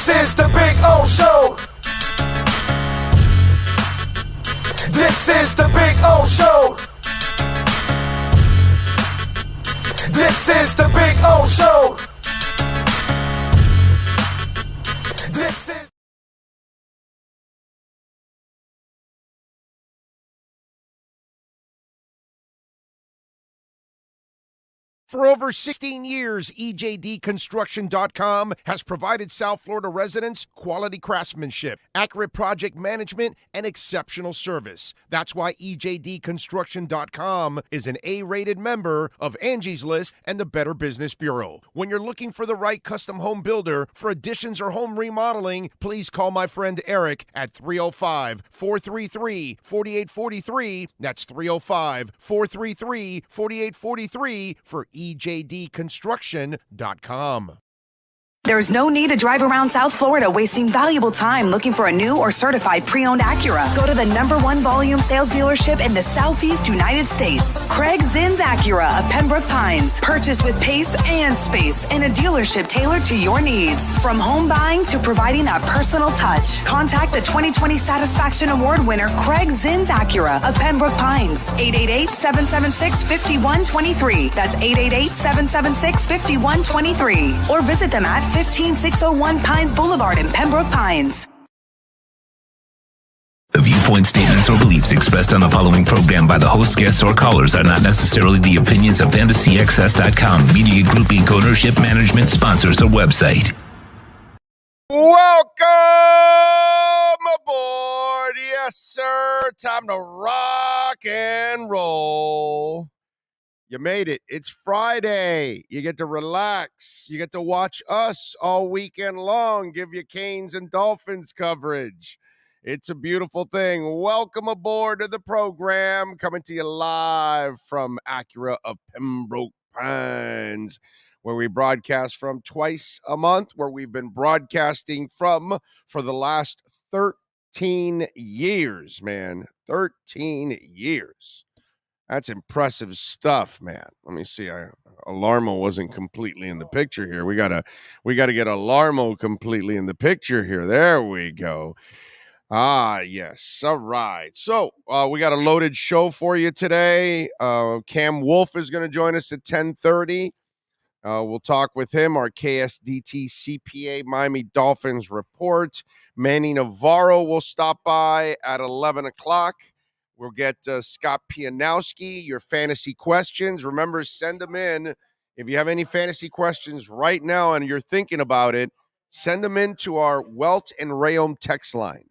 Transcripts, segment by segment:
This is the Big O Show. This is the Big O Show. This is the Big O Show. This is... For over 16 years, EJDConstruction.com has provided South Florida residents quality craftsmanship, accurate project management, and exceptional service. That's why EJDConstruction.com is an A-rated member of Angie's List and the Better Business Bureau. When you're looking for the right custom home builder for additions or home remodeling, please call my friend Eric at 305-433-4843. That's 305-433-4843 for EJDConstruction.com. There's no need to drive around South Florida wasting valuable time looking for a new or certified pre-owned Acura. Go to the #1 volume sales dealership in the Southeast United States. Craig Zinn's Acura of Pembroke Pines. Purchase with pace and space in a dealership tailored to your needs. From home buying to providing that personal touch. Contact the 2020 Satisfaction Award winner Craig Zinn's Acura of Pembroke Pines. 888-776-5123. That's 888-776-5123. Or visit them at 15601 Pines Boulevard in Pembroke Pines. The viewpoint, statements, or beliefs expressed on the following program by the host, guests, or callers are not necessarily the opinions of FantasyXS.com, Media Group Inc. ownership, management, sponsors, or website. Welcome aboard. Yes, sir. Time to rock and roll. You made it. It's Friday. You get to relax. You get to watch us all weekend long, give you Canes and Dolphins coverage. It's a beautiful thing. Welcome aboard to the program. Coming to you live from Acura of Pembroke Pines, where we broadcast from twice a month, where we've been broadcasting from for the last 13 years, man. 13 years. That's impressive stuff, man. Let me see. Alarmo wasn't completely in the picture here. We gotta get Alarmo completely in the picture here. There we go. Ah, yes. All right. So we got a loaded show for you today. Cam Wolf is going to join us at 10:30. We'll talk with him. Our KSDT CPA Miami Dolphins report. Manny Navarro will stop by at 11 o'clock. We'll get Scott Pianowski, your fantasy questions. Remember, send them in. If you have any fantasy questions right now and you're thinking about it, send them in to our Welt and Rayom text line,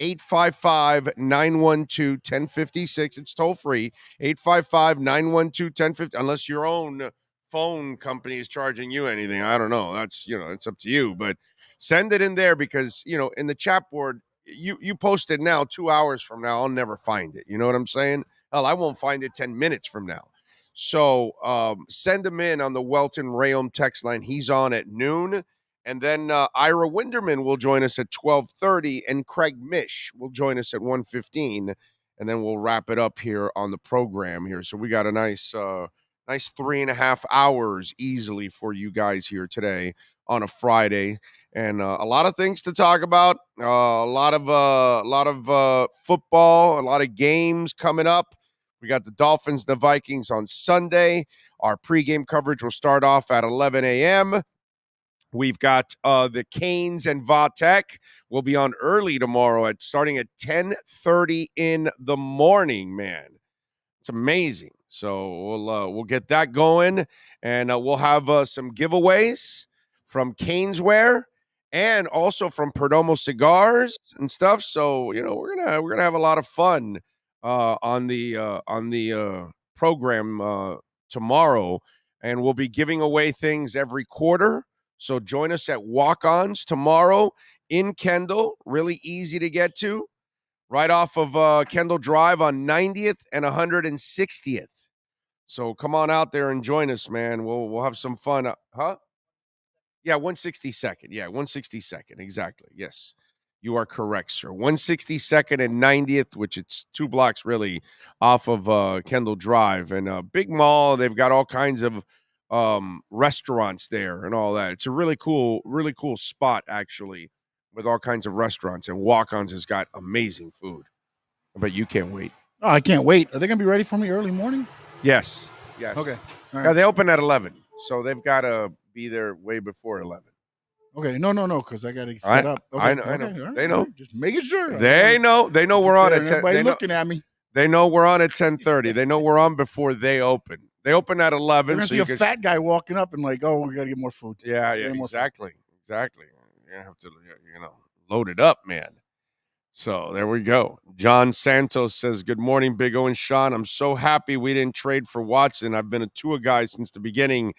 855-912-1056. It's toll free, 855-912-1050, unless your own phone company is charging you anything. I don't know. That's, it's up to you. But send it in there because, in the chat board, you post it now, 2 hours from now, I'll never find it. You know what I'm saying? Hell, I won't find it 10 minutes from now. So send him in on the Welton Rayom text line. He's on at noon. And then Ira Winderman will join us at 12:30, and Craig Mish will join us at 1:15. And then we'll wrap it up here on the program here. So we got a nice 3.5 hours easily for you guys here today on a Friday. And a lot of things to talk about. A lot of football, a lot of games coming up. We got the Dolphins, the Vikings on Sunday. Our pregame coverage will start off at 11 a.m. We've got the Canes and Vatek. We'll be on early tomorrow starting at 10:30 in the morning, man. It's amazing. So we'll get that going, and we'll have some giveaways from Caneswear and also from Perdomo Cigars and stuff. So we're gonna have a lot of fun on the program tomorrow, and we'll be giving away things every quarter. So join us at Walk-Ons tomorrow in Kendall. Really easy to get to, right off of Kendall Drive on 90th and 160th. So come on out there and join us, man. We'll have some fun. Huh? Yeah, 162nd. Yeah, 162nd. Exactly. Yes, you are correct, sir. 162nd and 90th, which it's 2 blocks really off of Kendall Drive. And big mall. They've got all kinds of restaurants there and all that. It's a really cool spot actually, with all kinds of restaurants, and Walk-Ons has got amazing food. But you can't wait. Oh, I can't wait. Are they going to be ready for me early morning? Yes. Okay. All right. Yeah, they open at 11, so they've got to be there way before 11. Okay. No, because I got to set up. Okay. I know. Right. They know. Just making sure. They know we're on at 10. Everybody looking at me. They know we're on at 10:30. They know we're on before they open. They open at 11. You're going to see a fat guy walking up and like, oh, we got to get more food. Yeah, exactly. You're going to have to, load it up, man. So there we go. John Santos says, good morning, Big O and Sean. I'm so happy we didn't trade for Watson. I've been a Tua guy since the beginning.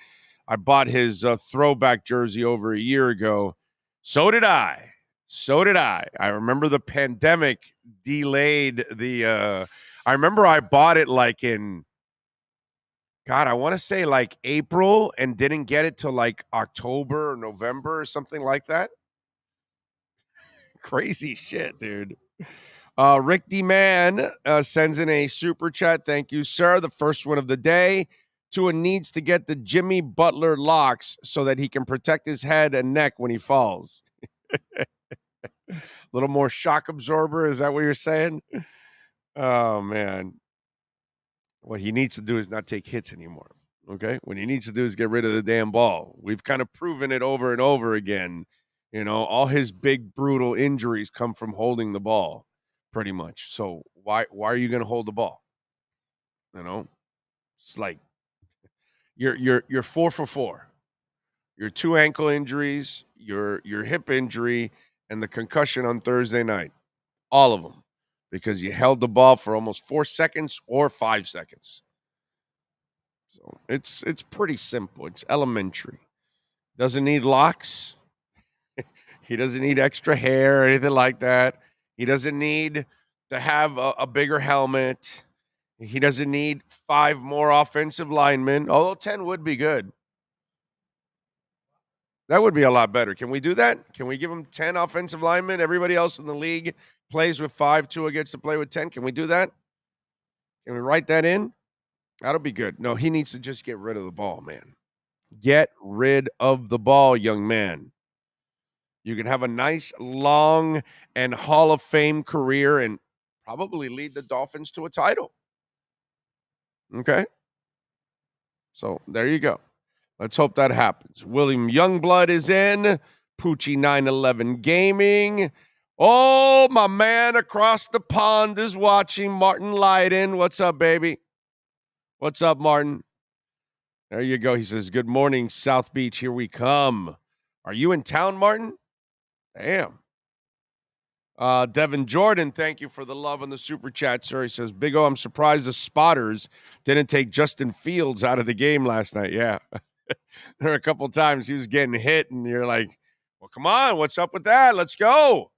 I bought his throwback jersey over a year ago. So did I. I remember the pandemic delayed the I remember I bought it like in, God, I want to say like April, and didn't get it till like October or November or something like that. Crazy shit, dude. Rick D. Man sends in a super chat. Thank you, sir. The first one of the day. Tua needs to get the Jimmy Butler locks so that he can protect his head and neck when he falls. A little more shock absorber. Is that what you're saying? Oh, man. What he needs to do is not take hits anymore. Okay? What he needs to do is get rid of the damn ball. We've kind of proven it over and over again. All his big, brutal injuries come from holding the ball, pretty much. So why are you going to hold the ball? It's like you're 4 for 4. Your 2 ankle injuries, your hip injury, and the concussion on Thursday night. All of them. Because you held the ball for almost 4 seconds or 5 seconds. So it's pretty simple. It's elementary. Doesn't need locks. He doesn't need extra hair or anything like that. He doesn't need to have a bigger helmet. He doesn't need 5 more offensive linemen, although 10 would be good. That would be a lot better. Can we do that? Can we give him 10 offensive linemen? Everybody else in the league plays with 5. Tua gets to play with 10. Can we do that? Can we write that in? That'll be good. No, he needs to just get rid of the ball, man. Get rid of the ball, young man. You can have a nice, long, and Hall of Fame career and probably lead the Dolphins to a title. Okay? So there you go. Let's hope that happens. William Youngblood is in. Poochie 911 Gaming. Oh, my man across the pond is watching. Martin Leiden. What's up, baby? What's up, Martin? There you go. He says, good morning, South Beach. Here we come. Are you in town, Martin? Damn. Devin Jordan, thank you for the love on the super chat, sir. He says, Big O, I'm surprised the spotters didn't take Justin Fields out of the game last night. Yeah. There were a couple times he was getting hit, and you're like, well, come on. What's up with that? Let's go.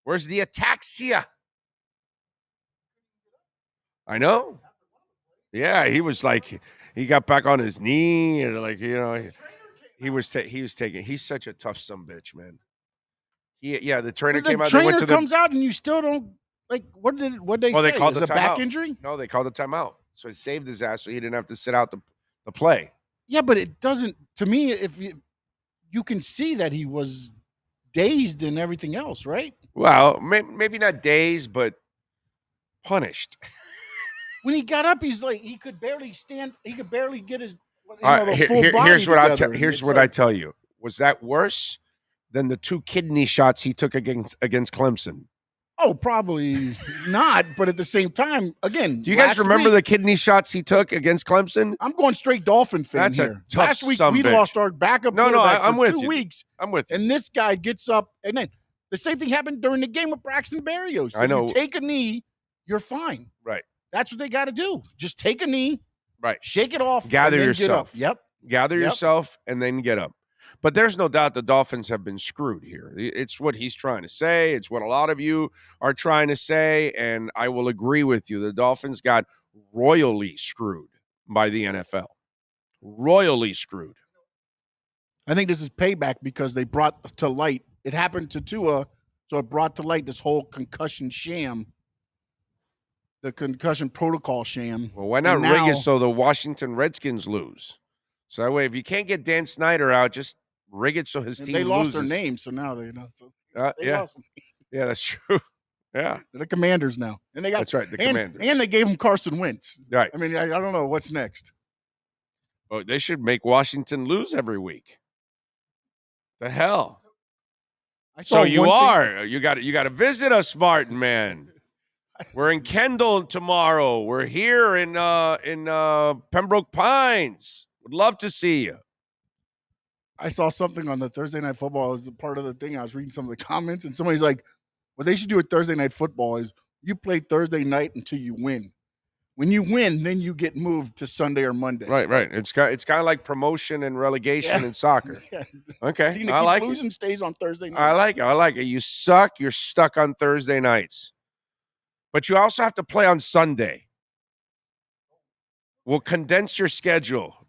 Where's the ataxia? I know. Yeah, he was like, he got back on his knee, and like, he was taking. He's such a tough sumbitch, man. The trainer came out. The trainer comes out, and you still don't like. What did they say? They called it a back injury? No, they called a timeout, so it saved his ass, so he didn't have to sit out the play. Yeah, but it doesn't. To me, if you can see that he was dazed and everything else, right? Well, maybe not dazed, but punished. When he got up, he's like he could barely stand. He could barely get his. Here's what I tell you. Was that worse than the 2 kidney shots he took against Clemson? Oh, probably not. But at the same time, again, do you guys remember the kidney shots he took against Clemson? I'm going straight Dolphin fan. That's here. A tough Last week we lost our backup. I'm with 2 you. weeks. I'm with you. And this guy gets up, and then the same thing happened during the game with Braxton Berrios. I know. If you take a knee, you're fine. Right. That's what they got to do. Just take a knee. Right. Shake it off. Gather and then yourself. Get up. Yep. Gather yourself and then get up. But there's no doubt the Dolphins have been screwed here. It's what he's trying to say. It's what a lot of you are trying to say, and I will agree with you. The Dolphins got royally screwed by the NFL. Royally screwed. I think this is payback because they brought to light. It happened to Tua, so it brought to light this whole concussion sham. The concussion protocol sham. Well, why not rig it so the Washington Redskins lose? So that way, if you can't get Dan Snyder out, just rig it so his And team they lost loses. their name, so now they So they Yeah, lost them. yeah, that's true. Yeah, They're the Commanders now, and they got that's right. The and, Commanders. and they gave him Carson Wentz. Right. I mean, I don't know what's next. Oh, they should make Washington lose every week. The hell. I saw So you one thing- are. You got to visit us, Martin, man. We're in Kendall tomorrow. We're here in Pembroke Pines. Would love to see you. I saw something on the Thursday Night Football. It was a part of the thing. I was reading some of the comments, and somebody's like, what they should do with Thursday Night Football is you play Thursday night until you win. When you win, then you get moved to Sunday or Monday. Right. It's kind of like promotion and relegation Yeah. in soccer. Yeah. Okay, Team that I keeps like losing it. stays on Thursday night. I like it. You suck. You're stuck on Thursday nights. But you also have to play on Sunday. We'll condense your schedule.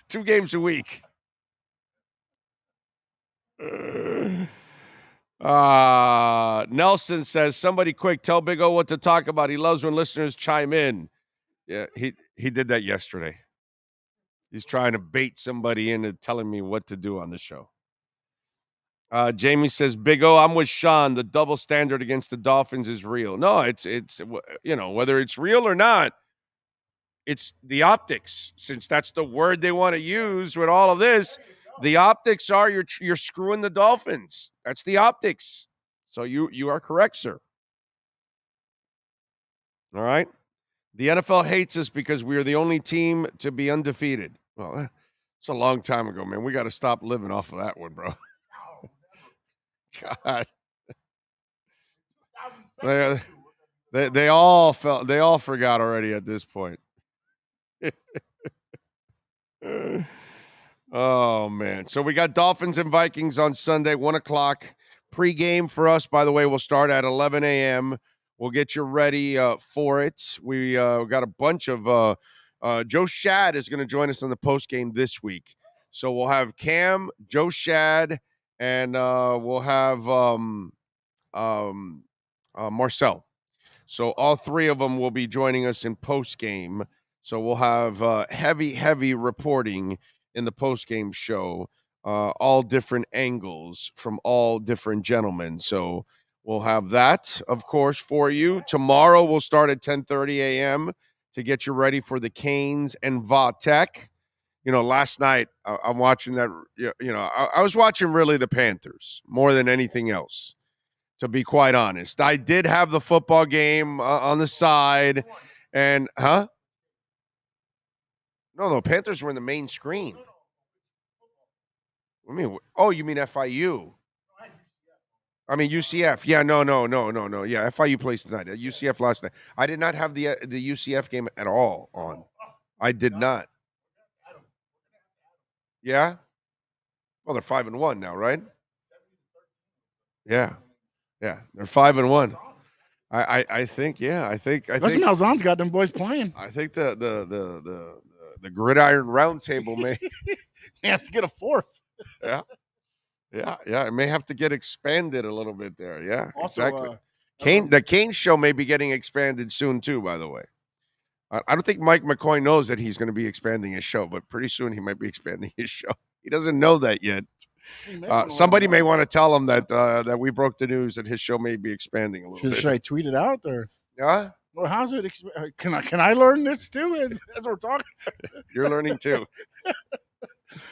2 games a week. Nelson says, somebody quick, tell Big O what to talk about. He loves when listeners chime in. Yeah, he did that yesterday. He's trying to bait somebody into telling me what to do on the show. Jamie says, Big O, I'm with Sean. The double standard against the Dolphins is real. No, it's whether it's real or not, it's the optics. Since that's the word they want to use with all of this, the optics are you're screwing the Dolphins. That's the optics. So you are correct, sir. All right. The NFL hates us because we are the only team to be undefeated. Well, it's a long time ago, man. We got to stop living off of that one, bro. God. They all forgot already at this point. Oh man. So we got Dolphins and Vikings on Sunday, 1:00. Pre-game for us, by the way, will start at 11 a.m. We'll get you ready for it. We got a bunch of Joe Shad is going to join us on the post-game this week. So we'll have Cam, Joe Shad, and we'll have Marcel. So all 3 of them will be joining us in post-game. So we'll have heavy reporting in the post-game show, all different angles from all different gentlemen. So we'll have that, of course, for you. Tomorrow we'll start at 10:30 a.m. to get you ready for the Canes and Vatek. Last night I'm watching that. I was watching really the Panthers more than anything else, to be quite honest. I did have the football game on the side, and No, Panthers were in the main screen. I mean, you mean FIU? I mean UCF. Yeah, no. Yeah, FIU plays tonight. UCF last night. I did not have the UCF game at all on. I did not. Yeah. Well, they're 5-1 now, right? Yeah. They're 5-1. I think. That's Malzahn's got them boys playing. I think the Gridiron Roundtable may have to get a 4th. Yeah. It may have to get expanded a little bit there. Yeah, Also, exactly. The Kane show may be getting expanded soon too. By the way, I don't think Mike McCoy knows that he's going to be expanding his show, but pretty soon he might be expanding his show. He doesn't know that yet. Somebody may want to tell him that we broke the news that his show may be expanding a little bit. Should I tweet it out or? Yeah. Well, how's it? Can I learn this too as we're talking? You're learning too.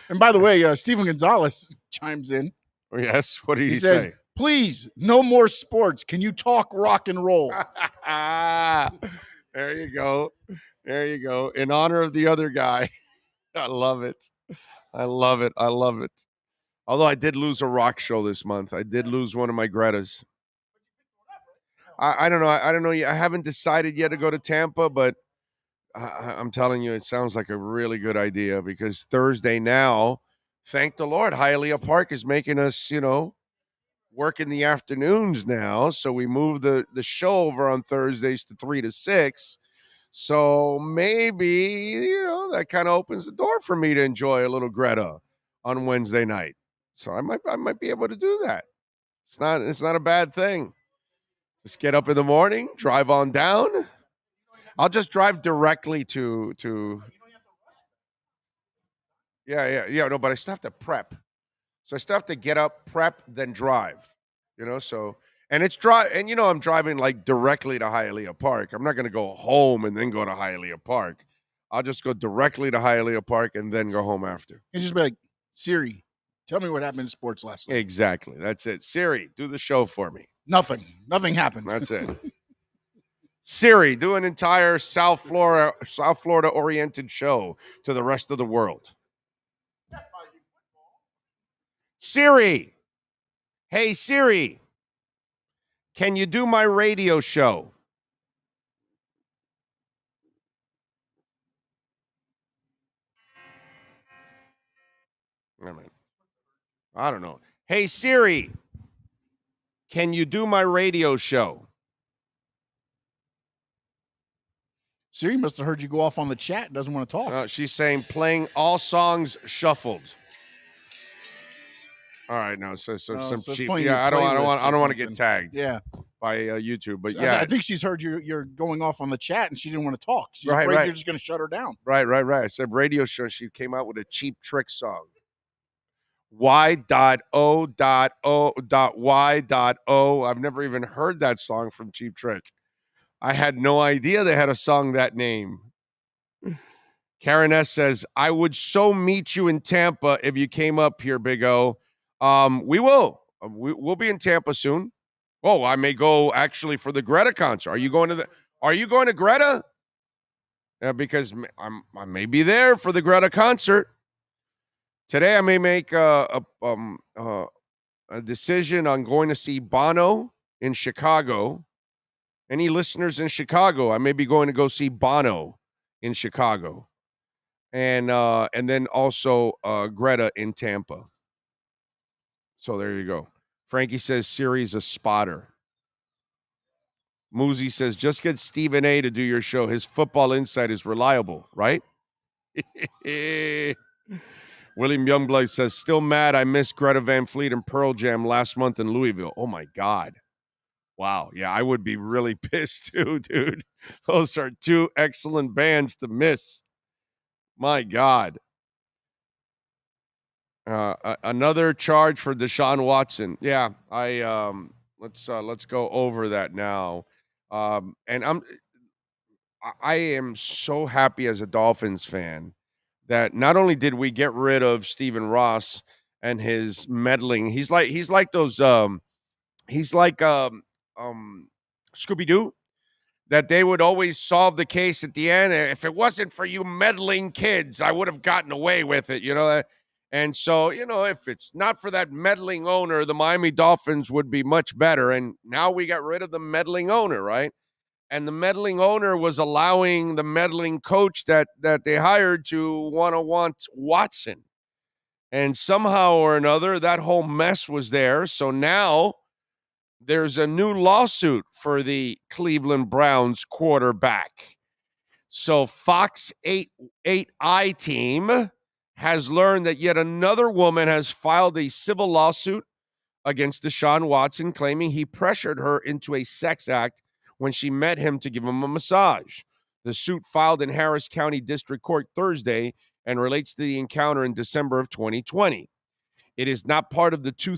And by the way, Stephen Gonzalez chimes in. Oh, yes. What did he says, say? Please, no more sports. Can you talk rock and roll? There you go. In honor of the other guy. I love it. Although I did lose a rock show this month. I did lose one of my Greta's. I don't know. I haven't decided yet to go to Tampa, but I'm telling you, it sounds like a really good idea because Thursday now, thank the Lord, Hialeah Park is making us, work in the afternoons now. So we moved the show over on Thursdays to 3 to 6. So maybe, that kind of opens the door for me to enjoy a little Greta on Wednesday night. So I might be able to do that. It's not a bad thing. Just get up in the morning, drive on down. I'll just drive directly to Yeah. No, but I still have to prep. So I still have to get up, prep, then drive. So and it's drive, and I'm driving like directly to Hialeah Park. I'm not going to go home and then go to Hialeah Park. I'll just go directly to Hialeah Park and then go home after. And just be like, Siri, tell me what happened in sports last night. Exactly. That's it. Siri, do the show for me. Nothing happened. That's it. Siri, do an entire South Florida oriented show to the rest of the world. Siri. Hey, Siri. Can you do my radio show? I don't know. Hey, Siri. Can you do my radio show? Siri must have heard you go off on the chat. Doesn't want to talk. She's saying playing all songs shuffled. All right, no, so some cheap. Yeah, I don't want to get tagged. Yeah, by YouTube, but I think she's heard you're going off on the chat, and she didn't want to talk. She's afraid you're just going to shut her down. Right. I said radio show. She came out with a Cheap Trick song. Y.O.O.Y.O. I've never even heard that song from Cheap Trick. I had no idea they had a song that name. Karen S. says, I would so meet you in Tampa if you came up here, Big O. We will. We'll be in Tampa soon. Oh, I may go actually for the Greta concert. Are you going to Greta? Yeah, because I may be there for the Greta concert. Today I may make a decision on going to see Bono in Chicago. Any listeners in Chicago, I may be going to go see Bono in Chicago. And then also Greta in Tampa. So there you go. Frankie says Siri's a spotter. Moosey says, just get Stephen A to do your show. His football insight is reliable, right? William Youngblood says, still mad I missed Greta Van Fleet and Pearl Jam last month in Louisville. Oh, my God. Wow. Yeah, I would be really pissed too, dude. Those are two excellent bands to miss. My God. Another charge for Deshaun Watson. Yeah, let's go over that now. And I am so happy as a Dolphins fan that not only did we get rid of Stephen Ross and his meddling, he's like Scooby-Doo, that they would always solve the case at the end. If it wasn't for you meddling kids, I would have gotten away with it, And so, if it's not for that meddling owner, the Miami Dolphins would be much better. And now we got rid of the meddling owner, right? And the meddling owner was allowing the meddling coach that they hired to want Watson. And somehow or another, that whole mess was there. So now there's a new lawsuit for the Cleveland Browns quarterback. So Fox 8i team has learned that yet another woman has filed a civil lawsuit against Deshaun Watson, claiming he pressured her into a sex act when she met him to give him a massage. The suit filed in Harris County District Court Thursday and relates to the encounter in December of 2020. It is not part of the two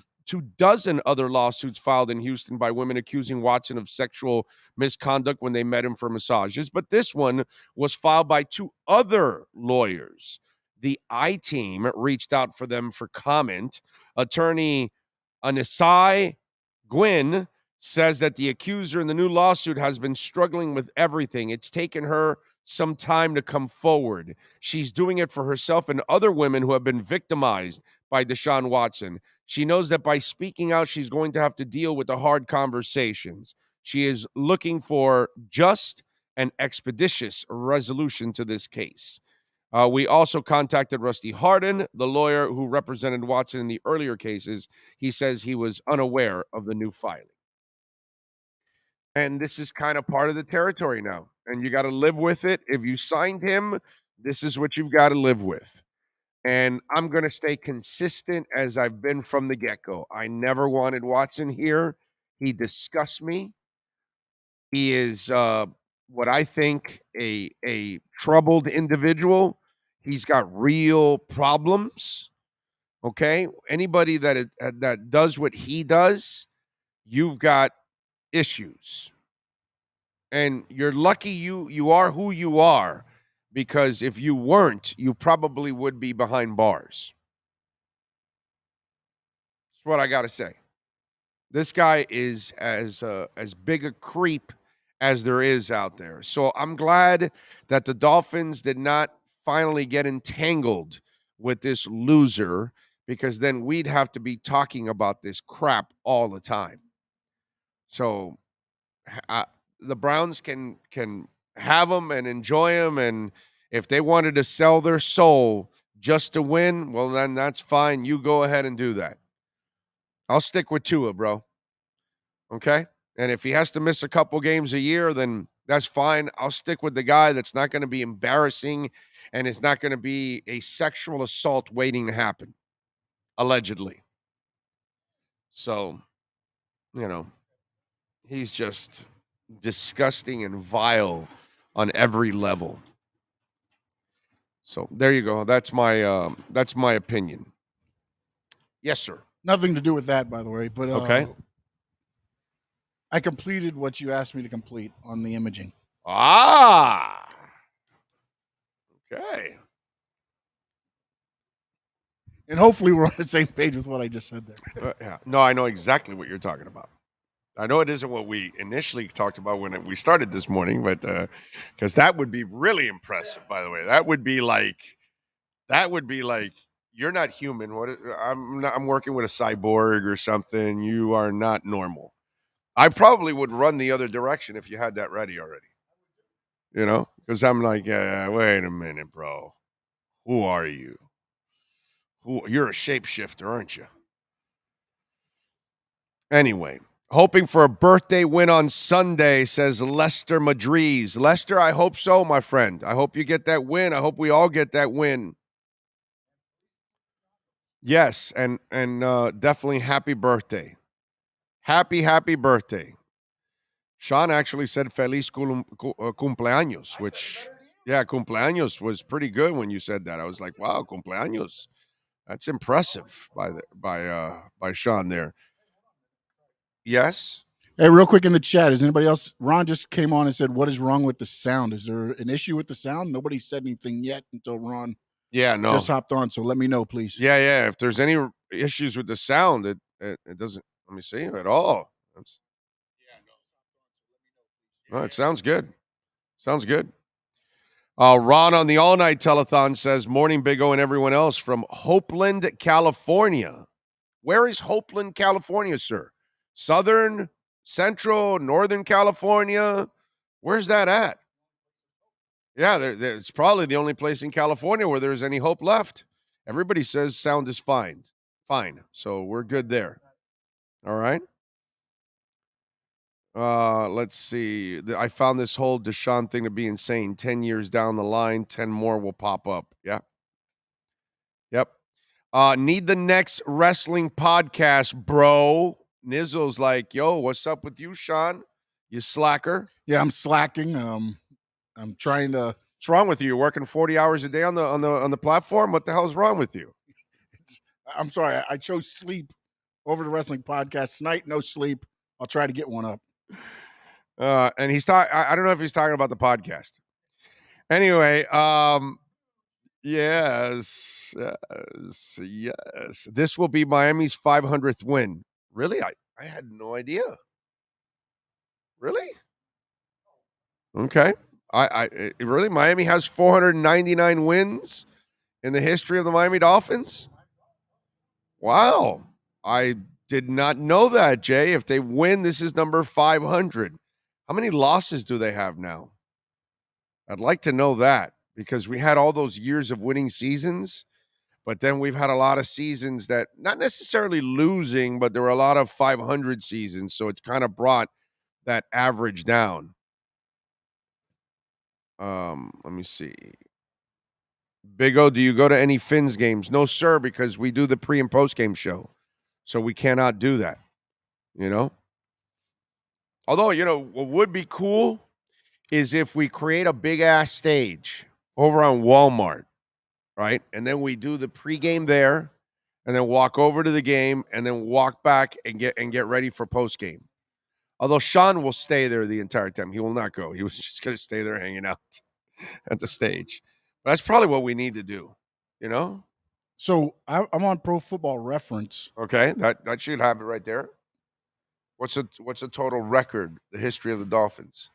dozen other lawsuits filed in Houston by women accusing Watson of sexual misconduct when they met him for massages, but this one was filed by two other lawyers. The I-Team reached out for them for comment. Attorney Anisai Gwynn says that the accuser in the new lawsuit has been struggling with everything. It's taken her some time to come forward. She's doing it for herself and other women who have been victimized by Deshaun Watson. She knows that by speaking out, she's going to have to deal with the hard conversations. She is looking for just and expeditious resolution to this case. We also contacted Rusty Hardin, the lawyer who represented Watson in the earlier cases. He says he was unaware of the new filing. And this is kind of part of the territory now. And you got to live with it. If you signed him, this is what you've got to live with. And I'm going to stay consistent as I've been from the get-go. I never wanted Watson here. He disgusts me. He is what I think a troubled individual. He's got real problems. Okay, anybody that does what he does, you've got issues, and you're lucky you are who you are, because if you weren't, you probably would be behind bars. That's what I got to say. This guy is as big a creep as there is out there. So I'm glad that the Dolphins did not finally get entangled with this loser, because then we'd have to be talking about this crap all the time. So the Browns can have them and enjoy them, and if they wanted to sell their soul just to win, well, then that's fine. You go ahead and do that. I'll stick with Tua, bro. Okay? And if he has to miss a couple games a year, then that's fine. I'll stick with the guy that's not going to be embarrassing, and it's not going to be a sexual assault waiting to happen, allegedly. So, he's just disgusting and vile on every level. So there you go. That's my opinion. Yes, sir. Nothing to do with that, by the way. But Okay. I completed what you asked me to complete on the imaging. Ah. Okay. And hopefully we're on the same page with what I just said there. Yeah. No, I know exactly what you're talking about. I know it isn't what we initially talked about when we started this morning, but because that would be really impressive, by the way. That would be like you're not human. I'm working with a cyborg or something. You are not normal. I probably would run the other direction if you had that ready already. Because I'm like, wait a minute, bro. Who are you? You're a shapeshifter, aren't you? Anyway, hoping for a birthday win on Sunday, says Lester Madriz. Lester, I hope so, my friend. I hope you get that win. I hope we all get that win. Yes, and definitely happy birthday. Happy birthday. Sean actually said feliz cumpleaños, which, yeah, cumpleaños was pretty good when you said that. I was like, wow, cumpleaños. That's impressive by Sean there. Yes. Hey, real quick in the chat, is anybody else? Ron just came on and said, what is wrong with the sound? Is there an issue with the sound? Nobody said anything yet until Ron just hopped on. So let me know, please. Yeah. If there's any issues with the sound, it doesn't, let me see at all. No, it sounds good. Sounds good. Ron on the all-night telethon says, morning, Big O and everyone else from Hopeland, California. Where is Hopeland, California, sir? Southern, Central, Northern California? Where's that at? Yeah, it's probably the only place in California where there's any hope left. Everybody says sound is fine. So we're good there. All right. Let's see. I found this whole Deshaun thing to be insane. 10 years down the line, 10 more will pop up. Yeah. Yep. Need the next wrestling podcast, bro. Nizzle's like, yo, what's up with you, Sean? You slacker. Yeah, I'm slacking. I'm trying to. What's wrong with you? You're working 40 hours a day on the platform. What the hell is wrong with you? I'm sorry. I chose sleep over the wrestling podcast tonight. No sleep. I'll try to get one up. And he's talking. I don't know if he's talking about the podcast. Anyway, yes. This will be Miami's 500th win. Really? I had no idea. Really? Okay. Really, Miami has 499 wins in the history of the Miami Dolphins. Wow. I did not know that, Jay. If they win, this is number 500. How many losses do they have now? I'd like to know that, because we had all those years of winning seasons, but then we've had a lot of seasons that not necessarily losing, but there were a lot of 500 seasons. So it's kind of brought that average down. Let me see. Big O, do you go to any Finns games? No, sir, because we do the pre and post game show. So we cannot do that, Although, what would be cool is if we create a big ass stage over on Walmart right? And then we do the pregame there, and then walk over to the game, and then walk back and get ready for postgame. Although Sean will stay there the entire time. He will not go. He was just going to stay there hanging out at the stage. That's probably what we need to do, you know? So I'm on Pro Football Reference. Okay, that should have it right there. What's the total record, the history of the Dolphins?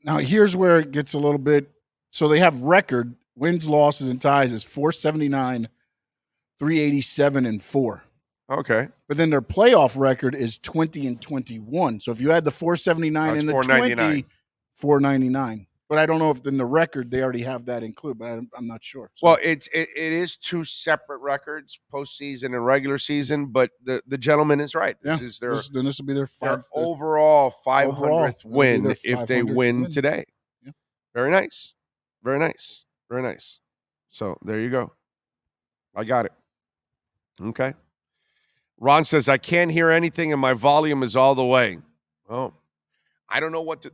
Now here's where it gets a little bit. So they have record wins, losses, and ties is 479, 387, and 4. Okay. But then their playoff record is 20 and 21. So if you add the 479 That's and the 499. 20, 499. But I don't know if in the record they already have that included, but I'm not sure. So, Well, it is two separate records, postseason and regular season, but the gentleman is right. This is their this will be their overall 500th it'll be their win if they 500th win win. today. Yeah. Very nice. Very nice. Very nice. So there you go. I got it. Okay. Ron says, I can't hear anything and my volume is all the way. Oh, I don't know what to.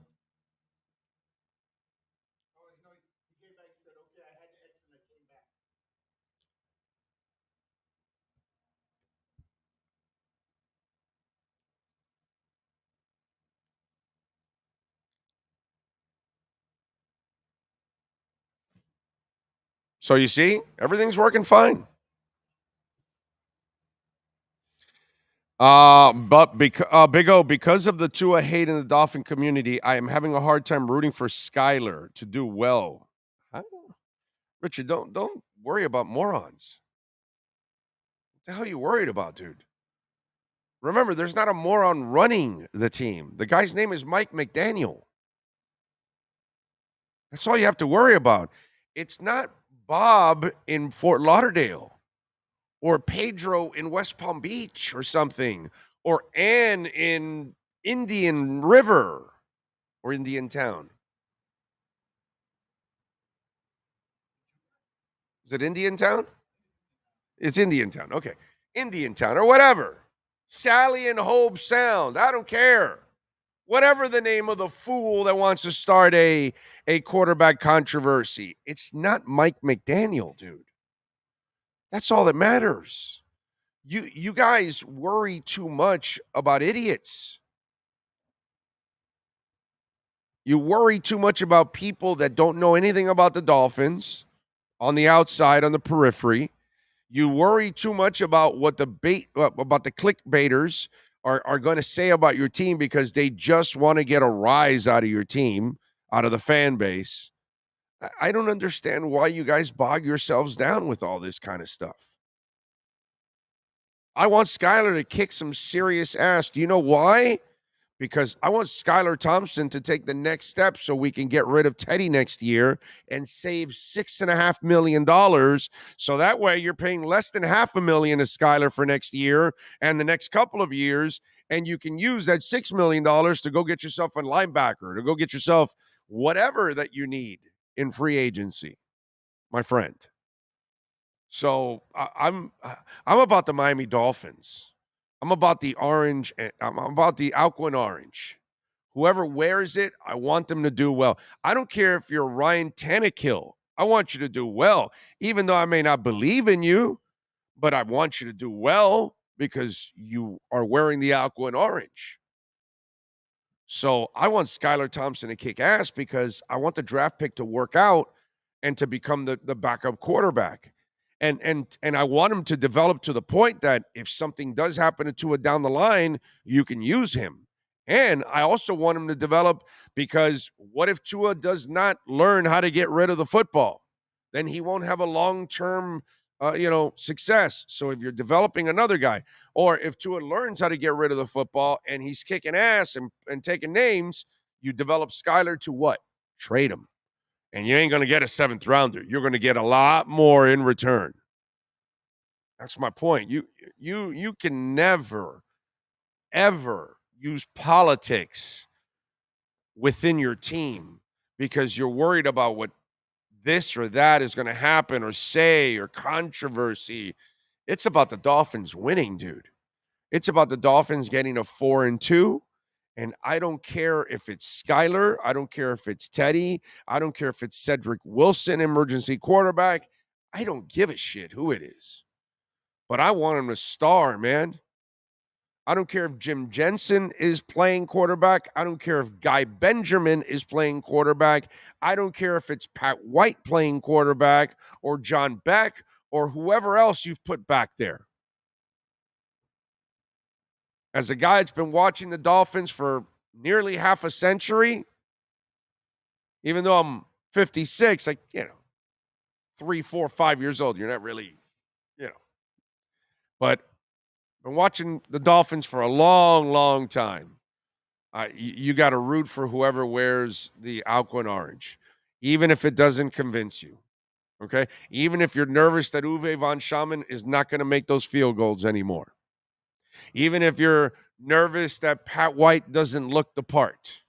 So you see, everything's working fine. But Big O, because of the Tua hate in the Dolphin community, I am having a hard time rooting for Skyler to do well. Richard, don't worry about morons. What the hell are you worried about, dude? Remember, there's not a moron running the team. The guy's name is Mike McDaniel. That's all you have to worry about. It's not Bob in Fort Lauderdale or Pedro in West Palm Beach or something, or Ann in Indian River or Indian Town. Is it Indian Town? It's Indian Town. Okay. Indian Town or whatever. Sally and Hobe Sound. I don't care. Whatever the name of the fool that wants to start a quarterback controversy. It's not Mike McDaniel, dude. That's all that matters. You guys worry too much about idiots. You worry too much about people that don't know anything about the Dolphins on the outside, on the periphery. You worry too much about what the clickbaiters are going to say about your team because they just want to get a rise out of your team, out of the fan base. I don't understand why you guys bog yourselves down with all this kind of stuff. I want Skyler to kick some serious ass. Do you know why? Because I want Skylar Thompson to take the next step so we can get rid of Teddy next year and save $6.5 million. So that way you're paying less than $500,000 to Skylar for next year and the next couple of years, and you can use that $6 million to go get yourself a linebacker, to go get yourself whatever that you need in free agency, my friend. So I'm about the Miami Dolphins. I'm about the orange. I'm about the Alcuin orange. Whoever wears it, I want them to do well. I don't care if you're Ryan Tannehill. I want you to do well, even though I may not believe in you, but I want you to do well because you are wearing the Alcuin orange. So I want Skylar Thompson to kick ass because I want the draft pick to work out and to become the backup quarterback. And I want him to develop to the point that if something does happen to Tua down the line, you can use him. And I also want him to develop because what if Tua does not learn how to get rid of the football? Then he won't have a long-term, success. So if you're developing another guy, or if Tua learns how to get rid of the football and he's kicking ass and taking names, you develop Skylar to what? Trade him. And you ain't going to get a 7th rounder. You're going to get a lot more in return. That's my point. You can never, ever use politics within your team because you're worried about what this or that is going to happen or say or controversy. It's about the Dolphins winning, dude. It's about the Dolphins getting a 4-2. And I don't care if it's Skyler. I don't care if it's Teddy. I don't care if it's Cedric Wilson, emergency quarterback. I don't give a shit who it is. But I want him to star, man. I don't care if Jim Jensen is playing quarterback. I don't care if Guy Benjamin is playing quarterback. I don't care if it's Pat White playing quarterback or John Beck or whoever else you've put back there. As a guy that's been watching the Dolphins for nearly half a century, even though I'm 56, 3, 4, 5 years old, you're not really, but been watching the Dolphins for a long, long time. You got to root for whoever wears the Alcuin orange, even if it doesn't convince you. Okay? Even if you're nervous that Uwe von Schamann is not going to make those field goals anymore. Even if you're nervous that Pat White doesn't look the part.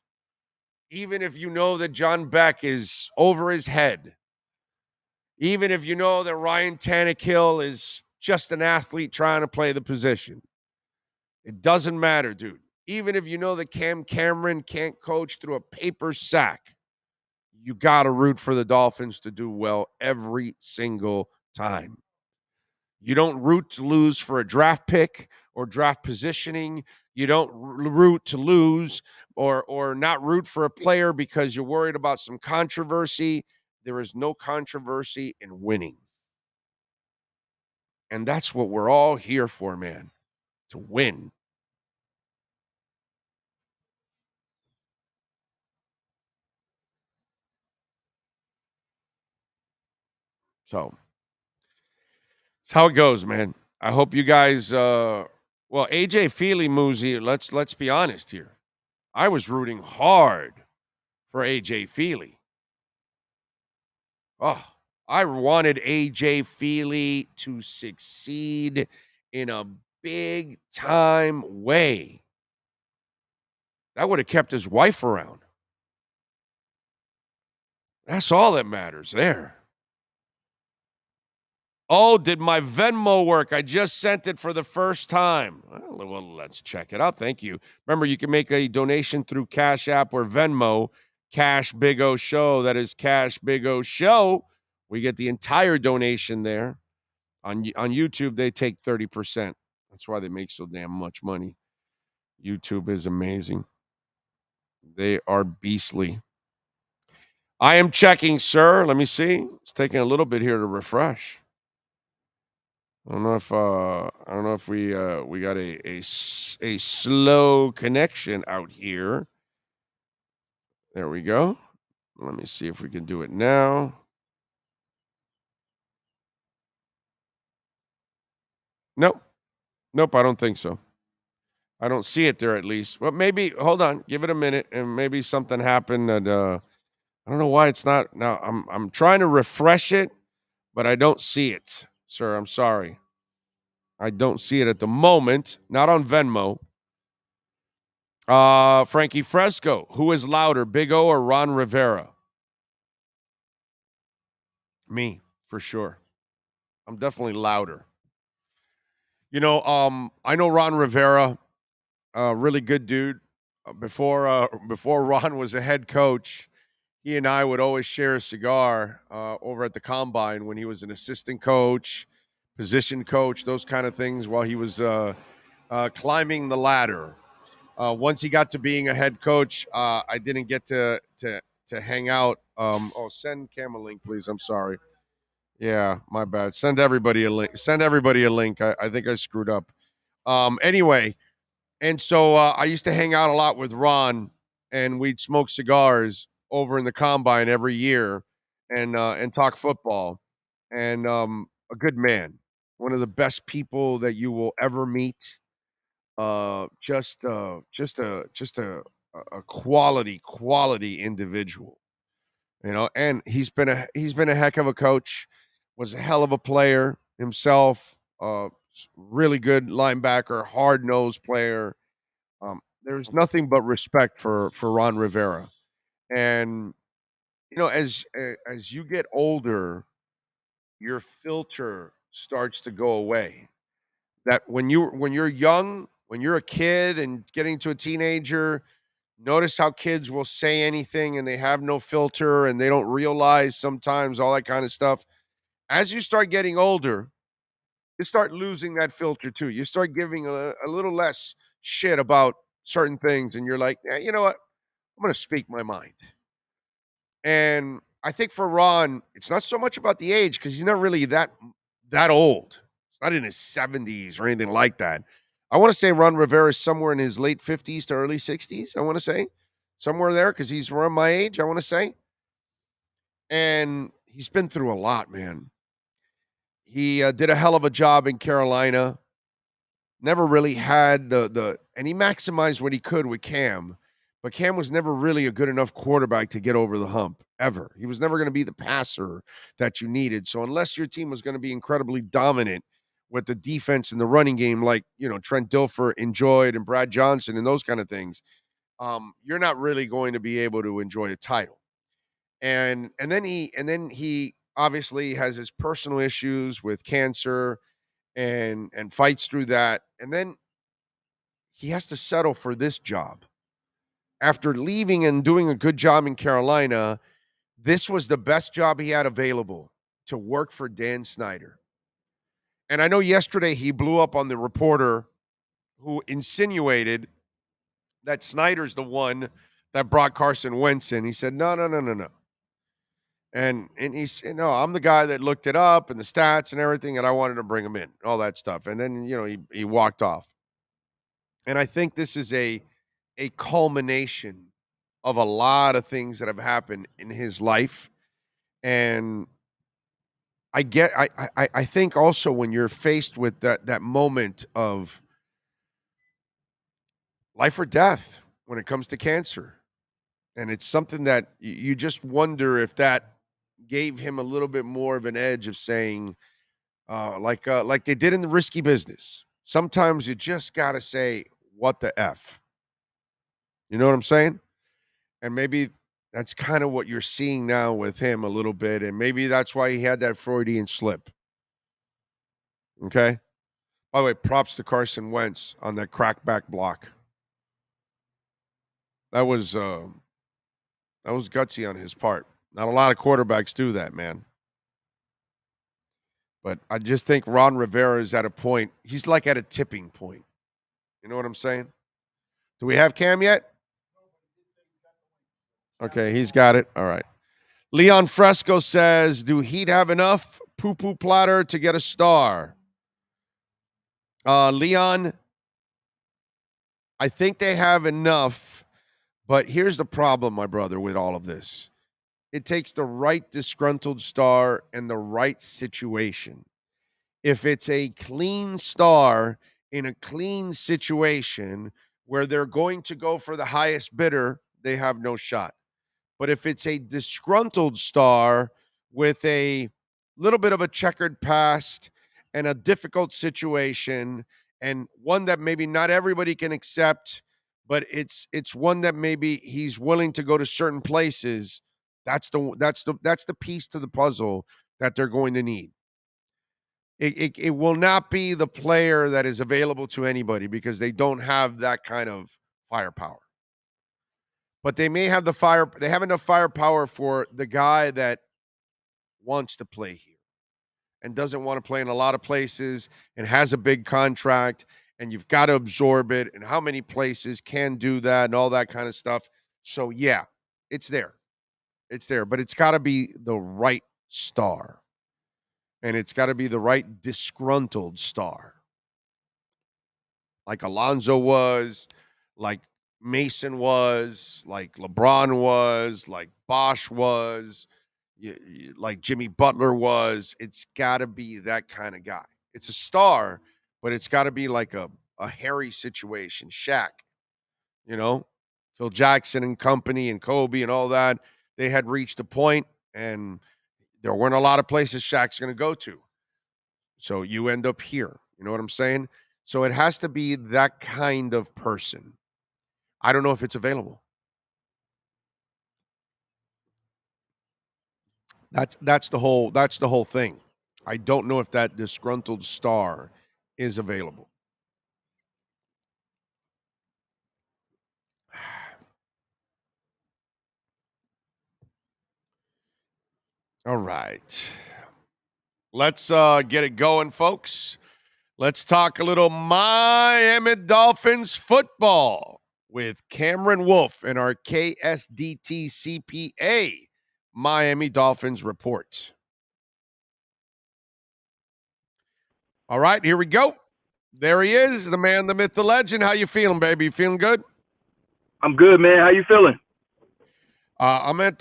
Even if you know that John Beck is over his head. Even if you know that Ryan Tannehill is just an athlete trying to play the position. It doesn't matter, dude. Even if you know that Cam Cameron can't coach through a paper sack, you got to root for the Dolphins to do well every single time. You don't root to lose for a draft pick or draft positioning. You don't root to lose or not root for a player because you're worried about some controversy. There is no controversy in winning. And that's what we're all here for, man, to win. So that's how it goes, man. I hope you guys AJ Feely Muzi, let's be honest here. I was rooting hard for AJ Feely. Oh, I wanted AJ Feely to succeed in a big time way. That would have kept his wife around. That's all that matters there. Oh, did my Venmo work? I just sent it for the first time. Well, let's check it out. Thank you. Remember, you can make a donation through Cash App or Venmo. Cash Big O Show. That is Cash Big O Show. We get the entire donation there. On YouTube, they take 30%. That's why they make so damn much money. YouTube is amazing. They are beastly. I am checking, sir. Let me see. It's taking a little bit here to refresh. I don't know if we got a slow connection out here. There we go. Let me see if we can do it now. Nope, I don't think so. I don't see it there at least. Well, maybe hold on, give it a minute, and maybe something happened that I don't know why it's not now. I'm trying to refresh it, but I don't see it, sir. I'm sorry. I don't see it at the moment. Not on Venmo. Frankie Fresco. Who is louder, Big O or Ron Rivera? Me, for sure. I'm definitely louder. I know Ron Rivera, really good dude. Before Ron was a head coach, he and I would always share a cigar over at the Combine when he was an assistant coach, position coach, those kind of things while he was climbing the ladder. Once he got to being a head coach, I didn't get to hang out. Send Cam a link, please. I'm sorry. Yeah, my bad. Send everybody a link. I think I screwed up. Anyway, and so I used to hang out a lot with Ron, and we'd smoke cigars over in the Combine every year, and talk football. And a good man, one of the best people that you will ever meet. Just a quality individual, and he's been a heck of a coach, was a hell of a player himself, really good linebacker, hard-nosed player. There's nothing but respect for Ron Rivera. And as you get older, your filter starts to go away. That when you're young, when you're a kid and getting to a teenager, notice how kids will say anything and they have no filter and they don't realize sometimes all that kind of stuff. As you start getting older, you start losing that filter too. You start giving a little less shit about certain things, and you're like, you know what? I'm going to speak my mind. And I think for Ron, it's not so much about the age because he's not really that old. He's not in his 70s or anything like that. I want to say Ron Rivera is somewhere in his late 50s to early 60s. I want to say somewhere there because he's around my age. I want to say, and he's been through a lot, man. He did a hell of a job in Carolina. Never really had and he maximized what he could with Cam, but Cam was never really a good enough quarterback to get over the hump ever. He was never going to be the passer that you needed. So unless your team was going to be incredibly dominant with the defense and the running game, like Trent Dilfer enjoyed and Brad Johnson and those kind of things, you're not really going to be able to enjoy a title. And then he obviously has his personal issues with cancer and fights through that. And then he has to settle for this job. After leaving and doing a good job in Carolina, this was the best job he had available, to work for Dan Snyder. And I know yesterday he blew up on the reporter who insinuated that Snyder's the one that brought Carson Wentz in. He said, no. And he said, no, I'm the guy that looked it up and the stats and everything, and I wanted to bring him in, all that stuff. And then, he walked off. And I think this is a culmination of a lot of things that have happened in his life. And I think also when you're faced with that moment of life or death when it comes to cancer, and it's something that you just wonder if that gave him a little bit more of an edge of saying, like they did in the Risky Business. Sometimes you just got to say, what the F? You know what I'm saying? And maybe that's kind of what you're seeing now with him a little bit. And maybe that's why he had that Freudian slip. Okay. By the way, props to Carson Wentz on that crackback block. That was gutsy on his part. Not a lot of quarterbacks do that, man. But I just think Ron Rivera is at a point. He's like at a tipping point. You know what I'm saying? Do we have Cam yet? Okay, he's got it. All right. Leon Fresco says, do Heat have enough poo-poo platter to get a star? Leon, I think they have enough, but here's the problem, my brother, with all of this. It takes the right disgruntled star and the right situation. If it's a clean star in a clean situation where they're going to go for the highest bidder, they have no shot. But if it's a disgruntled star with a little bit of a checkered past and a difficult situation, and one that maybe not everybody can accept, but it's one that maybe he's willing to go to certain places, that's the piece to the puzzle that they're going to need. It will not be the player that is available to anybody because they don't have that kind of firepower. But they may have they have enough firepower for the guy that wants to play here and doesn't want to play in a lot of places and has a big contract, and you've got to absorb it, and how many places can do that and all that kind of stuff. So yeah, it's there. It's there, but it's got to be the right star. And it's got to be the right disgruntled star. Like Alonzo was, like Mason was, like LeBron was, like Bosch was, like Jimmy Butler was. It's got to be that kind of guy. It's a star, but it's got to be like a Harry situation. Shaq, Phil Jackson and company and Kobe and all that. They had reached a point, and there weren't a lot of places Shaq's going to go to. So you end up here. You know what I'm saying? So it has to be that kind of person. I don't know if it's available. That's the whole thing. I don't know if that disgruntled star is available. All right. Let's get it going, folks. Let's talk a little Miami Dolphins football with Cameron Wolf in our KSDT CPA Miami Dolphins report. All right, here we go. There he is, the man, the myth, the legend. How you feeling, baby? You feeling good? I'm good, man. How you feeling? I'm at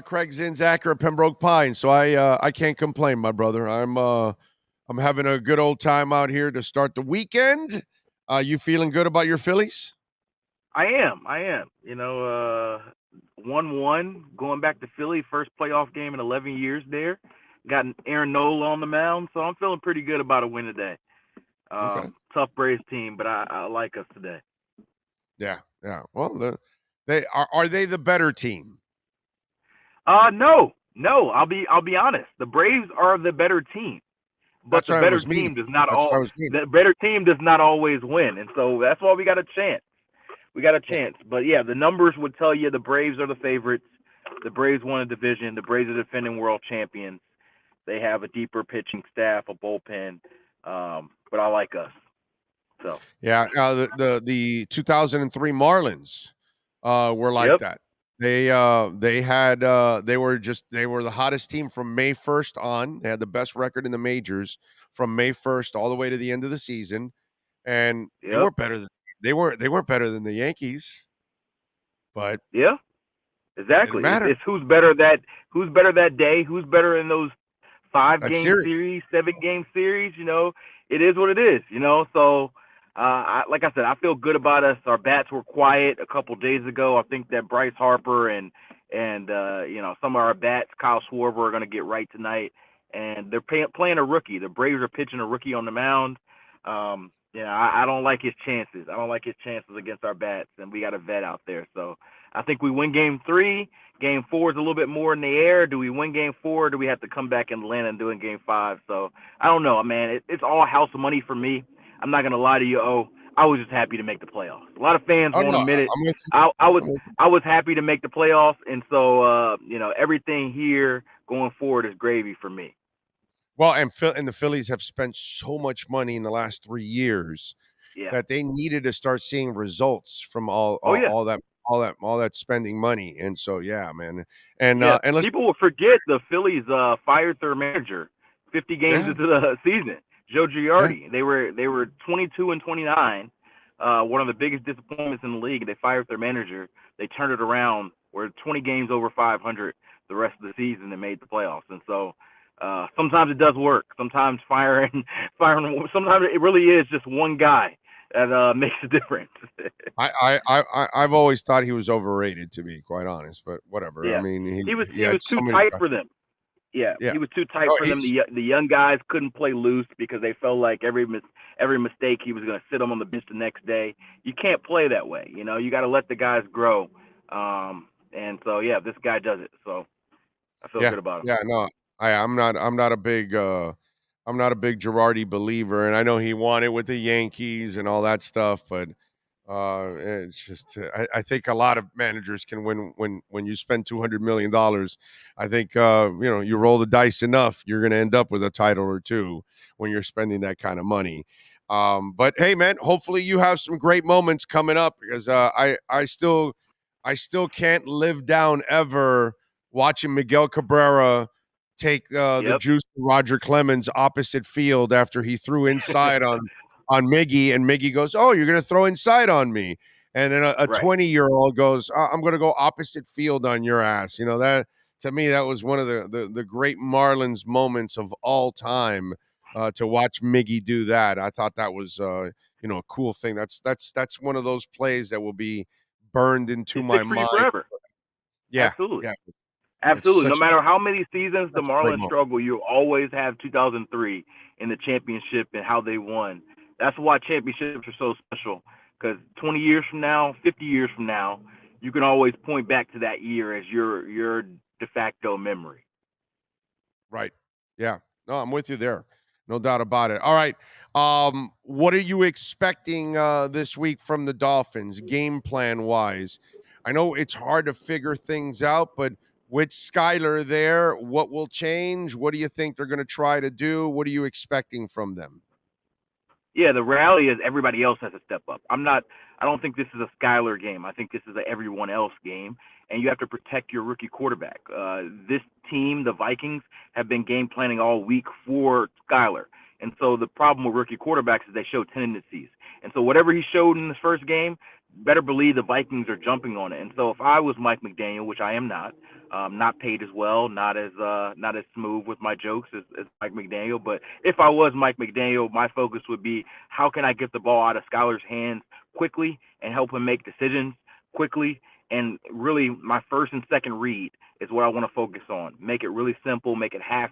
Craig Zinn's Acura Pembroke Pines, so I can't complain, my brother. I'm having a good old time out here to start the weekend. You feeling good about your Phillies? I am. 1-1 going back to Philly, first playoff game in 11 years there. Got Aaron Nola on the mound, so I'm feeling pretty good about a win today. Okay. Tough Braves team, but I like us today. Yeah. Well, are they the better team? No. I'll be honest. The Braves are the better team, but the better team does not the better team does not always win, and so that's why we got a chance. But yeah, the numbers would tell you the Braves are the favorites. The Braves won a division. The Braves are defending world champions. They have a deeper pitching staff, a bullpen, but I like us. So yeah, the 2003 Marlins were like that. They were the hottest team from May 1st on. They had the best record in the majors from May 1st all the way to the end of the season, and they weren't better than better than the Yankees. But yeah, exactly. It's who's better that day, who's better in those 5-game series, 7-game series. It is what it is. So. Like I said, I feel good about us. Our bats were quiet a couple days ago. I think that Bryce Harper and some of our bats, Kyle Schwarber, are going to get right tonight. And they're playing a rookie. The Braves are pitching a rookie on the mound. I don't like his chances. I don't like his chances against our bats, and we got a vet out there. So I think we win Game 3. Game 4 is a little bit more in the air. Do we win Game 4, or do we have to come back in Atlanta and do it in Game 5? So I don't know, man. It's all house money for me. I'm not gonna lie to you. I was just happy to make the playoffs. A lot of fans won't admit it. I was happy to make the playoffs, and so everything here going forward is gravy for me. Well, and the Phillies have spent so much money in the last 3 years that they needed to start seeing results from all that spending money, and so yeah, man. And people will forget the Phillies fired their manager 50 games into the season. Joe Girardi. Yeah. They were 22-29, one of the biggest disappointments in the league. They fired their manager. They turned it around. We're 20 games over 500 the rest of the season and made the playoffs. And so sometimes it does work. Sometimes firing. Sometimes it really is just one guy that makes a difference. I've always thought he was overrated, to be quite honest. But whatever. Yeah. I mean, he was too tight for them. Yeah, he was too tight for them. The young guys couldn't play loose because they felt like every mistake he was going to sit them on the bench the next day. You can't play that way. You got to let the guys grow. And so this guy does it. So I feel good about him. Yeah, no, I'm not a big Girardi believer, and I know he won it with the Yankees and all that stuff, but it's just I think a lot of managers can win when you spend $200 million. I think you roll the dice enough, you're going to end up with a title or two when you're spending that kind of money. But hey, man, hopefully you have some great moments coming up, because I still can't live down ever watching Miguel Cabrera take the juice to Roger Clemens opposite field after he threw inside on Miggy, and Miggy goes, "Oh, you're going to throw inside on me." And then a 20-year-old goes, "I'm going to go opposite field on your ass." That, to me, that was one of the great Marlins moments of all time, to watch Miggy do that. I thought that was a cool thing. That's one of those plays that will be burned into my mind forever. Yeah. Absolutely. Yeah. Absolutely. No matter how many seasons the Marlins struggle, you always have 2003 in the championship and how they won. That's why championships are so special, because 20 years from now, 50 years from now, you can always point back to that year as your de facto memory. Right. Yeah. No, I'm with you there. No doubt about it. All right. What are you expecting this week from the Dolphins, game plan wise? I know it's hard to figure things out, but with Skylar there, what will change? What do you think they're going to try to do? What are you expecting from them? Yeah, the reality is everybody else has to step up. I don't think this is a Skylar game. I think this is a everyone else game, and you have to protect your rookie quarterback. This team, the Vikings, have been game planning all week for Skylar. And so the problem with rookie quarterbacks is they show tendencies. And so whatever he showed in this first game, better believe the Vikings are jumping on it. And so if I was Mike McDaniel, which I am not paid as well, not as smooth with my jokes as Mike McDaniel, but if I was Mike McDaniel, my focus would be how can I get the ball out of Skylar's hands quickly and help him make decisions quickly. And really, my first and second read is what I want to focus on. Make it really simple. Make it half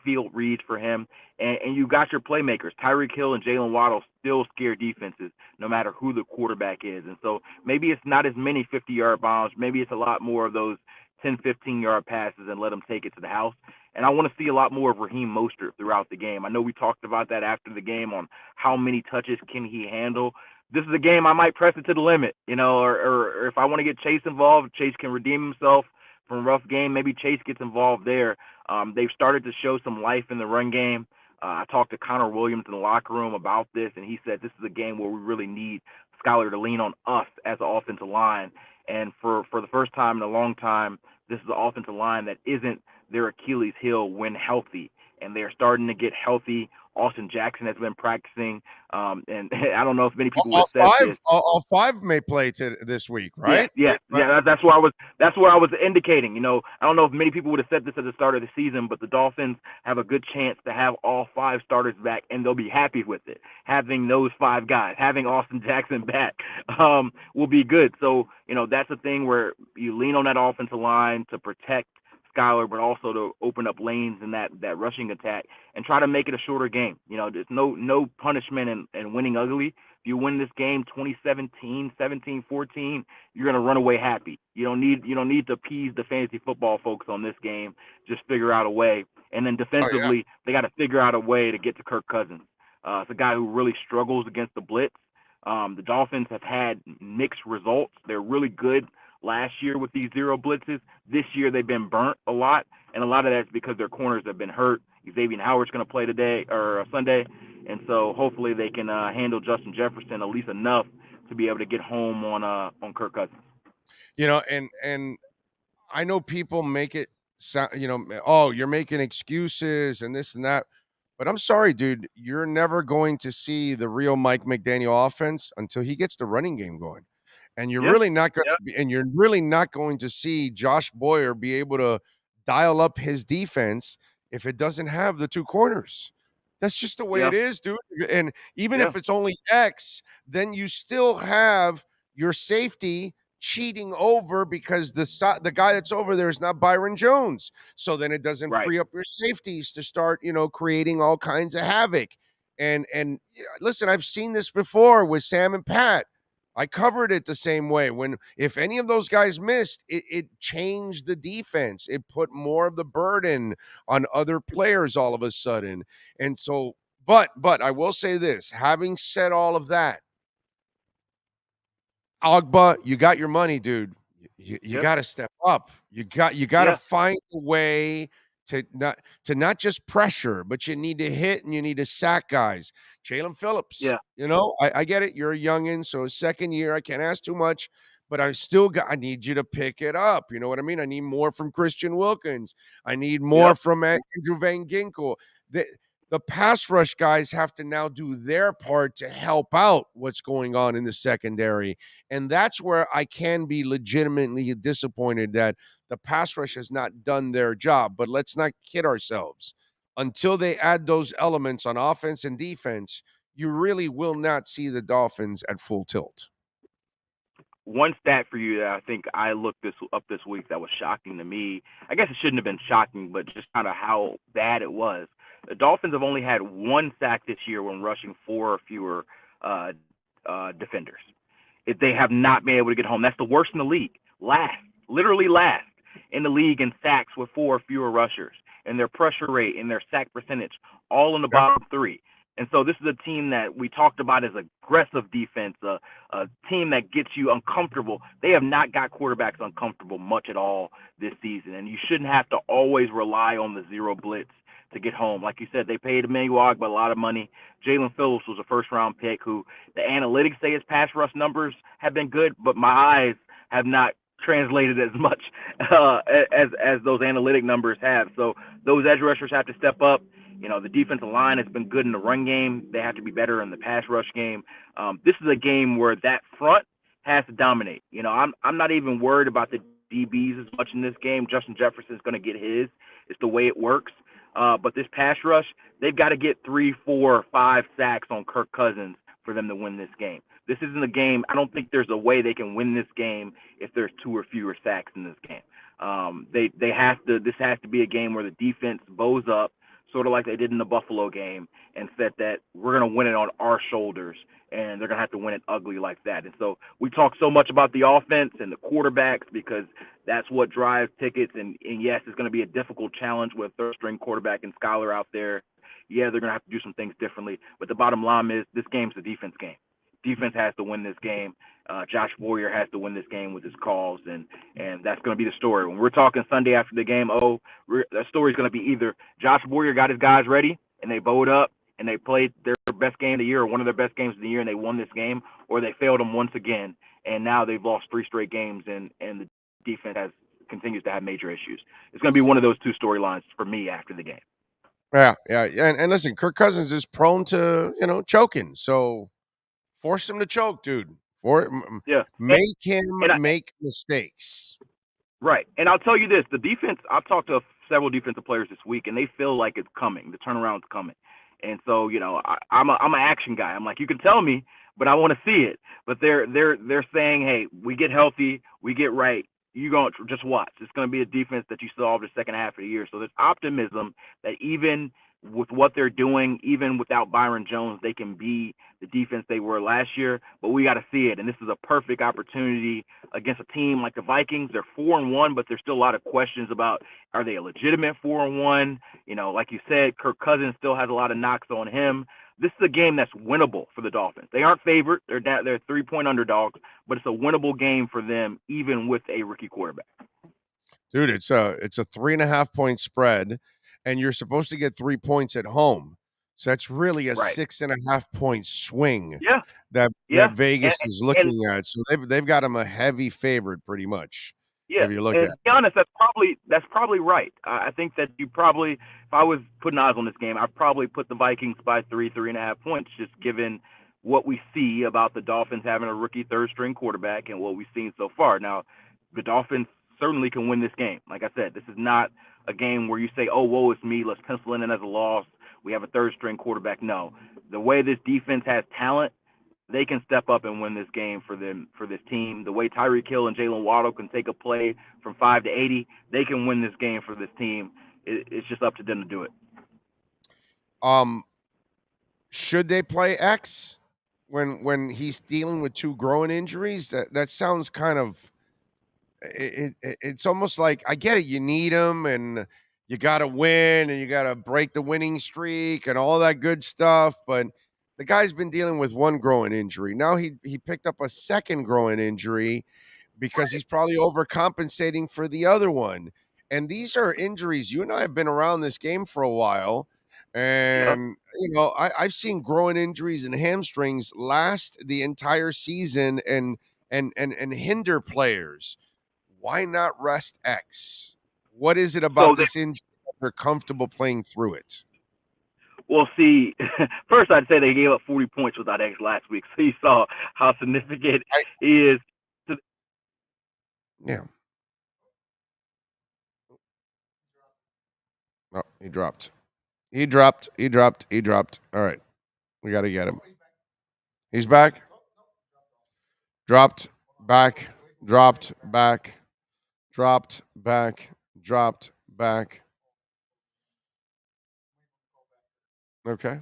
field reads for him. And you got your playmakers. Tyreek Hill and Jalen Waddle still scare defenses no matter who the quarterback is. And so maybe it's not as many 50-yard bombs. Maybe it's a lot more of those 10, 15-yard passes and let them take it to the house. And I want to see a lot more of Raheem Mostert throughout the game. I know we talked about that after the game on how many touches can he handle. This is a game I might press it to the limit, or if I want to get Chase involved, Chase can redeem himself from a rough game. Maybe Chase gets involved there. They've started to show some life in the run game. I talked to Connor Williams in the locker room about this, and he said this is a game where we really need Skylar to lean on us as an offensive line. And for the first time in a long time, this is an offensive line that isn't their Achilles heel when healthy, and they're starting to get healthy. Austin Jackson has been practicing, and I don't know if many people would have said this. All five may play this week, right? Yeah. That's where I was indicating. I don't know if many people would have said this at the start of the season, but the Dolphins have a good chance to have all five starters back, and they'll be happy with it. Having those five guys, having Austin Jackson back, will be good. So that's a thing where you lean on that offensive line to protect Skylar, but also to open up lanes in that rushing attack and try to make it a shorter game. There's no punishment in winning ugly. If you win this game 2017, 17-14, you're going to run away happy. You don't need to appease the fantasy football folks on this game. Just figure out a way. And then defensively, They got to figure out a way to get to Kirk Cousins. It's a guy who really struggles against the blitz. The Dolphins have had mixed results. They're really good last year with these zero blitzes. This year they've been burnt a lot, and a lot of that's because their corners have been hurt. Xavier Howard's going to play today or Sunday, and so hopefully they can handle Justin Jefferson at least enough to be able to get home on Kirk Cousins. And I know people make it sound, oh, you're making excuses and this and that, but I'm sorry, dude, you're never going to see the real Mike McDaniel offense until he gets the running game going. And you're really not going to you're really not going to see Josh Boyer be able to dial up his defense if it doesn't have the two corners. That's just the way it is, dude. And even if it's only X, then you still have your safety cheating over because the guy that's over there is not Byron Jones. So then it doesn't free up your safeties to start, creating all kinds of havoc. And listen, I've seen this before with Sam and Pat. I covered it the same way. If any of those guys missed, it changed the defense. It put more of the burden on other players all of a sudden. And so, but I will say this, having said all of that, Ogbah, you got your money, dude. You got to step up. You got to find a way to not just pressure, but you need to hit and you need to sack guys. Jalen Phillips, I get it. You're a youngin', so second year, I can't ask too much, but I need you to pick it up. You know what I mean? I need more from Christian Wilkins. I need more from Andrew Van Ginkel. The pass rush guys have to now do their part to help out what's going on in the secondary. And that's where I can be legitimately disappointed that the pass rush has not done their job. But let's not kid ourselves. Until they add those elements on offense and defense, you really will not see the Dolphins at full tilt. One stat for you that I think I looked up this week that was shocking to me. I guess it shouldn't have been shocking, but just kind of how bad it was. The Dolphins have only had one sack this year when rushing 4 or fewer defenders. If they have not been able to get home, that's the worst in the league. Literally last in the league in sacks with 4 or fewer rushers. And their pressure rate and their sack percentage, all in the bottom 3. And so this is a team that we talked about as aggressive defense, a team that gets you uncomfortable. They have not got quarterbacks uncomfortable much at all this season, and you shouldn't have to always rely on the zero blitz to get home. Like you said, they paid Emmanuel Ogbah a lot of money. Jalen Phillips was a first-round pick who the analytics say his pass rush numbers have been good, but my eyes have not translated as much as those analytic numbers have. So those edge rushers have to step up. You know, the defensive line has been good in the run game. They have to be better in the pass rush game. This is a game where that front has to dominate. You know, I'm not even worried about the DBs as much in this game. Justin Jefferson's going to get his. It's the way it works. But this pass rush, they've got to get 3, 4, 5 sacks on Kirk Cousins for them to win this game. This isn't a game. I don't think there's a way they can win this game if there's 2 or fewer sacks in this game. They have to. This has to be a game where the defense bows up, sort of like they did in the Buffalo game, and said that we're going to win it on our shoulders, and they're going to have to win it ugly like that. And so we talk so much about the offense and the quarterbacks because that's what drives tickets. And yes, it's going to be a difficult challenge with third-string quarterback and Skyler out there. Yeah, they're going to have to do some things differently. But the bottom line is this game's a defense game. Defense has to win this game. Josh Boyer has to win this game with his calls, and that's going to be the story. When we're talking Sunday after the game, that story's going to be either Josh Boyer got his guys ready and they bowed up and they played their best game of the year or one of their best games of the year and they won this game, or they failed them once again and now they've lost 3 straight games and the defense continues to have major issues. It's going to be one of those 2 storylines for me after the game. Yeah. And listen, Kirk Cousins is prone to, choking. So force him to choke, dude. Make him make mistakes. Right. And I'll tell you this, the defense, I've talked to several defensive players this week, and they feel like it's coming. The turnaround's coming. And so, I'm an action guy. I'm like, you can tell me, but I want to see it. But they're saying, hey, we get healthy, we get right. You're going to just watch. It's going to be a defense that you saw the second half of the year. So there's optimism that even with what they're doing, even without Byron Jones, they can be the defense they were last year. But we got to see it. And this is a perfect opportunity against a team like the Vikings. They're 4-1, but there's still a lot of questions about, are they a legitimate 4-1? Like you said, Kirk Cousins still has a lot of knocks on him. This is a game that's winnable for the Dolphins. They aren't favored. They're 3-point underdogs, but it's a winnable game for them, even with a rookie quarterback. Dude, it's a 3.5-point spread, and you're supposed to get 3 points at home. So that's really a 6.5-point swing. Yeah. That Vegas is looking at. So they've got them a heavy favorite, pretty much. Yeah, if you look and at to be honest, that's probably right. I think that you probably, if I was putting odds on this game, I'd probably put the Vikings by 3.5 points, just given what we see about the Dolphins having a rookie third-string quarterback and what we've seen so far. Now, the Dolphins certainly can win this game. Like I said, this is not a game where you say, oh, woe is me, let's pencil in as a loss. We have a third-string quarterback. No. The way this defense has talent, they can step up and win this game for this team. The way Tyreek Hill and Jalen Waddle can take a play from 5 to 80, they can win this game for this team. It's just up to them to do it. Should they play X when he's dealing with 2 groin injuries? That sounds kind of it's almost like, I get it, you need him and you got to win and you got to break the winning streak and all that good stuff, but the guy's been dealing with 1 groin injury. Now he picked up a second groin injury because he's probably overcompensating for the other one. And these are injuries. You and I have been around this game for a while. And, I've seen groin injuries and hamstrings last the entire season and hinder players. Why not rest X? What is it about this injury that they're comfortable playing through it? Well, see, first I'd say they gave up 40 points without X last week, so you saw how significant he is. Yeah. Oh, he dropped. He dropped. All right. We got to get him. He's back. Dropped, back, dropped, back, dropped, back, dropped, back. Okay.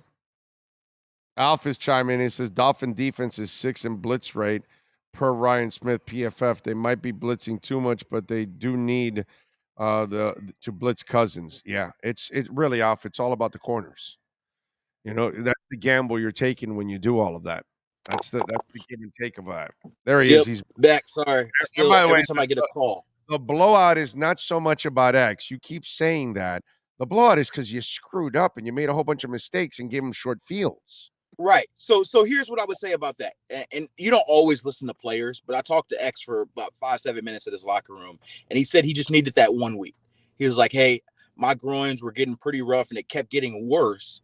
Alf is chiming in. He says Dolphin defense is 6th in blitz rate per Ryan Smith PFF. They might be blitzing too much, but they do need to blitz Cousins. Yeah, it's really Alf. It's all about the corners. That's the gamble you're taking when you do all of that. That's the give and take of that. There he is. He's back. Sorry. And by the way, every time I get a call. The blowout is not so much about X. You keep saying that. The blowout is because you screwed up and you made a whole bunch of mistakes and gave him short fields. Right. So here's what I would say about that. And you don't always listen to players, but I talked to X for about 5-7 minutes at his locker room, and he said he just needed that 1 week. He was like, hey, my groins were getting pretty rough and it kept getting worse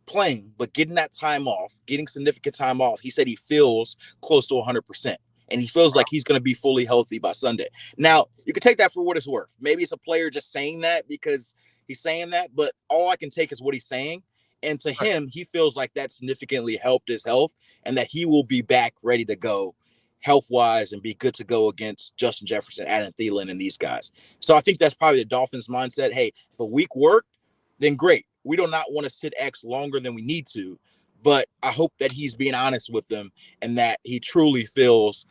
playing, but getting that time off, getting significant time off, he said he feels close to 100%. And he feels like he's going to be fully healthy by Sunday. Now, you can take that for what it's worth. Maybe it's a player just saying that because he's saying that, but all I can take is what he's saying. And to him, he feels like that significantly helped his health and that he will be back ready to go health-wise and be good to go against Justin Jefferson, Adam Thielen, and these guys. So I think that's probably the Dolphins' mindset. Hey, if a week worked, then great. We do not want to sit X longer than we need to. But I hope that he's being honest with them and that he truly feels,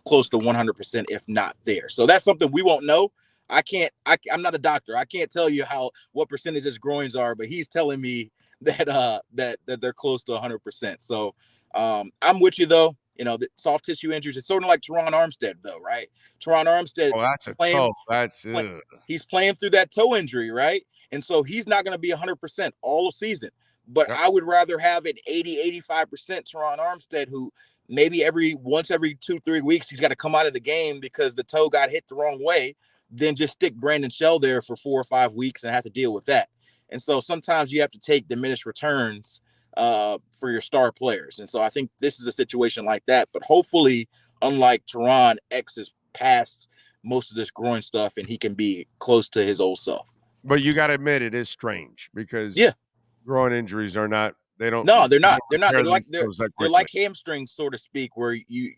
close to 100%, if not there. So that's something we won't know. I'm not a doctor. I can't tell you what percentage his groins are, but he's telling me that they're close to 100%. So I'm with you though. The soft tissue injuries is sort of like Teron Armstead though, right? Teron Armstead. That's a toe. He's playing through that toe injury, right? And so he's not going to be 100% all season. But I would rather have an 80-85% Teron Armstead who maybe once every 2-3 weeks he's got to come out of the game because the toe got hit the wrong way, than just stick Brandon Shell there for 4 or 5 weeks and have to deal with that. And so sometimes you have to take diminished returns for your star players. And so I think this is a situation like that. But hopefully, unlike Teron, X is past most of this groin stuff and he can be close to his old self. But you got to admit it is strange because groin injuries are not. They're not. They're like hamstrings, so to speak, where you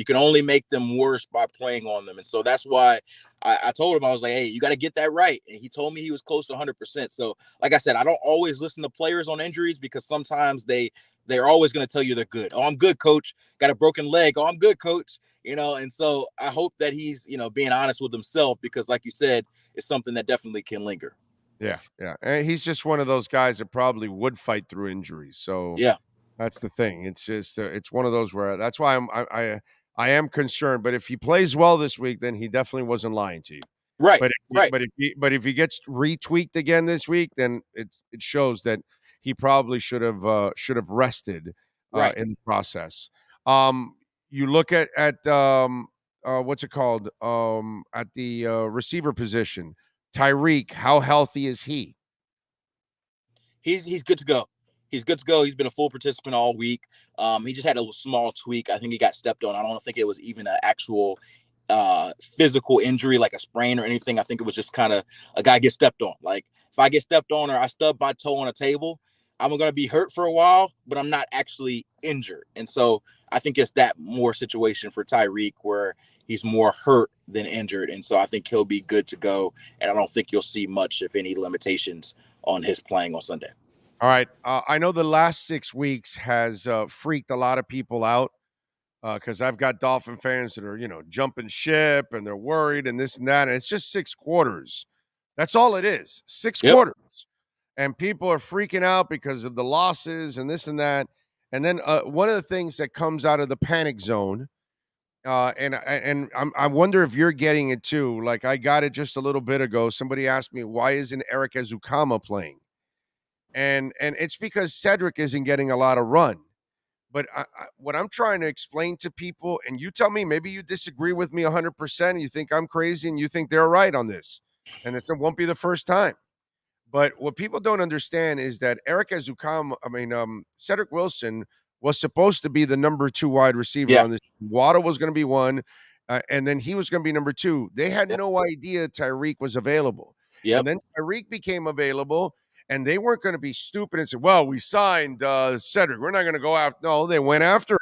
can only make them worse by playing on them. And so that's why I told him, I was like, hey, you got to get that right. And he told me he was close to 100%. So like I said, I don't always listen to players on injuries because sometimes they're always going to tell you they're good. Oh, I'm good, coach. Got a broken leg. Oh, I'm good, coach. And so I hope that he's, being honest with himself because like you said, it's something that definitely can linger. Yeah. And he's just one of those guys that probably would fight through injuries. So that's the thing. It's just it's one of those where that's why I am concerned. But if he plays well this week, then he definitely wasn't lying to you. Right. But if he gets retweaked again this week, then it shows that he probably should have rested in the process. You look at what's it called at the receiver position. Tyreek, how healthy is he? He's good to go. He's good to go. He's been a full participant all week. He just had a small tweak. I think he got stepped on. I don't think it was even an actual physical injury like a sprain or anything. I think it was just kind of a guy gets stepped on. Like if I get stepped on or I stub my toe on a table, I'm going to be hurt for a while, but I'm not actually injured. And so I think it's that more situation for Tyreek where he's more hurt than injured. And so I think he'll be good to go. And I don't think you'll see much, if any, limitations on his playing on Sunday. All right. I know the last 6 weeks has freaked a lot of people out because I've got Dolphin fans that are, jumping ship and they're worried and this and that. And it's just 6 quarters. That's all it is. 6 quarters. And people are freaking out because of the losses and this and that. And then one of the things that comes out of the panic zone, and I wonder if you're getting it too. Like I got it just a little bit ago. Somebody asked me, why isn't Eric Ezukanma playing? And it's because Cedric isn't getting a lot of run. But what I'm trying to explain to people, and you tell me, maybe you disagree with me 100%, and you think I'm crazy, and you think they're right on this. And it won't be the first time. But what people don't understand is that Cedric Wilson was supposed to be the number 2 wide receiver on this. Waddle was going to be 1, and then he was going to be number 2. They had no idea Tyreek was available. And then Tyreek became available, and they weren't going to be stupid and say, well, we signed Cedric. We're not going to go after. No, they went after him.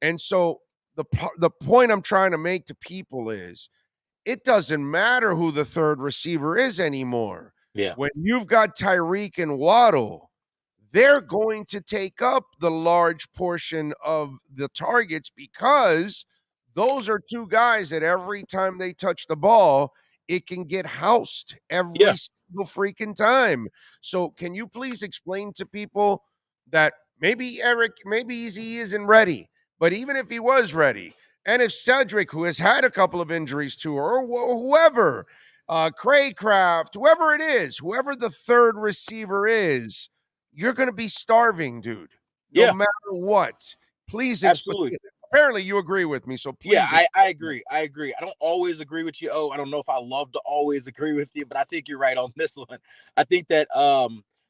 And so the point I'm trying to make to people is it doesn't matter who the third receiver is anymore. Yeah. When you've got Tyreek and Waddle, they're going to take up the large portion of the targets because those are 2 guys that every time they touch the ball, it can get housed every single freaking time. So can you please explain to people that maybe he isn't ready, but even if he was ready, and if Cedric, who has had a couple of injuries too, or whoever, Craycraft, whoever it is, whoever the third receiver is, you're going to be starving, dude. No matter what. Please absolutely. Apparently you agree with me, so please. Yeah, I agree. I don't always agree with you. I don't know if I love to always agree with you, but I think you're right on this one. I think that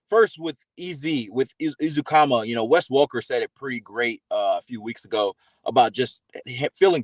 first with Izukama, Wes Welker said it pretty great a few weeks ago about just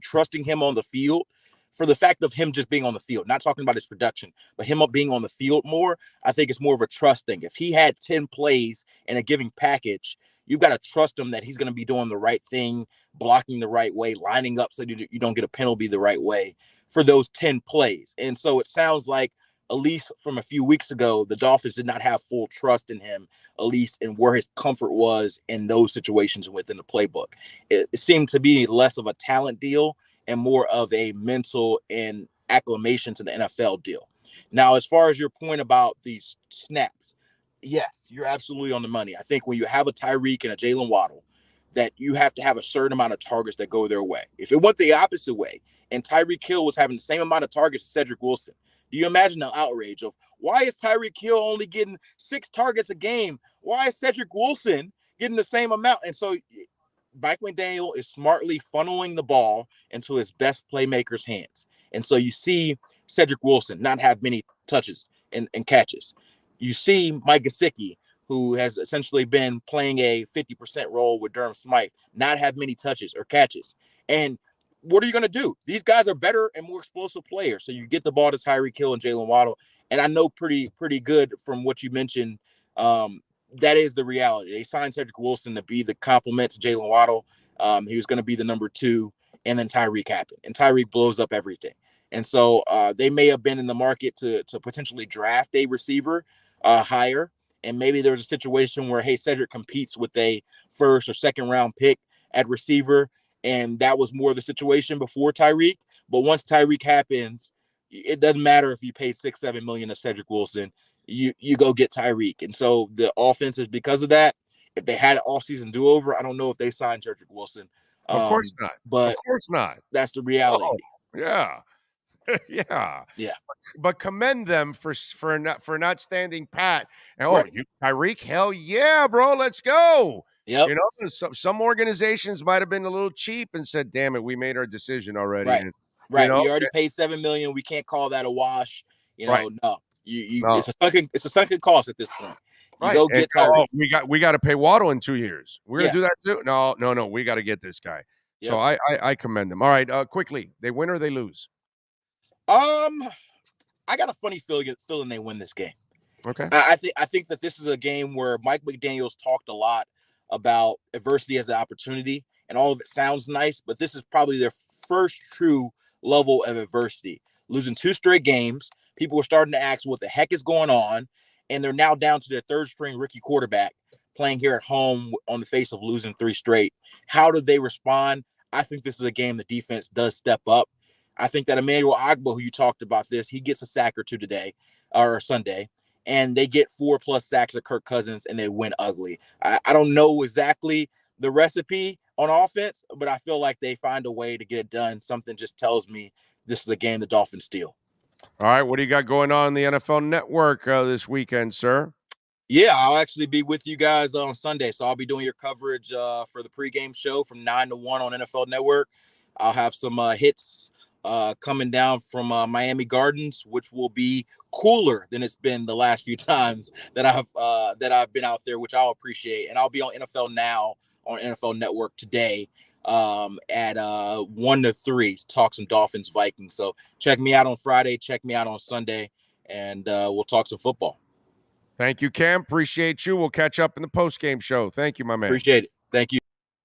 trusting him on the field for the fact of him just being on the field, not talking about his production, but him being on the field more. I think it's more of a trust thing. If he had 10 plays in a giving package, you've got to trust him that he's going to be doing the right thing, blocking the right way, lining up so you don't get a penalty the right way for those 10 plays. And so it sounds like, at least from a few weeks ago, the Dolphins did not have full trust in him, at least in where his comfort was in those situations within the playbook. It seemed to be less of a talent deal and more of a mental and acclimation to the NFL deal. Now, as far as your point about these snaps, yes, you're absolutely on the money. I think when you have a Tyreek and a Jalen Waddle, that you have to have a certain amount of targets that go their way. If it went the opposite way and Tyreek Hill was having the same amount of targets as Cedric Wilson, do you imagine the outrage of why is Tyreek Hill only getting 6 targets a game? Why is Cedric Wilson getting the same amount? And so Mike McDaniel is smartly funneling the ball into his best playmakers' hands. And so you see Cedric Wilson not have many touches and catches. You see Mike Gesicki, who has essentially been playing a 50% role with Durham Smythe, not have many touches or catches. And what are you going to do? These guys are better and more explosive players. So you get the ball to Tyreek Hill and Jalen Waddle. And I know pretty good from what you mentioned, that is the reality. They signed Cedric Wilson to be the complement to Jalen Waddle. He was going to be the number 2, and then Tyreek happened. And Tyreek blows up everything. And so they may have been in the market to potentially draft a receiver higher. And maybe there's a situation where, hey, Cedric competes with a first or second round pick at receiver. And that was more the situation before Tyreek. But once Tyreek happens, it doesn't matter if you pay $6-7 million to Cedric Wilson. You go get Tyreek. And so the offense is because of that. If they had an offseason do-over, I don't know if they signed Cedric Wilson. Of course not. But of course not. That's the reality. Oh, yeah. Yeah. But commend them for not standing pat. And Tyreek, hell yeah, bro, let's go. Yep. Some organizations might have been a little cheap and said, "Damn it, we made our decision already." Right. We already paid $7 million. We can't call that a wash. No. No. It's a sunken cost at this point. Go get Tyreek. We got to pay Waddle in 2 years. We're gonna do that too. No. We got to get this guy. Yep. So I commend them. All right, quickly, they win or they lose? I got a funny feeling they win this game. Okay. I think that this is a game where Mike McDaniel's talked a lot about adversity as an opportunity, and all of it sounds nice, but this is probably their first true level of adversity. Losing 2 straight games, people were starting to ask what the heck is going on, and they're now down to their 3rd-string rookie quarterback playing here at home on the face of losing 3 straight. How do they respond? I think this is a game the defense does step up. I think that Emmanuel Ogbah, who you talked about this, he gets a sack or 2 today or Sunday, and they get 4+ sacks of Kirk Cousins, and they win ugly. I don't know exactly the recipe on offense, but I feel like they find a way to get it done. Something just tells me this is a game the Dolphins steal. All right, what do you got going on in the NFL Network this weekend, sir? Yeah, I'll actually be with you guys on Sunday, so I'll be doing your coverage for the pregame show from 9 to 1 on NFL Network. I'll have some hits coming down from Miami Gardens, which will be cooler than it's been the last few times that I've been out there, which I'll appreciate. And I'll be on NFL Now on NFL Network today at 1 to 3 to talk some Dolphins Vikings. So check me out on Friday, check me out on Sunday, and we'll talk some football. Thank you, Cam. Appreciate you. We'll catch up in the post-game show. Thank you, my man. Appreciate it. Thank you.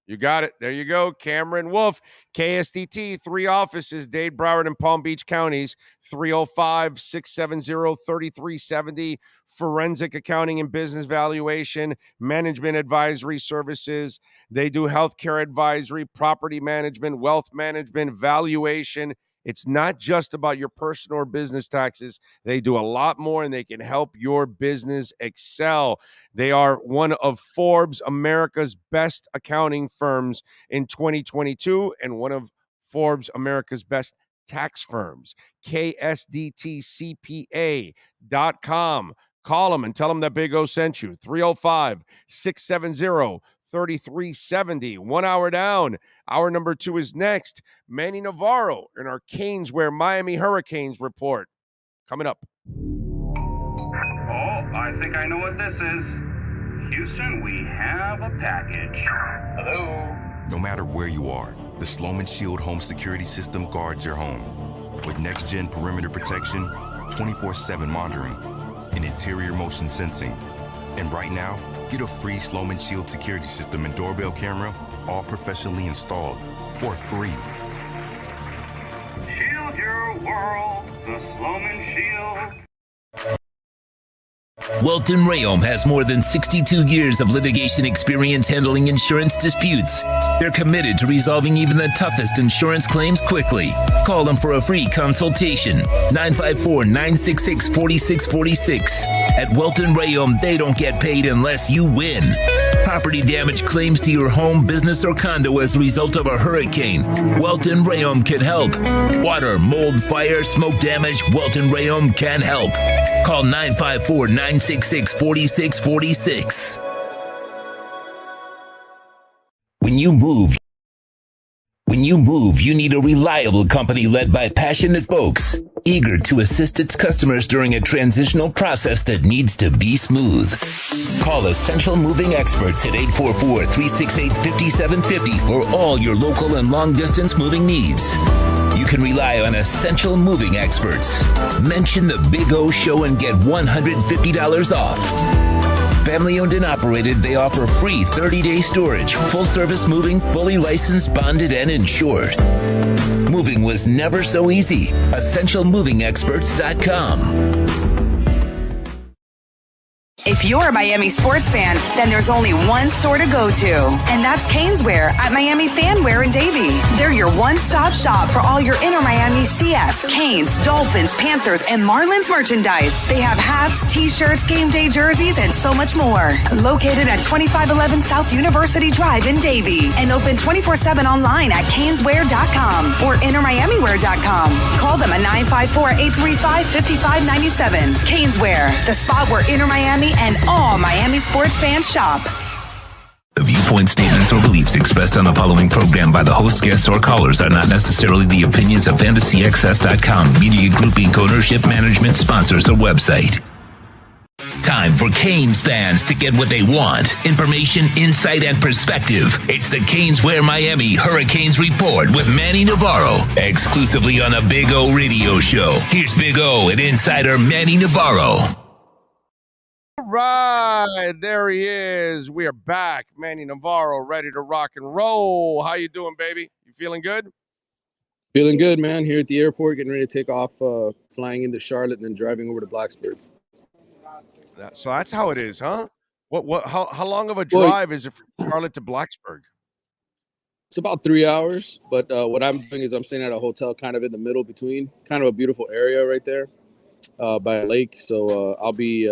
You got it. There you go. Cameron Wolf, KSDT, 3 offices, Dade, Broward, and Palm Beach counties, 305-670-3370, forensic accounting and business valuation, management advisory services. They do healthcare advisory, property management, wealth management, valuation. It's not just about your personal or business taxes. They do a lot more, and they can help your business excel. They are one of Forbes America's best accounting firms in 2022 and one of Forbes America's best tax firms. KSDTCPA.com. Call them and tell them that Big O sent you. 305-670-3370. 1 hour down. Hour number 2 is next. Manny Navarro in our Caneswear Miami Hurricanes report. Coming up. Oh, I think I know what this is. Houston, we have a package. Hello? No matter where you are, the Sloman Shield home security system guards your home. With next-gen perimeter protection, 24/7 monitoring, and interior motion sensing. And right now, get a free Sloman Shield security system and doorbell camera, all professionally installed, for free. Shield your world, the Sloman Shield. Welton Rayom has more than 62 years of litigation experience handling insurance disputes. They're committed to resolving even the toughest insurance claims quickly. Call them for a free consultation. 954-966-4646. At Welton Rayom, they don't get paid unless you win. Property damage claims to your home, business, or condo as a result of a hurricane. Welton Rayom can help. Water, mold, fire, smoke damage, Welton Rayom can help. Call 954-966-4646. When you move, you need a reliable company led by passionate folks, eager to assist its customers during a transitional process that needs to be smooth. Call Essential Moving Experts at 844-368-5750 for all your local and long-distance moving needs. You can rely on Essential Moving Experts. Mention the Big O Show and get $150 off. Family owned and operated, they offer free 30-day storage, full service moving, fully licensed, bonded, and insured. Moving was never so easy. EssentialMovingExperts.com. If you're a Miami sports fan, then there's only one store to go to, and that's Caneswear at Miami Fanwear in Davie. They're your one-stop shop for all your inner Miami CF, Canes, Dolphins, Panthers, and Marlins merchandise. They have hats, t-shirts, game day jerseys, and so much more. Located at 2511 South University Drive in Davie, and open 24/7 online at Caneswear.com or InnerMiamiWear.com. Call them at 954-835-5597. Caneswear, the spot where Inner Miami and all Miami sports fans shop. The viewpoint, statements, or beliefs expressed on the following program by the host, guests, or callers are not necessarily the opinions of FantasyXS.com, Media Group Inc. ownership, management, sponsors, or website. Time for Canes fans to get what they want. Information, insight, and perspective. It's the Caneswear Miami Hurricanes Report with Manny Navarro, exclusively on the Big O Radio Show. Here's Big O and insider Manny Navarro. All right, there he is. We are back. Manny Navarro, ready to rock and roll. How you doing, baby? You feeling good? Feeling good, man. Here at the airport, getting ready to take off, flying into Charlotte and then driving over to Blacksburg. So that's how it is, huh? How long of a drive is it from Charlotte to Blacksburg? It's about 3 hours, but what I'm doing is I'm staying at a hotel kind of in the middle between, kind of a beautiful area right there. By a lake, so I'll be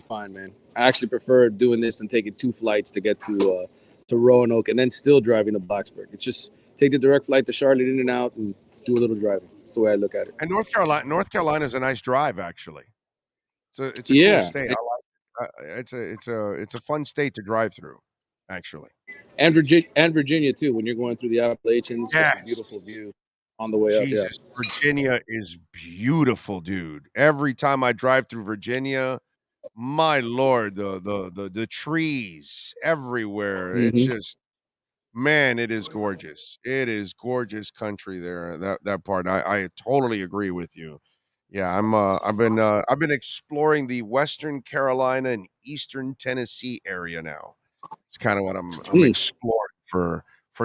fine, man. I actually prefer doing this than taking 2 flights to get to Roanoke and then still driving to Blacksburg. It's just take the direct flight to Charlotte in and out and do a little driving. That's the way I look at it. And North Carolina is a nice drive, actually. It's a cool state. I like it. It's a fun state to drive through, actually. And Virginia too. When you're going through the Appalachians, it's a beautiful view. On the way up, yeah. Virginia is beautiful, dude. Every time I drive through Virginia, my Lord, the trees everywhere. Mm-hmm. It's just, man, it is gorgeous. It is gorgeous country there. That part, I totally agree with you. Yeah, I've been exploring the Western Carolina and Eastern Tennessee area now. It's kind of what I'm exploring for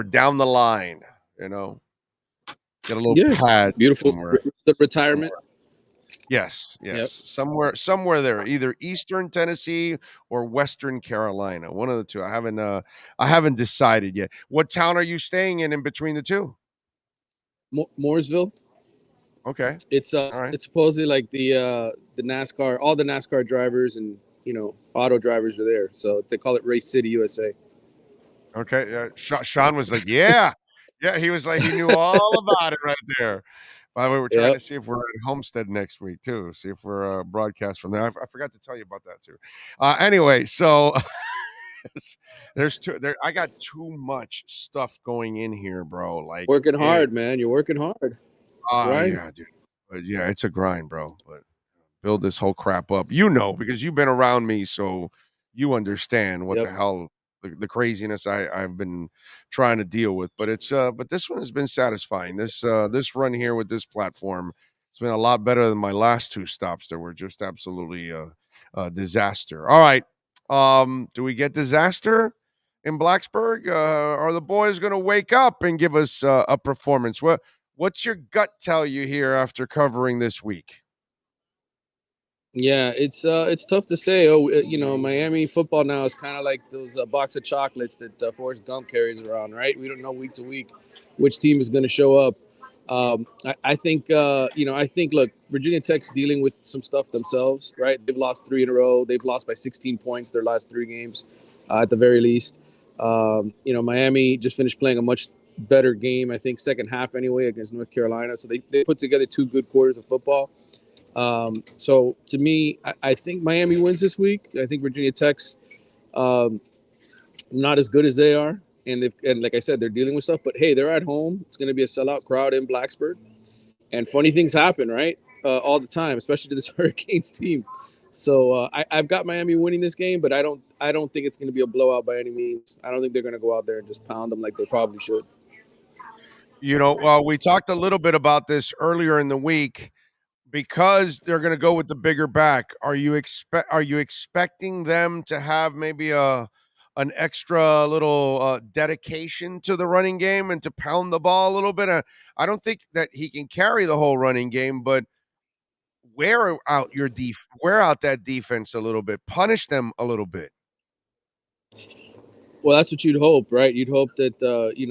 down the line, you know. Get a little pad. Beautiful. The retirement. Yes. Yep. Somewhere there, either Eastern Tennessee or Western Carolina, one of the two. I haven't decided yet. What town are you staying in between the two? Mooresville. Okay. It's All right. it's supposedly like the NASCAR, all the NASCAR drivers and auto drivers are there. So they call it Race City, USA. Okay. Sean was like, yeah. Yeah, he was like, he knew all about it right there. By the way, we're trying to see if we're at Homestead next week too. See if we're broadcast from there. I forgot to tell you about that too. Anyway, so I got too much stuff going in here, bro. Like working hard, man. You're working hard. Right? Yeah, dude. But yeah, it's a grind, bro. But build this whole crap up. Because you've been around me, so you understand what the hell the craziness I've been trying to deal with. But but this one has been satisfying. This run here with this platform, it's been a lot better than my last 2 stops that were just absolutely a disaster. All right. Do we get disaster in Blacksburg? Are the boys going to wake up and give us a performance? What's your gut tell you here after covering this week? Yeah, it's tough to say. Miami football now is kind of like those box of chocolates that Forrest Gump carries around, right? We don't know week to week which team is going to show up. I think, look, Virginia Tech's dealing with some stuff themselves, right? They've lost 3 in a row. They've lost by 16 points their last 3 games, at the very least. Miami just finished playing a much better game, I think, second half anyway, against North Carolina. So they put together 2 good quarters of football. So to me, I think Miami wins this week. I think Virginia Tech's not as good as they are. And like I said, they're dealing with stuff, but hey, they're at home. It's going to be a sellout crowd in Blacksburg, and funny things happen, right? All the time, especially to this Hurricanes team. So I've got Miami winning this game, but I don't think it's going to be a blowout by any means. I don't think they're going to go out there and just pound them like they probably should. We talked a little bit about this earlier in the week. Because they're going to go with the bigger back, are you expecting them to have maybe an extra little dedication to the running game and to pound the ball a little bit? I don't think that he can carry the whole running game, but wear out that defense a little bit, punish them a little bit. Well, that's what you'd hope, right? You'd hope that,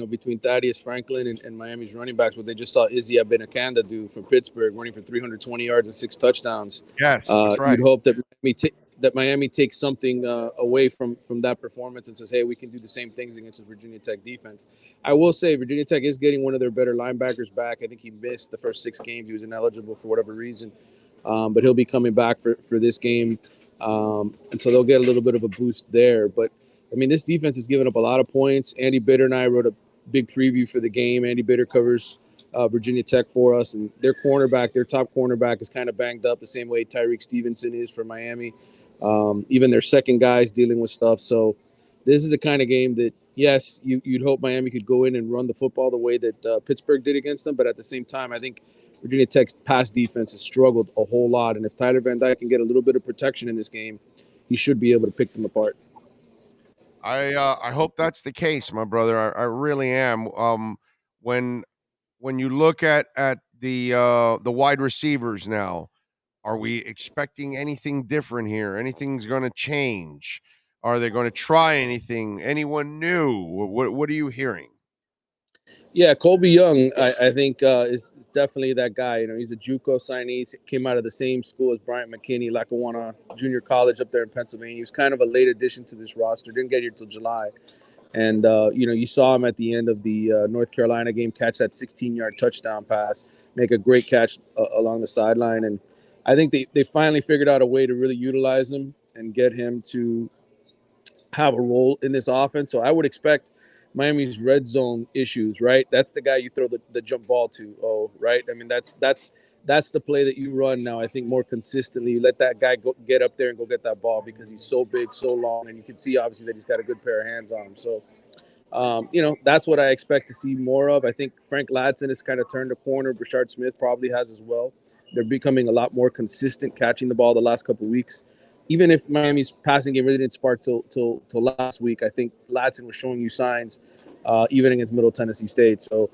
between Thaddeus Franklin and Miami's running backs, what they just saw Izzy Abenakanda do for Pittsburgh, running for 320 yards and 6 touchdowns. Yes, that's right. You'd hope that Miami takes something away from that performance and says, hey, we can do the same things against the Virginia Tech defense. I will say Virginia Tech is getting one of their better linebackers back. I think he missed the first 6 games. He was ineligible for whatever reason. But he'll be coming back for this game. And so they'll get a little bit of a boost there. But I mean, this defense has given up a lot of points. Andy Bitter and I wrote a big preview for the game. Andy Bitter covers Virginia Tech for us, and their top cornerback is kind of banged up the same way Tyreek Stevenson is for Miami. Even their second guy is dealing with stuff. So this is the kind of game that, yes, you'd hope Miami could go in and run the football the way that Pittsburgh did against them. But at the same time, I think Virginia Tech's pass defense has struggled a whole lot. And if Tyler Van Dyke can get a little bit of protection in this game, he should be able to pick them apart. I hope that's the case, my brother. I really am. When you look at the wide receivers now, are we expecting anything different here? Anything's going to change? Are they going to try anything? Anyone new? What are you hearing? Yeah, Colby Young, I think, is definitely that guy. He's a JUCO signee. He came out of the same school as Bryant McKinney, Lackawanna Junior College up there in Pennsylvania. He was kind of a late addition to this roster. Didn't get here till July. And, you saw him at the end of the North Carolina game catch that 16-yard touchdown pass, make a great catch along the sideline. And I think they finally figured out a way to really utilize him and get him to have a role in this offense. So I would expect Miami's red zone issues, right? That's the guy you throw the jump ball to, right? I mean, that's the play that you run now, I think, more consistently. You let that guy go get up there and go get that ball because he's so big, so long, and you can see, obviously, that he's got a good pair of hands on him. So, that's what I expect to see more of. I think Frank Ladson has kind of turned a corner. Brashard Smith probably has as well. They're becoming a lot more consistent catching the ball the last couple of weeks. Even if Miami's passing game really didn't spark till last week, I think Ladson was showing you signs even against Middle Tennessee State. So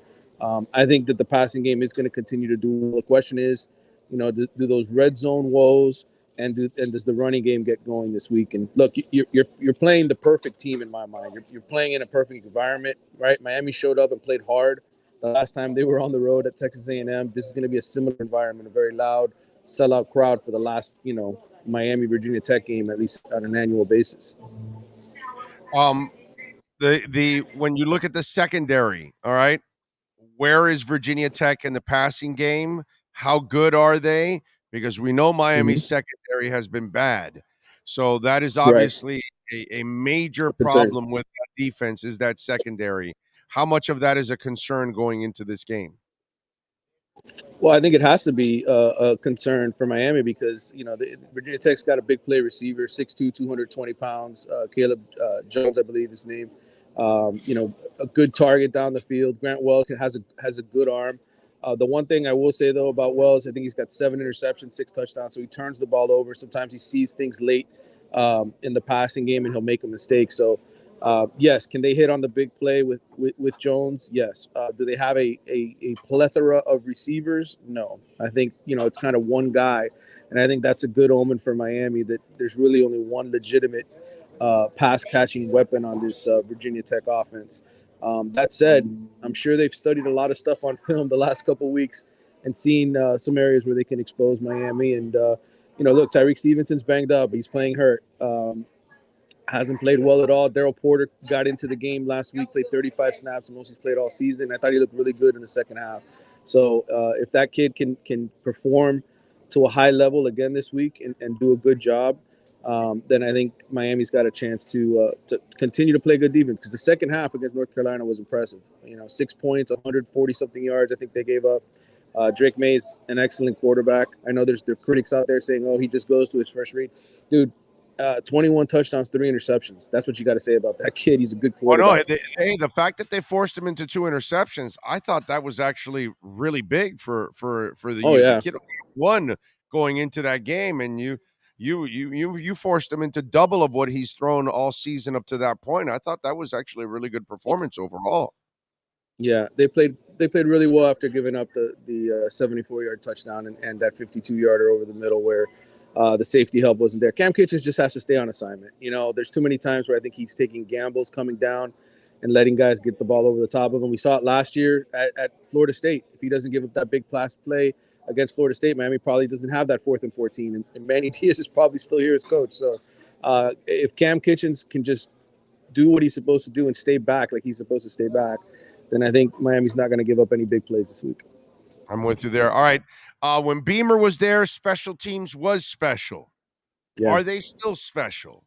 I think that the passing game is going to continue to do well. The question is, do those red zone woes and does the running game get going this week? And look, you're playing the perfect team in my mind. You're playing in a perfect environment, right? Miami showed up and played hard The last time they were on the road at Texas A&M, this is going to be a similar environment, a very loud, sellout crowd for the last, Miami Virginia Tech game, at least on an annual basis. When you look at the secondary, all right, where is Virginia Tech in the passing game? How good are they? Because we know Miami's secondary has been bad. So that is obviously a major problem with that defense, is that secondary. How much of that is a concern going into this game? Well, I think it has to be a concern for Miami because, Virginia Tech's got a big play receiver, 6'2", 220 pounds, Caleb Jones, I believe his name. A good target down the field. Grant Wells has a good arm. The one thing I will say, though, about Wells, I think he's got 7 interceptions, 6 touchdowns, so he turns the ball over. Sometimes he sees things late in the passing game, and he'll make a mistake. So, yes, can they hit on the big play with Jones? Yes. Do they have a plethora of receivers? No. I think, it's kind of one guy, and I think that's a good omen for Miami that there's really only one legitimate pass-catching weapon on this Virginia Tech offense. That said, I'm sure they've studied a lot of stuff on film the last couple of weeks and seen some areas where they can expose Miami. And, look, Tyreek Stevenson's banged up. He's playing hurt. Hasn't played well at all. Daryl Porter got into the game last week, played 35 snaps, the most he's played all season. I thought he looked really good in the second half. So if that kid can perform to a high level again this week and do a good job, then I think Miami's got a chance to continue to play good defense, because the second half against North Carolina was impressive. 6 points, 140-something yards I think they gave up. Drake May's an excellent quarterback. I know there are critics out there saying, oh, he just goes to his first read. Dude, 21 touchdowns, 3 interceptions. That's what you got to say about that kid. He's a good quarterback. The fact that they forced him into 2 interceptions, I thought that was actually really big for the kid. One going into that game, and you forced him into double of what he's thrown all season up to that point. I thought that was actually a really good performance overall. Yeah, they played really well after giving up the 74-yard touchdown and that 52-yarder over the middle where the safety help wasn't there. Cam Kitchens just has to stay on assignment. There's too many times where I think he's taking gambles coming down and letting guys get the ball over the top of him. We saw it last year at Florida State. If he doesn't give up that big pass play against Florida State, Miami probably doesn't have that 4th and 14, and Manny Diaz is probably still here as coach. So if Cam Kitchens can just do what he's supposed to do and stay back like he's supposed to stay back, then I think Miami's not going to give up any big plays this week. I'm with you there. All right. When Beamer was there, special teams was special. Yeah. Are they still special?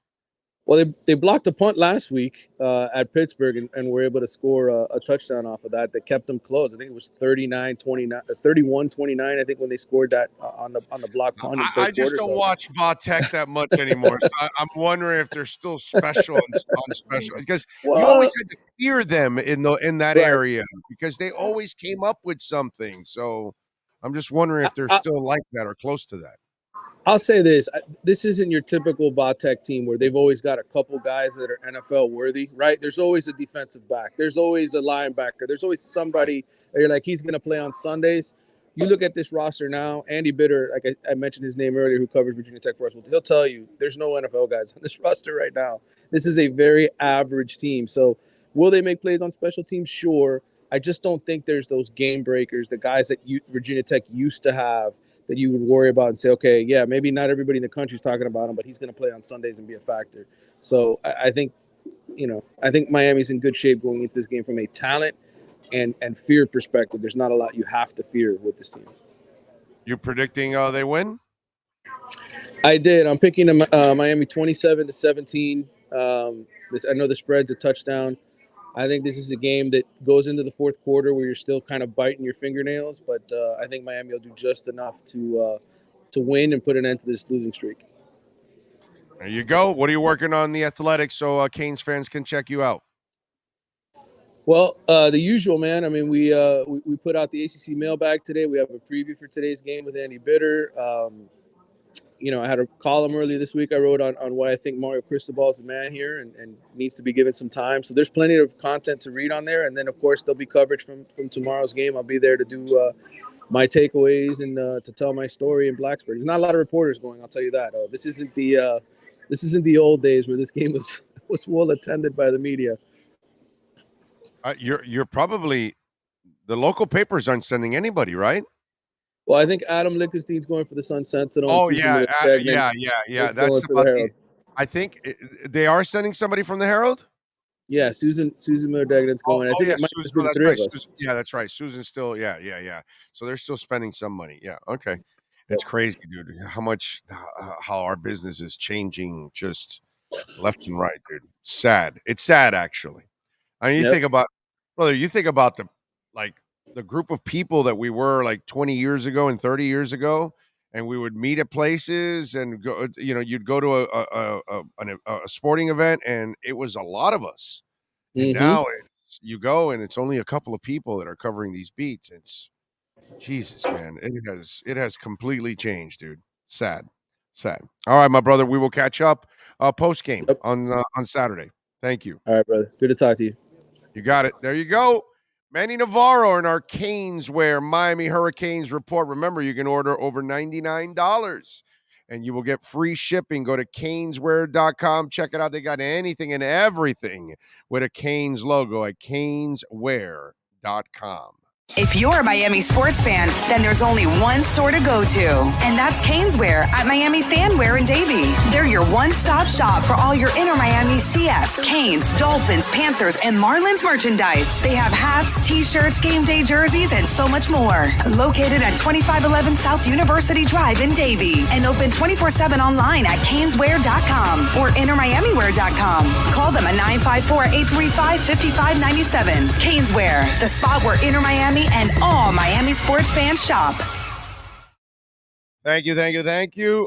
Well, they blocked a punt last week at Pittsburgh and were able to score a touchdown off of that kept them close. I think it was 31-29, I think, when they scored that on the block punt. I just don't watch Va-Tech that much anymore. So I'm wondering if they're still special on special, because you always had to fear them in that area because they always came up with something. So I'm just wondering if they're still like that or close to that. I'll say this. This isn't your typical Va-Tech team where they've always got a couple guys that are NFL worthy, right? There's always a defensive back. There's always a linebacker. There's always somebody that you're like, he's going to play on Sundays. You look at this roster now, Andy Bitter, like I mentioned his name earlier, who covers Virginia Tech for us. He'll tell you there's no NFL guys on this roster right now. This is a very average team. So will they make plays on special teams? Sure. I just don't think there's those game breakers, the guys that Virginia Tech used to have, that you would worry about and say, okay, yeah, maybe not everybody in the country is talking about him, but he's going to play on Sundays and be a factor. So I think Miami's in good shape going into this game from a talent and fear perspective. There's not a lot you have to fear with this team. You predicting they win? I did. I'm picking Miami 27-17. I know the spread's a touchdown. I think this is a game that goes into the fourth quarter where you're still kind of biting your fingernails, but I think Miami will do just enough to win and put an end to this losing streak. There you go. What are you working on The Athletic so Canes fans can check you out? Well, the usual, man. I mean, we put out the ACC mailbag today. We have a preview for today's game with Andy Bitter. I had a column earlier this week I wrote on why I think Mario Cristobal is the man here and needs to be given some time. So there's plenty of content to read on there. And then, of course, there'll be coverage from tomorrow's game. I'll be there to do my takeaways and to tell my story in Blacksburg. There's not a lot of reporters going, I'll tell you that. This isn't the old days where this game was well attended by the media. You're probably The local papers aren't sending anybody, right? Well, I think Adam Lichtenstein's going for the Sun Sentinel. Oh, and yeah. Yeah. That's about the I think they are sending somebody from the Herald? Yeah, Susan Miller-Degnan's going. I think it might just be the three of us. Yeah, that's right. Susan's still, yeah. So they're still spending some money. Yeah, okay. It's crazy, dude. How our business is changing just left and right, dude. Sad. It's sad, actually. I mean, you think about the group of people that we were like 20 years ago and 30 years ago, and we would meet at places and go, you'd go to a sporting event, and it was a lot of us. And now you go and it's only a couple of people that are covering these beats. It's Jesus, man. It has completely changed, dude. Sad. All right, my brother. We will catch up post game on Saturday. Thank you. All right, brother. Good to talk to you. You got it. There you go. Manny Navarro in our Caneswear Miami Hurricanes report. Remember, you can order over $99 and you will get free shipping. Go to caneswear.com. Check it out. They got anything and everything with a Canes logo at caneswear.com. If you're a Miami sports fan, then there's only one store to go to, and that's Caneswear at Miami Fanwear in Davie. They're your one-stop shop for all your inner Miami CF, Canes, Dolphins, Panthers, and Marlins merchandise. They have hats, t-shirts, game day jerseys, and so much more. Located at 2511 South University Drive in Davie, and open 24/7 online at caneswear.com or innermiamiwear.com. Call them at 954-835-5597. Caneswear, the spot where inner Miami and all Miami sports fans shop. Thank you.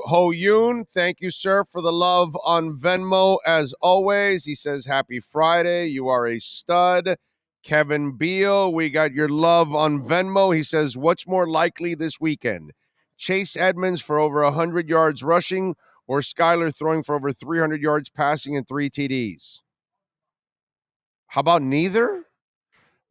Ho Yoon, thank you, sir, for the love on Venmo as always. He says, happy Friday. You are a stud. Kevin Beal, we got your love on Venmo. He says, what's more likely this weekend? Chase Edmonds for over 100 yards rushing or Skyler throwing for over 300 yards passing and 3 TDs? How about neither?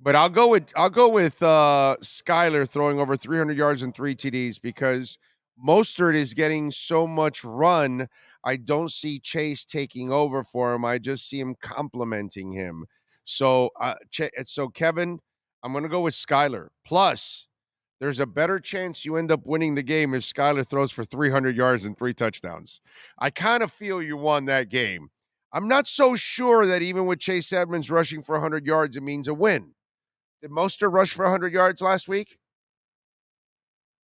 But I'll go with Skyler throwing over 300 yards and 3 TDs because Mostert is getting so much run. I don't see Chase taking over for him. I just see him complimenting him. So Kevin, I'm going to go with Skyler. Plus, there's a better chance you end up winning the game if Skyler throws for 300 yards and 3 touchdowns. I kind of feel you won that game. I'm not so sure that even with Chase Edmonds rushing for 100 yards, it means a win. Did Mostert rush for 100 yards last week?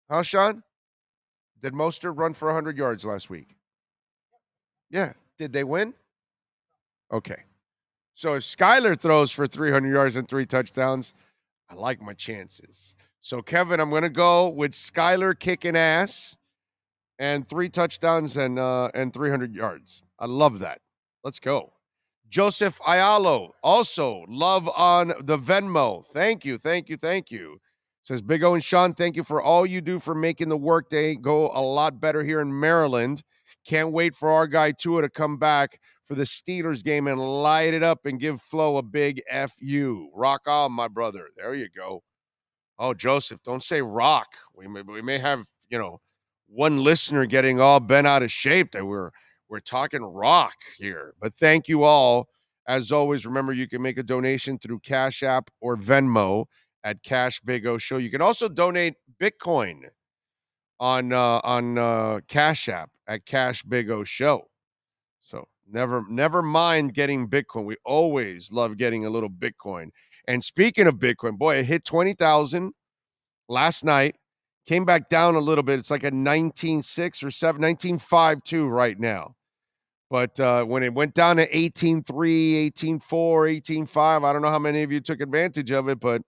Huh, Sean? Did Mostert run for 100 yards last week? Yeah. Did they win? Okay. So if Skyler throws for 300 yards and 3 touchdowns, I like my chances. So, Kevin, I'm going to go with Skyler kicking ass and 3 touchdowns and 300 yards. I love that. Let's go. Joseph Ayalo, also love on the Venmo. Thank you. Says Big O and Sean, thank you for all you do for making the workday go a lot better here in Maryland. Can't wait for our guy Tua to come back for the Steelers game and light it up and give Flo a big F-U. Rock on, my brother. There you go. Oh, Joseph, don't say rock. We may have, one listener getting all bent out of shape that we're talking rock here, but thank you all. As always, remember you can make a donation through Cash App or Venmo at Cash Big O Show. You can also donate Bitcoin on Cash App at Cash Big O Show. So never mind getting Bitcoin. We always love getting a little Bitcoin. And speaking of Bitcoin, boy, it hit 20,000 last night. Came back down a little bit. It's like a 19.6 or 7, 19.52 right now. But when it went down to 18.3, 18.4, 18.5, I don't know how many of you took advantage of it, but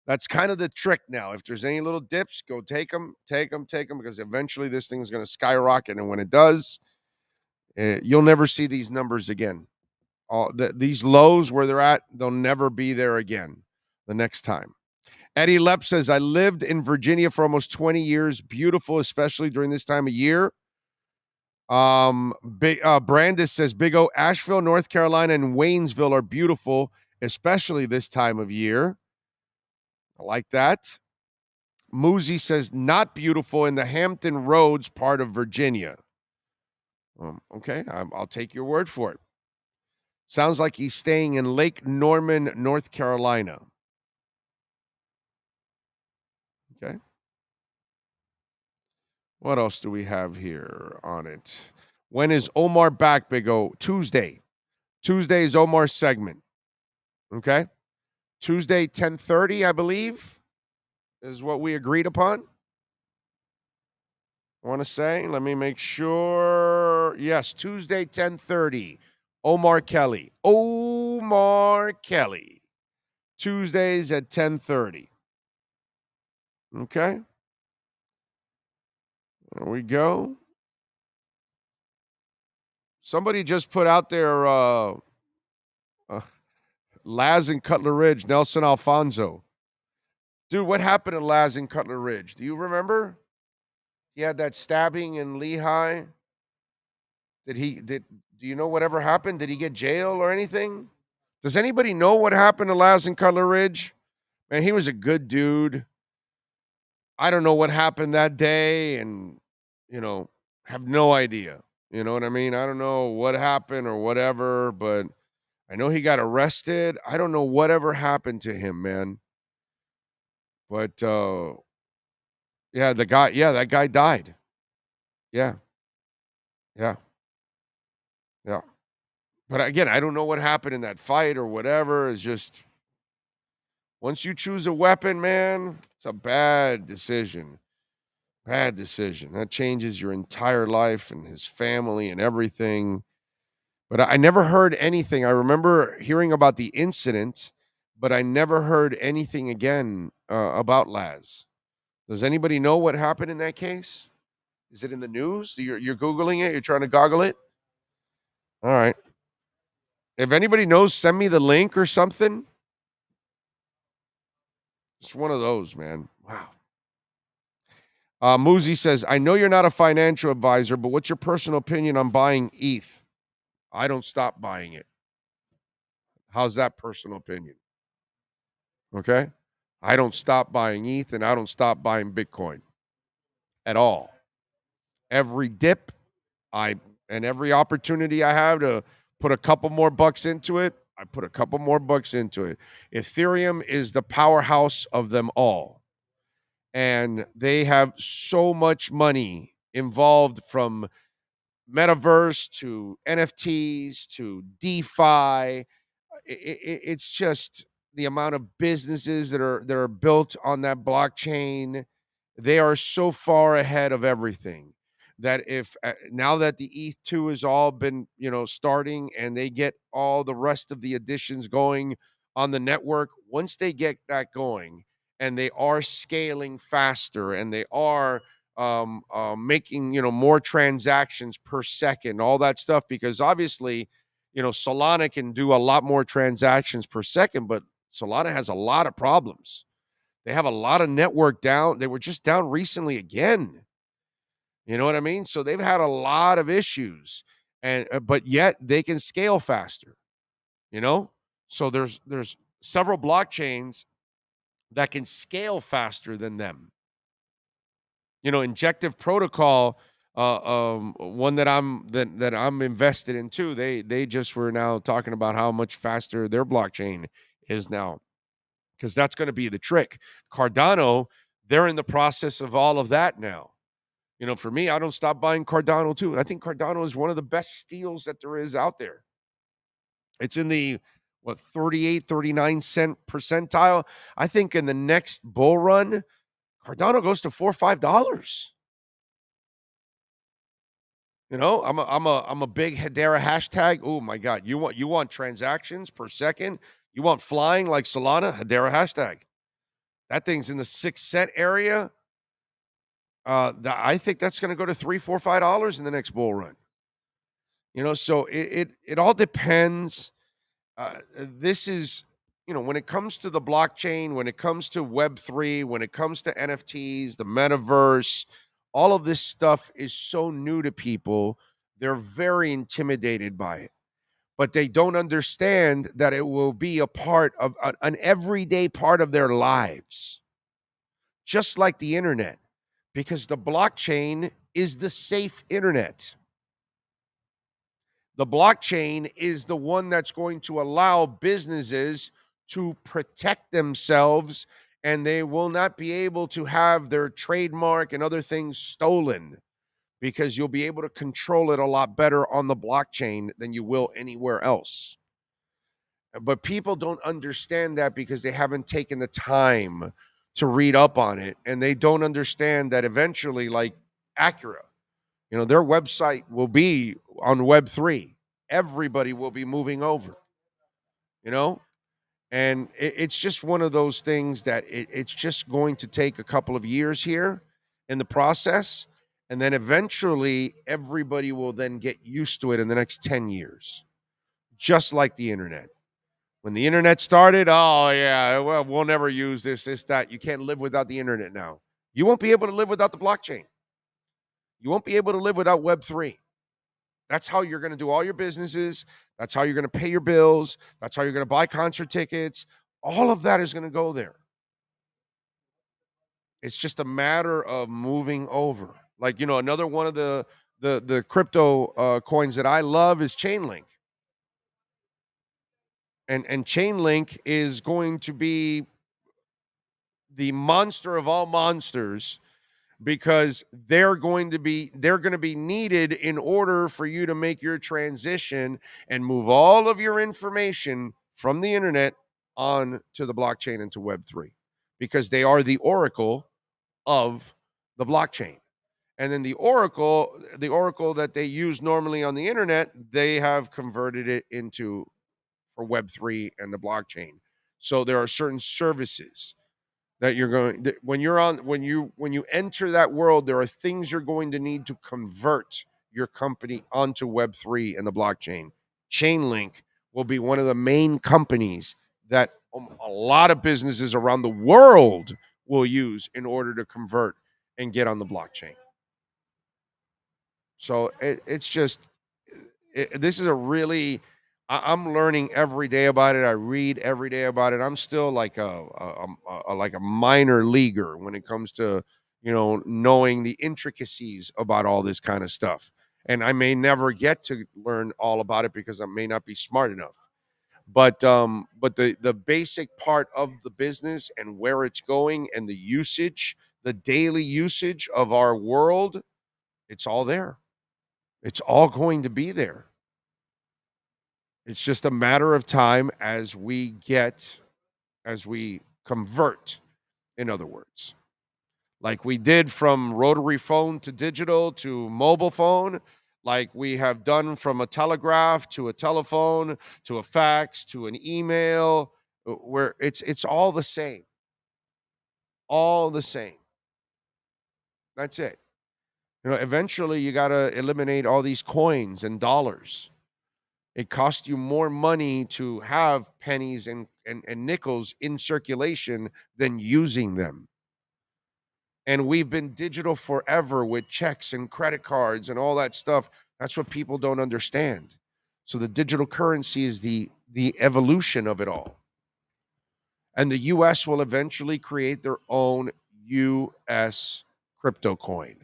that's kind of the trick now. If there's any little dips, go take them, because eventually this thing is going to skyrocket. And when it does, you'll never see these numbers again. These lows where they're at, they'll never be there again the next time. Eddie Lepp says, I lived in Virginia for almost 20 years. Beautiful, especially during this time of year. Brandis says, Big O, Asheville, North Carolina, and Waynesville are beautiful, especially this time of year. I like that. Muzi says, not beautiful in the Hampton Roads part of Virginia. Okay, I'll take your word for it. Sounds like he's staying in Lake Norman, North Carolina. Okay. What else do we have here on it? When is Omar back, Big O? Tuesday. Tuesday is Omar's segment. Okay. Tuesday, 10:30, I believe, is what we agreed upon. I want to say, let me make sure. Yes, Tuesday, 10:30. Omar Kelly. Omar Kelly. Tuesdays at 10:30. Okay. There we go. Somebody just put out there Laz and Cutler Ridge, Nelson Alfonso. Dude, what happened to Laz and Cutler Ridge? Do you remember? He had that stabbing in Lehigh. Do you know whatever happened? Did he get jail or anything? Does anybody know what happened to Laz and Cutler Ridge? Man, he was a good dude. I don't know what happened that day and, have no idea. You know what I mean? I don't know what happened or whatever, but I know he got arrested. I don't know whatever happened to him, man. But, that guy died. Yeah. Yeah. Yeah. But again, I don't know what happened in that fight or whatever. It's just, once you choose a weapon, man, it's a bad decision. Bad decision. That changes your entire life and his family and everything. But I never heard anything. I remember hearing about the incident, but I never heard anything again about Laz. Does anybody know what happened in that case? Is it in the news? You're Googling it? You're trying to goggle it? All right. If anybody knows, send me the link or something. It's one of those, man. Wow. Muzi says, I know you're not a financial advisor, but what's your personal opinion on buying ETH? I don't stop buying it. How's that personal opinion? Okay. I don't stop buying ETH and I don't stop buying Bitcoin at all. Every dip and every opportunity I have to put a couple more bucks into it, I put a couple more bucks into it. Ethereum is the powerhouse of them all. And they have so much money involved, from metaverse to NFTs to DeFi. It's just the amount of businesses that are built on that blockchain. They are so far ahead of everything that if now that the ETH2 has all been, starting, and they get all the rest of the additions going on the network, once they get that going and they are scaling faster and they are making, more transactions per second, all that stuff, because obviously, Solana can do a lot more transactions per second, but Solana has a lot of problems. They have a lot of network down. They were just down recently again. You know what I mean? So they've had a lot of issues, and but yet they can scale faster. So there's several blockchains that can scale faster than them. Injective Protocol, one that I'm invested in too. They just were now talking about how much faster their blockchain is now, because that's going to be the trick. Cardano, they're in the process of all of that now. For me, I don't stop buying Cardano too. I think Cardano is one of the best steals that there is out there. It's in the 38, 39 cent percentile. I think in the next bull run, Cardano goes to $4 or $5. I'm a big Hedera hashtag. Oh my God. You want transactions per second? You want flying like Solana? Hedera hashtag. That thing's in the 6 cent area. I think that's going to go to $3, $4, $5 in the next bull run. So it all depends. This is, when it comes to the blockchain, when it comes to Web3, when it comes to NFTs, the metaverse, all of this stuff is so new to people. They're very intimidated by it, but they don't understand that it will be a part of an everyday part of their lives, just like the internet, because the blockchain is the safe internet. The blockchain is the one that's going to allow businesses to protect themselves and they will not be able to have their trademark and other things stolen, because you'll be able to control it a lot better on the blockchain than you will anywhere else. But people don't understand that because they haven't taken the time to read up on it, and they don't understand that eventually, like Acura, their website will be on Web3. Everybody will be moving over, and it's just one of those things that it's just going to take a couple of years here in the process. And then eventually everybody will then get used to it in the next 10 years, just like the internet. When the internet started, oh, yeah, well, we'll never use this, that. You can't live without the internet now. You won't be able to live without the blockchain. You won't be able to live without Web3. That's how you're going to do all your businesses. That's how you're going to pay your bills. That's how you're going to buy concert tickets. All of that is going to go there. It's just a matter of moving over. Like, another one of the crypto coins that I love is Chainlink. And Chainlink is going to be the monster of all monsters, because they're going to be needed in order for you to make your transition and move all of your information from the internet on to the blockchain into Web3, because they are the oracle of the blockchain. And then the oracle that they use normally on the internet, they have converted it into for Web3 and the blockchain. So there are certain services that you're going that when you enter that world, there are things you're going to need to convert your company onto Web3 and the blockchain. Chainlink will be one of the main companies that a lot of businesses around the world will use in order to convert and get on the blockchain. So it's just, this is a really, I'm learning every day about it. I read every day about it. I'm still like a minor leaguer when it comes to, knowing the intricacies about all this kind of stuff. And I may never get to learn all about it because I may not be smart enough. But the basic part of the business and where it's going and the usage, the daily usage of our world, it's all there. It's all going to be there. It's just a matter of time as we convert, in other words. Like we did from rotary phone to digital to mobile phone, like we have done from a telegraph to a telephone to a fax to an email, where it's all the same. All the same. That's it. Eventually you got to eliminate all these coins and dollars. It costs you more money to have pennies and nickels in circulation than using them. And we've been digital forever with checks and credit cards and all that stuff. That's what people don't understand. So the digital currency is the evolution of it all. And the US will eventually create their own US crypto coin.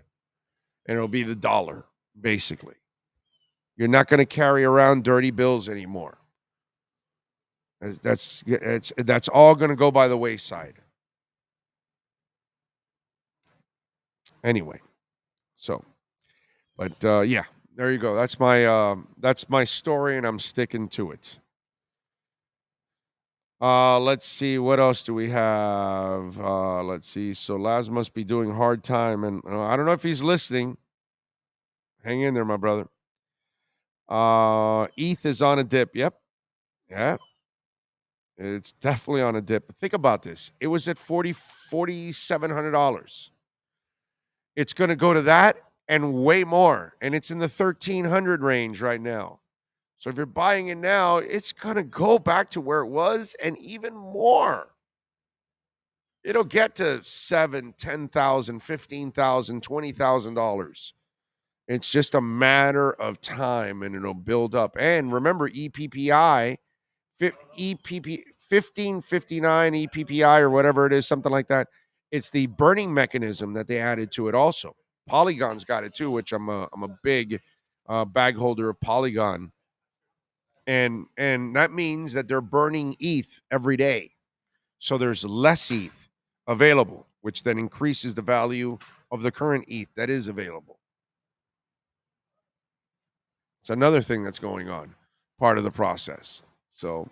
And it'll be the dollar, basically. You're not going to carry around dirty bills anymore. That's all going to go by the wayside. Anyway, so, but yeah, there you go. That's my story, and I'm sticking to it. Let's see, what else do we have? Let's see. So Laz must be doing hard time, and I don't know if he's listening. Hang in there, my brother. ETH is on a dip. Yep. Yeah. It's definitely on a dip. Think about this. It was at $4,700. It's going to go to that and way more. And it's in the 1,300 range right now. So if you're buying it now, it's going to go back to where it was and even more. It'll get to $7,000, $10,000, $15,000, $20,000. It's just a matter of time, and it'll build up. And remember, EPPI, 1559 EPPI or whatever it is, something like that. It's the burning mechanism that they added to it also. Polygon's got it too, which I'm a big bag holder of Polygon. And that means that they're burning ETH every day. So there's less ETH. available, which then increases the value of the current ETH that is available. It's another thing that's going on, part of the process. So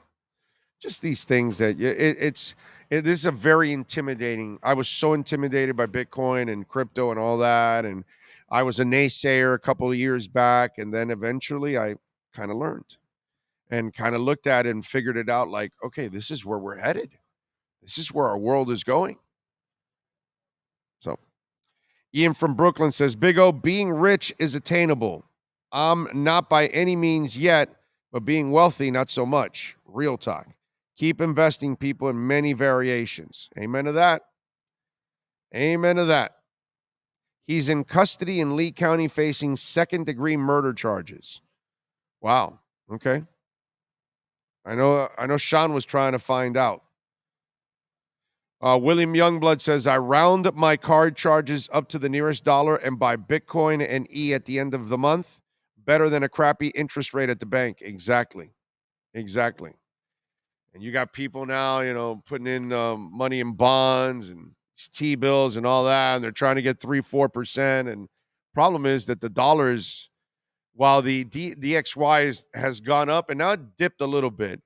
just these things that this is a very intimidating. I was so intimidated by Bitcoin and crypto and all that. And I was a naysayer a couple of years back. And then eventually I kind of learned and kind of looked at it and figured it out like, okay, this is where we're headed. This is where our world is going. So Ian from Brooklyn says, Big O, being rich is attainable. I'm not by any means yet, but being wealthy, not so much. Real talk. Keep investing, people, in many variations. Amen to that. Amen to that. He's in custody in Lee County facing second-degree murder charges. Wow. Okay. I know Sean was trying to find out. William Youngblood says, I round my card charges up to the nearest dollar and buy Bitcoin and E at the end of the month. Better than a crappy interest rate at the bank. Exactly. And you got people now, putting in money in bonds and T-bills and all that, and they're trying to get 3-4%. And problem is that the dollars, while the DXY has gone up and now it dipped a little bit,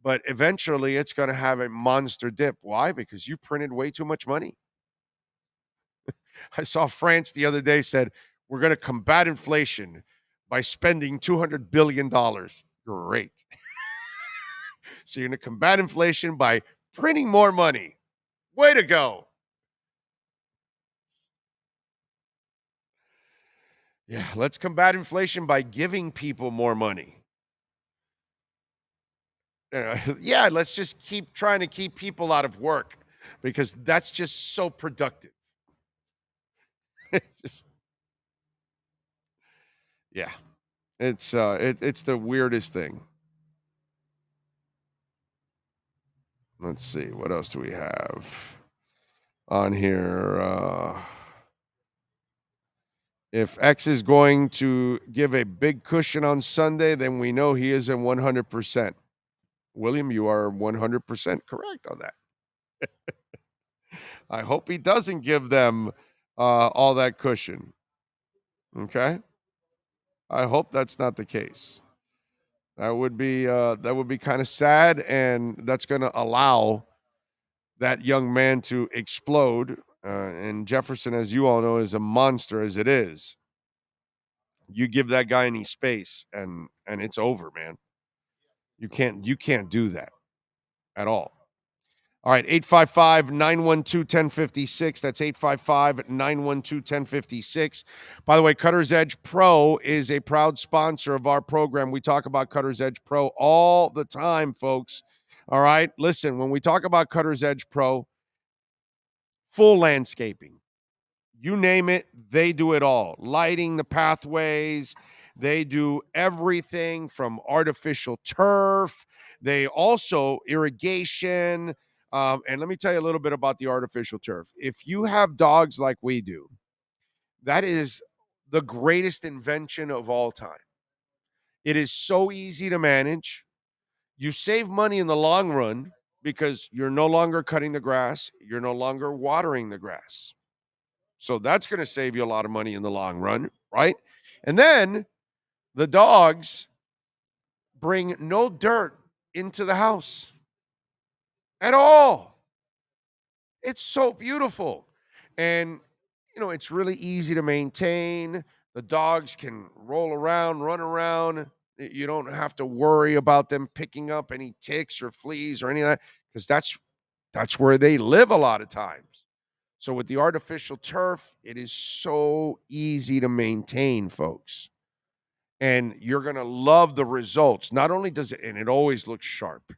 but eventually it's going to have a monster dip. Why? Because you printed way too much money. I saw France the other day said, we're going to combat inflation by spending $200 billion. Great. So you're going to combat inflation by printing more money. Way to go. Yeah, let's combat inflation by giving people more money. Yeah, let's just keep trying to keep people out of work because that's just so productive. Yeah, it's the weirdest thing. Let's see, what else do we have on here? If X is going to give a big cushion on Sunday, then we know he isn't 100%. William, you are 100% correct on that. I hope he doesn't give them all that cushion. Okay? I hope that's not the case. That would be kind of sad, and that's going to allow that young man to explode. And Jefferson, as you all know, is a monster as it is. You give that guy any space, and it's over, man. You can't do that at all. All right, 855-912-1056. That's 855-912-1056. By the way, Cutter's Edge Pro is a proud sponsor of our program. We talk about Cutter's Edge Pro all the time, folks. All right, listen, when we talk about Cutter's Edge Pro, full landscaping. You name it, they do it all. Lighting the pathways. They do everything from artificial turf. They also irrigation. And let me tell you a little bit about the artificial turf. If you have dogs like we do, that is the greatest invention of all time. It is so easy to manage. You save money in the long run because you're no longer cutting the grass. You're no longer watering the grass. So that's going to save you a lot of money in the long run, right? And then the dogs bring no dirt into the house at all. It's so beautiful. And, it's really easy to maintain. The dogs can roll around, run around. You don't have to worry about them picking up any ticks or fleas or any of that because that's where they live a lot of times. So with the artificial turf, it is so easy to maintain, folks. And you're going to love the results. Not only does it, and it always looks sharp,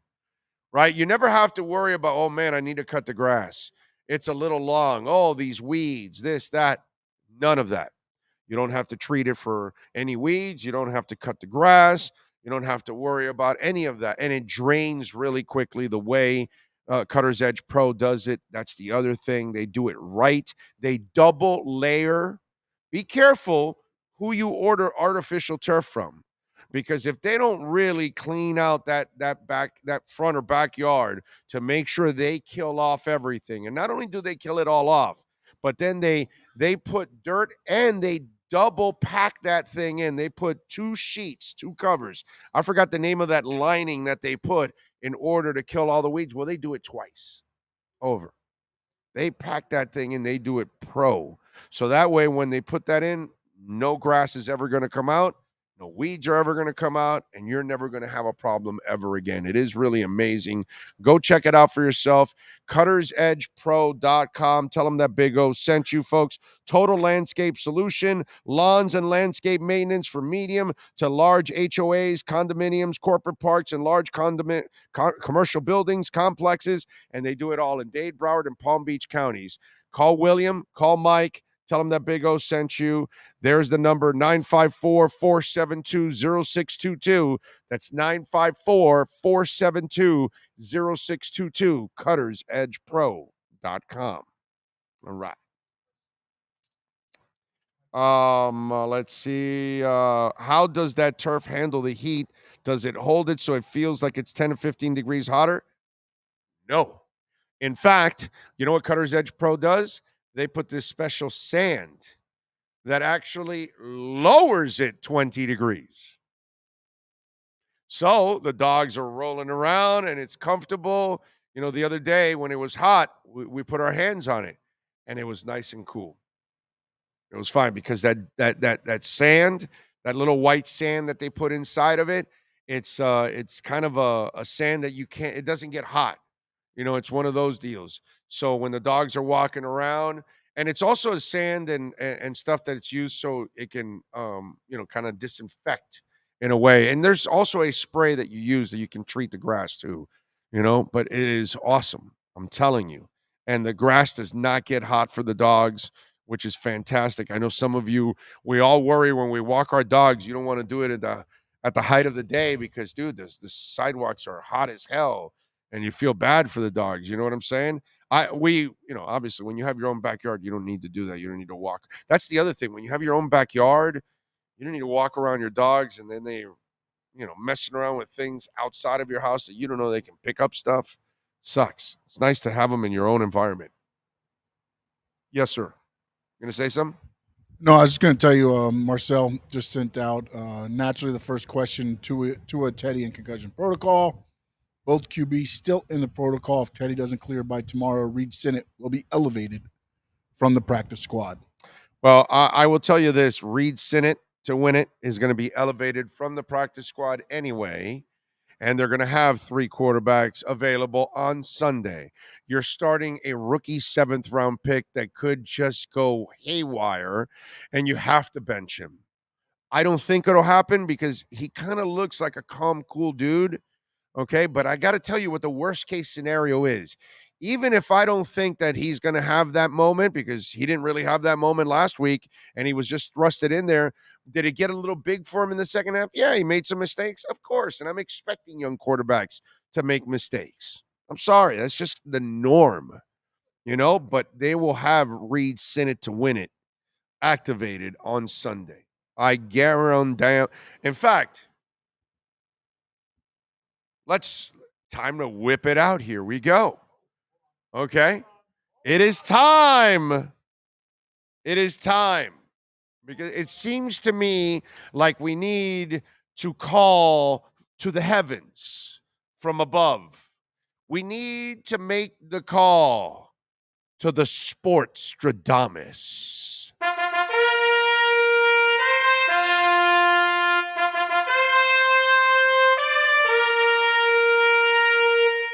right? You never have to worry about, oh, man, I need to cut the grass. It's a little long. Oh, these weeds, this, that. None of that. You don't have to treat it for any weeds. You don't have to cut the grass. You don't have to worry about any of that. And it drains really quickly the way Cutter's Edge Pro does it. That's the other thing. They do it right. They double layer. Be careful who you order artificial turf from. because if they don't really clean out that front or backyard to make sure they kill off everything, and not only do they kill it all off, but then they put dirt and they double pack that thing in. They put 2 sheets, 2 covers. I forgot the name of that lining that they put in order to kill all the weeds. Well, they do it twice over. They pack that thing in. They do it pro. So that way, when they put that in, no grass is ever going to come out. No weeds are ever going to come out, and you're never going to have a problem ever again. It is really amazing. Go check it out for yourself. CuttersEdgePro.com. Tell them that Big O sent you, folks. Total landscape solution, lawns and landscape maintenance for medium to large HOAs, condominiums, corporate parks, and large commercial buildings, complexes, and they do it all in Dade, Broward, and Palm Beach counties. Call William, call Mike. Tell them that Big O sent you. There's the number, 954-472-0622. That's 954-472-0622. CuttersEdgePro.com. All right. Let's see. How does that turf handle the heat? Does it hold it so it feels like it's 10 to 15 degrees hotter? No. In fact, you know what Cutters Edge Pro does? They put this special sand that actually lowers it 20 degrees. So the dogs are rolling around and it's comfortable. You know, the other day when it was hot, we put our hands on it and it was nice and cool. It was fine because that sand, that little white sand that they put inside of it, it's kind of a sand that it doesn't get hot. You know, it's one of those deals. So when the dogs are walking around, and it's also a sand and stuff that it's used so it can, kind of disinfect in a way. And there's also a spray that you use that you can treat the grass too, but it is awesome. I'm telling you. And the grass does not get hot for the dogs, which is fantastic. I know some of you, we all worry when we walk our dogs. You don't want to do it at the height of the day because, dude, the sidewalks are hot as hell. And you feel bad for the dogs. You know what I'm saying? Obviously when you have your own backyard, you don't need to do that. You don't need to walk. That's the other thing. When you have your own backyard, you don't need to walk around your dogs and then they, messing around with things outside of your house that you don't know they can pick up stuff. Sucks. It's nice to have them in your own environment. Yes, sir. You going to say something? No, I was just going to tell you, Marcel just sent out naturally the first question to a Teddy and concussion protocol. Both QBs still in the protocol. If Teddy doesn't clear by tomorrow, Reed Sinnett will be elevated from the practice squad. Well, I will tell you this. Reed Sinnett, to win it, is going to be elevated from the practice squad anyway, and they're going to have 3 quarterbacks available on Sunday. You're starting a rookie 7th-round pick that could just go haywire, and you have to bench him. I don't think it'll happen because he kind of looks like a calm, cool dude. Okay, but I got to tell you what the worst case scenario is. Even if I don't think that he's going to have that moment, because he didn't really have that moment last week and he was just thrusted in there, did it get a little big for him in the second half? Yeah, he made some mistakes, of course, and I'm expecting young quarterbacks to make mistakes. I'm sorry, that's just the norm, but they will have Reed Sinnett to win it activated on Sunday. I guarantee. In fact, time to whip it out. Here we go. Okay. It is time. Because it seems to me like we need to call to the heavens from above. We need to make the call to the Sportstradamus.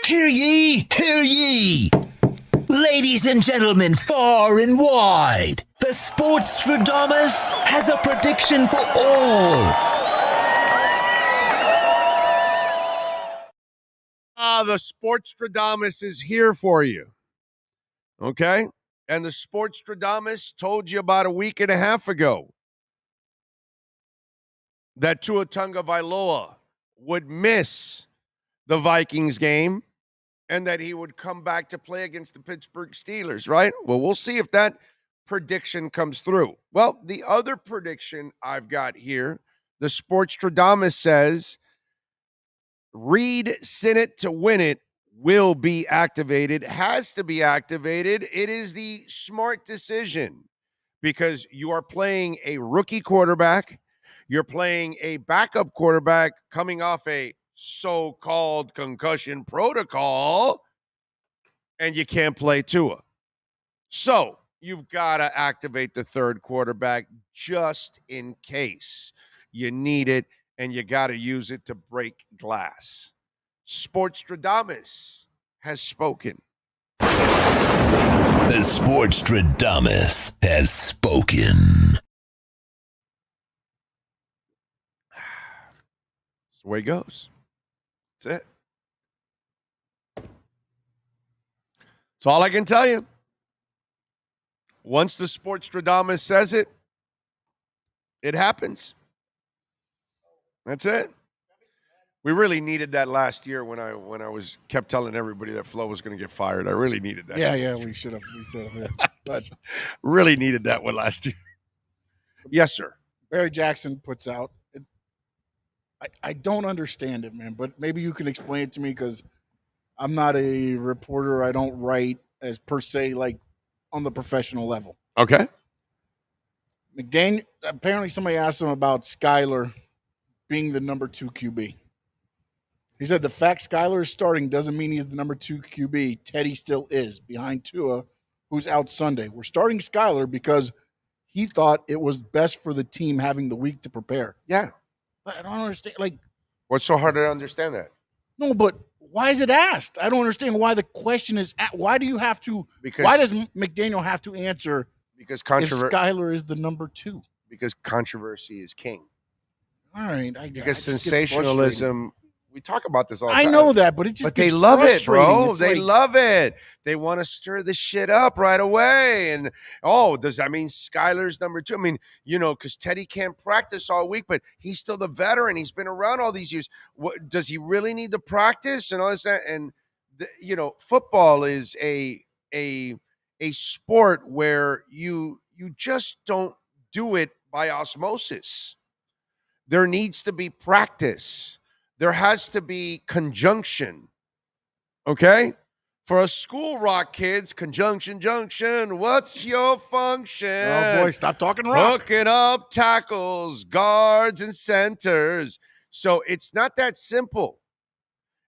Hear ye, hear ye! Ladies and gentlemen, far and wide, the Sportstradamus has a prediction for all. The Sportstradamus is here for you. Okay? And the Sportstradamus told you about a week and a half ago that Tua Tagovailoa would miss the Vikings game and that he would come back to play against the Pittsburgh Steelers, right? Well, we'll see if that prediction comes through. Well, the other prediction I've got here The Sportstradamus says Reed Sinnott to win it will be activated, has to be activated. It is the smart decision because you are playing a rookie quarterback. You're playing a backup quarterback coming off a so-called concussion protocol, and you can't play Tua. So you've got to activate the third quarterback just in case you need it, and you got to use it to break glass. Sportstradamus has spoken. The Sportstradamus has spoken. That's the way it goes. That's it. That's all I can tell you. Once the Sportstradamus says it, it happens. That's it. We really needed that last year when I kept telling everybody that Flo was going to get fired. I really needed that. Yeah, we should have. Yeah. But really needed that one last year. Yes, sir. Barry Jackson puts out. I don't understand it, man. But maybe you can explain it to me because I'm not a reporter. I don't write as per se like on the professional level. Okay. McDaniel. Apparently, somebody asked him about Skyler being the number 2 QB. He said the fact Skyler is starting doesn't mean he's the number 2 QB. Teddy still is behind Tua, who's out Sunday. We're starting Skyler because he thought it was best for the team having the week to prepare. Yeah. But I don't understand. Like, what's so hard to understand that? No, but why is it asked? I don't understand why the question is. Why do you have to? Because why does McDaniel have to answer? Because if Skyler is the number 2. Because controversy is king. All right. Because sensationalism. We talk about this all the time. I know that, but it just they love it, bro. They love it. They want to stir the shit up right away. And, does that mean Skyler's number 2? I mean, because Teddy can't practice all week, but he's still the veteran. He's been around all these years. Does he really need to practice and all this? And, football is a sport where you just don't do it by osmosis. There needs to be practice. There has to be conjunction, okay? For us school rock kids, conjunction, junction, what's your function? Oh, boy, stop talking rock. Hooking up tackles, guards, and centers. So it's not that simple.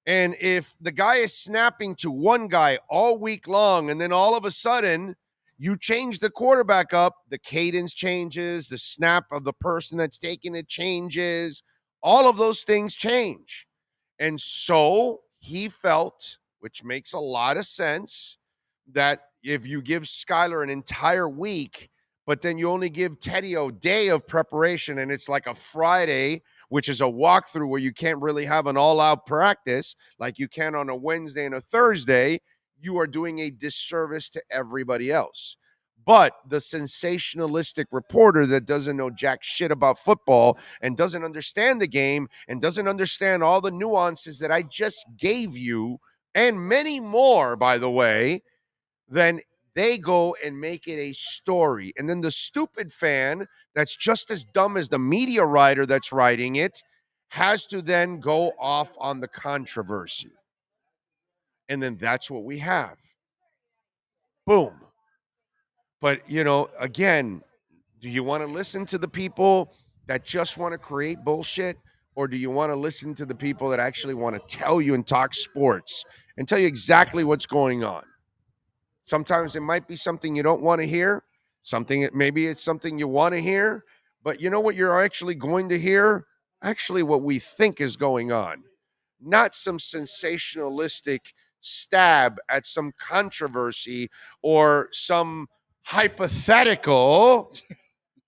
And if the guy is snapping to one guy all week long, and then all of a sudden you change the quarterback up, the cadence changes, the snap of the person that's taking it changes, all of those things change. And so he felt, which makes a lot of sense, that if you give Skyler an entire week, but then you only give Teddy a day of preparation, and it's like a Friday, which is a walkthrough where you can't really have an all-out practice like you can on a Wednesday and a Thursday, you are doing a disservice to everybody else. But the sensationalistic reporter that doesn't know jack shit about football and doesn't understand the game and doesn't understand all the nuances that I just gave you, and many more, by the way, then they go and make it a story. And then the stupid fan that's just as dumb as the media writer that's writing it has to then go off on the controversy. And then that's what we have. Boom. But, again, do you want to listen to the people that just want to create bullshit? Or do you want to listen to the people that actually want to tell you and talk sports and tell you exactly what's going on? Sometimes it might be something you don't want to hear. Maybe it's something you want to hear. But you know what you're actually going to hear? Actually, what we think is going on. Not some sensationalistic stab at some controversy or some hypothetical,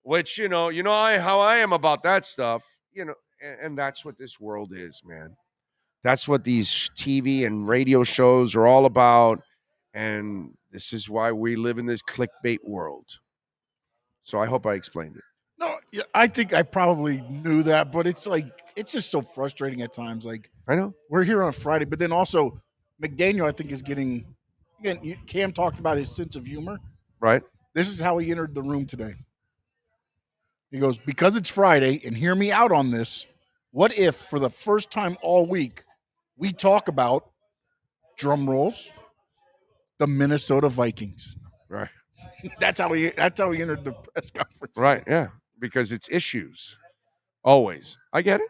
which, how I am about that stuff, and that's what this world is, man. That's what these TV and radio shows are all about. And this is why we live in this clickbait world. So I hope I explained it. No, I think I probably knew that, but it's just so frustrating at times. Like, I know we're here on a Friday, but then also McDaniel, I think, is getting, again, Cam talked about his sense of humor. Right. This is how he entered the room today. He goes, because it's Friday, and hear me out on this, what if for the first time all week we talk about, drum rolls, the Minnesota Vikings? Right. That's how he entered the press conference. Right, yeah. Because it's issues. Always. I get it.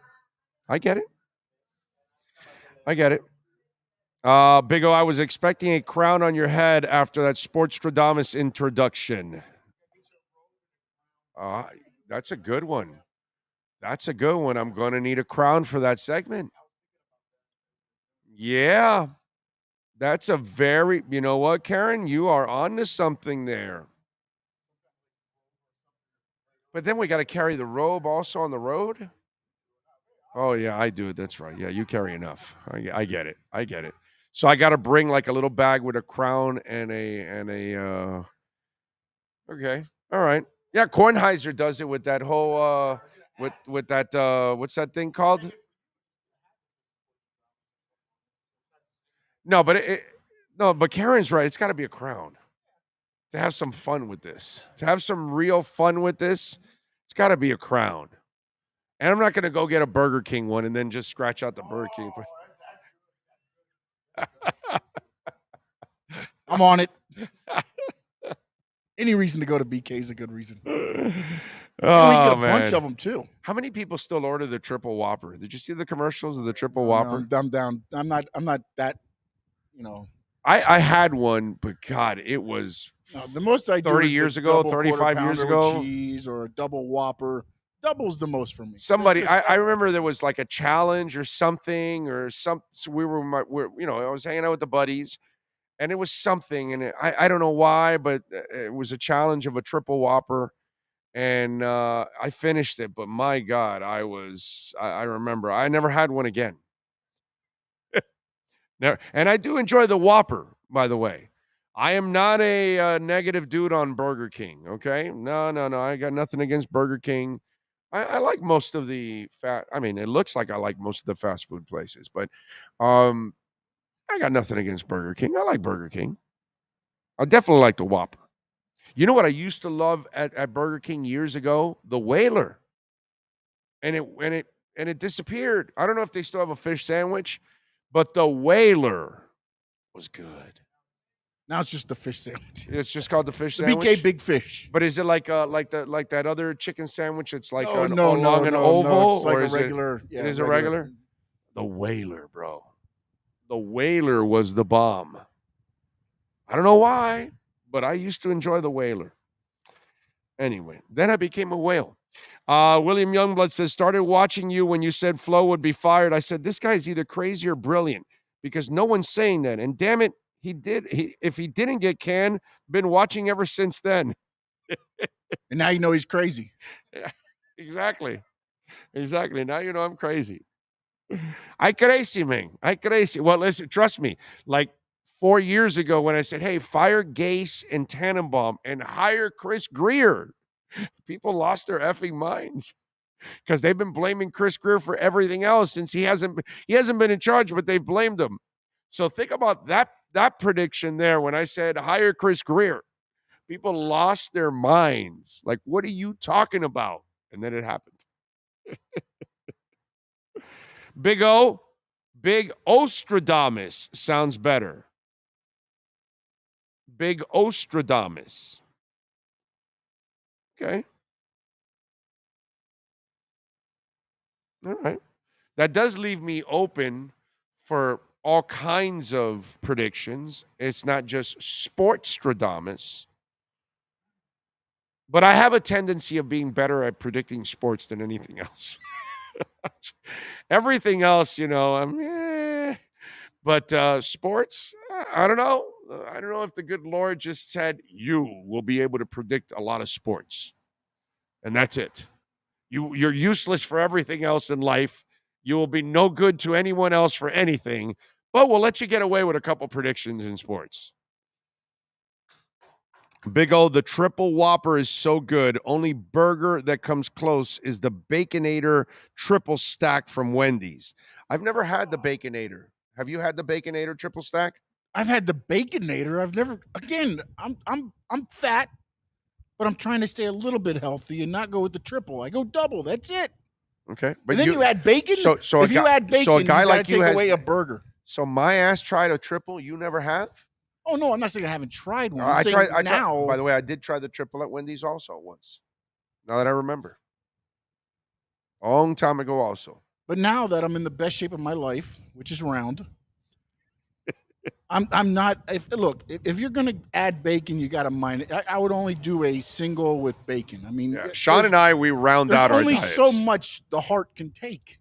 Big O, I was expecting a crown on your head after that Sportstradamus introduction. That's a good one. I'm going to need a crown for that segment. Yeah. That's a very, you know what, Karen? You are on to something there. But then we got to carry the robe also on the road. Oh, yeah, I do. That's right. Yeah, you carry enough. I get it. So I got to bring like a little bag with a crown and a okay. All right. Yeah, Kornheiser does it with that whole with that what's that thing called? No, but Karen's right. It's got to be a crown. To have some fun with this. To have some real fun with this, it's got to be a crown. And I'm not going to go get a Burger King one and then just scratch out the Burger King. I'm on it. Any reason to go to BK is a good reason. Oh, we get a bunch of them too. How many people still order the triple Whopper? Did you see the commercials of the triple Whopper? I'm down. I'm not that. I had one, but God, it was the most I do 30 is years the ago, double 35 years quarter pounder ago. with cheese or a double Whopper. Double's the most for me. Somebody, I remember there was like a challenge or something, so we were, I was hanging out with the buddies, and it was something, and I don't know why, but it was a challenge of a triple Whopper, and I finished it. But my God, I remember I never had one again. Never, and I do enjoy the Whopper, by the way. I am not a negative dude on Burger King. Okay, no, I got nothing against Burger King. I like most of the it looks like I like most of the fast food places, but I got nothing against Burger King. I like Burger King. I definitely like the Whopper. You know what I used to love at Burger King years ago? The Whaler. And it disappeared. I don't know if they still have a fish sandwich, but the Whaler was good. Now it's just the fish sandwich. It's just called the fish the sandwich. BK Big Fish. But is it like that other chicken sandwich? It's like an oval, it's like or a is regular. It is a regular. The Whaler, bro. The Whaler was the bomb. I don't know why, but I used to enjoy the Whaler. Anyway, then I became a whale. William Youngblood says, started watching you when you said Flo would be fired. I said, this guy's either crazy or brilliant because no one's saying that. And damn it, if he didn't get canned, been watching ever since then. And now you know he's crazy. Yeah, exactly. Now you know I'm crazy. I crazy, man. I crazy. Well, listen, trust me. Like 4 years ago when I said, hey, fire Gase and Tannenbaum and hire Chris Grier, people lost their effing minds because they've been blaming Chris Grier for everything else since he hasn't been in charge, but they've blamed him. So think about that prediction there when I said hire Chris Grier. People lost their minds. Like, what are you talking about? And then it happened. Big Ostradamus sounds better. Big Ostradamus. Okay. All right. That does leave me open for all kinds of predictions. It's not just Sportstradamus. But I have a tendency of being better at predicting sports than anything else. Everything else, But sports, I don't know. I don't know if the good Lord just said, you will be able to predict a lot of sports. And that's it. You're useless for everything else in life. You will be no good to anyone else for anything. But we'll let you get away with a couple predictions in sports. Big O, the triple Whopper is so good. Only burger that comes close is the Baconator triple stack from Wendy's. I've never had the Baconator. Have you had the Baconator triple stack? I've had the Baconator. I've never. Again, I'm fat. but I'm trying to stay a little bit healthy and not go with the triple. I go double. That's it. Okay, but then you add bacon. So if you add bacon, so a guy like you take has, away a burger. So my ass tried a triple. You never have? Oh no, I'm not saying I haven't tried one. I tried. By the way, I did try the triple at Wendy's also once. Now that I remember, a long time ago also. But now that I'm in the best shape of my life, which is round, I'm not. If you're gonna add bacon, you got to mind it. I would only do a single with bacon. I mean, Sean and I, we round out our diets. There's only so much the heart can take.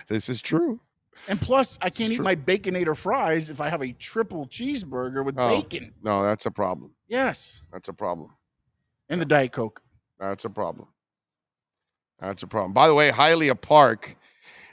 This is true. And plus, I can't eat my Baconator fries if I have a triple cheeseburger with bacon. No, that's a problem. Yes. That's a problem. And the Diet Coke. That's a problem. That's a problem. By the way, Hialeah Park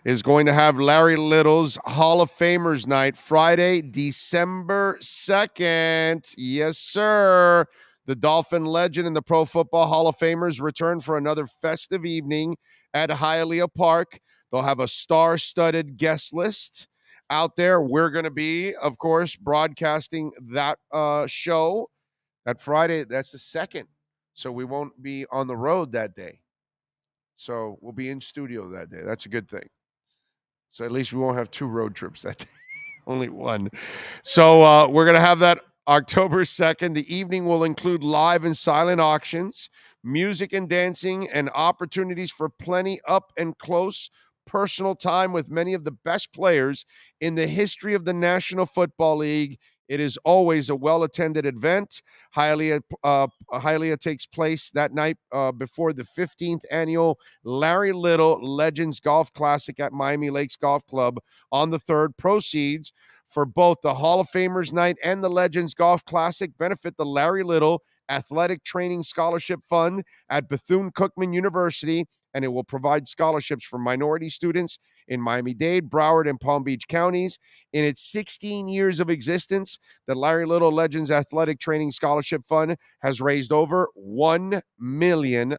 is going to have Larry Little's Hall of Famers night Friday, December 2nd. Yes, sir. The Dolphin legend and the Pro Football Hall of Famers return for another festive evening at Hialeah Park. They'll have a star-studded guest list out there. We're going to be, of course, broadcasting that show that Friday. That's the 2nd. So we won't be on the road that day. So we'll be in studio that day. That's a good thing. So at least we won't have 2 road trips that day. Only one. So we're going to have that October 2nd. The evening will include live and silent auctions, music and dancing, and opportunities for plenty up and close personal time with many of the best players in the history of the National Football League. It is always a well-attended event. Hialeah takes place that night before the 15th annual Larry Little Legends Golf Classic at Miami Lakes Golf Club on the 3rd. Proceeds for both the Hall of Famers night and the Legends Golf Classic benefit the Larry Little Athletic Training Scholarship Fund at Bethune-Cookman University, and it will provide scholarships for minority students in Miami-Dade, Broward, and Palm Beach counties. In its 16 years of existence, the Larry Little Legends Athletic Training Scholarship Fund has raised over $1 million.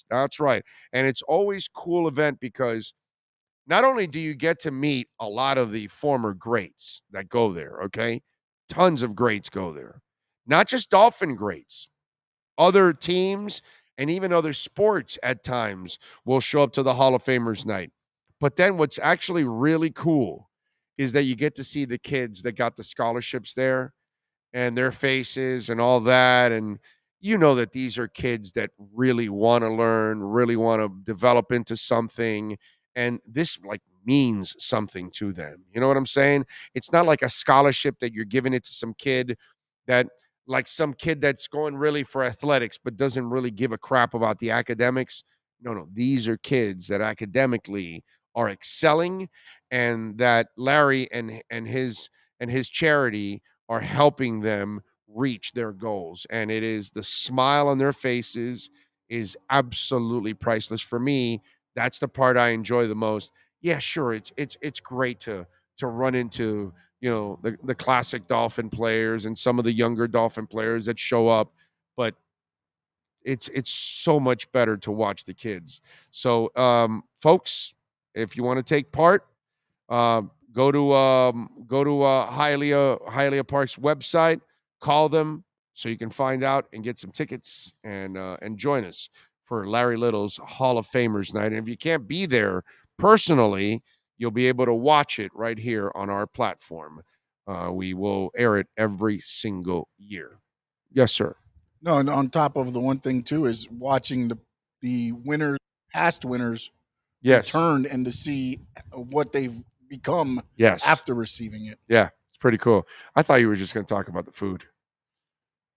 That's right. And it's always a cool event because not only do you get to meet a lot of the former greats that go there, okay? Tons of greats go there. Not just Dolphin greats. Other teams and even other sports at times will show up to the Hall of Famers night. But then what's actually really cool is that you get to see the kids that got the scholarships there and their faces and all that. And you know that these are kids that really want to learn, really want to develop into something. And this means something to them. You know what I'm saying? It's not like a scholarship that you're giving it to some kid that some kid that's going really for athletics but doesn't really give a crap about the academics. No. These are kids that academically are excelling and that Larry and his charity are helping them reach their goals. And it is the smile on their faces is absolutely priceless. For me, that's the part I enjoy the most. Yeah, sure. It's great to run into, the classic Dolphin players and some of the younger Dolphin players that show up, but it's so much better to watch the kids. So, folks, if you want to take part, go to Hialeah Park's website, call them so you can find out and get some tickets and join us for Larry Little's Hall of Famers night. And if you can't be there personally, you'll be able to watch it right here on our platform. We will air it every single year. Yes, sir. No, and on top of the one thing too is watching the winners, past winners, return and to see what they've become after receiving it. Yeah, it's pretty cool. I thought you were just going to talk about the food.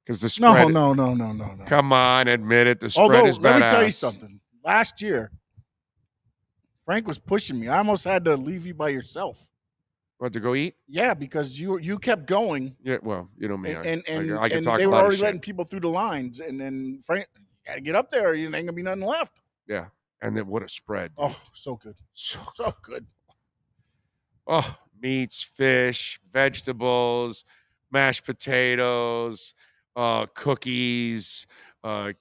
Because the spread. No. Come on, admit it. The spread is badass. Let me tell you something. Last year, Frank was pushing me. I almost had to leave you by yourself. What, to go eat? Yeah, because you kept going. Yeah, well, you know me. And I can talk they a were lot already of letting shit. people through the lines. And then Frank, you got to get up there. You ain't going to be nothing left. Yeah. And then what a spread. Oh, so good. So good. Oh, meats, fish, vegetables, mashed potatoes, cookies,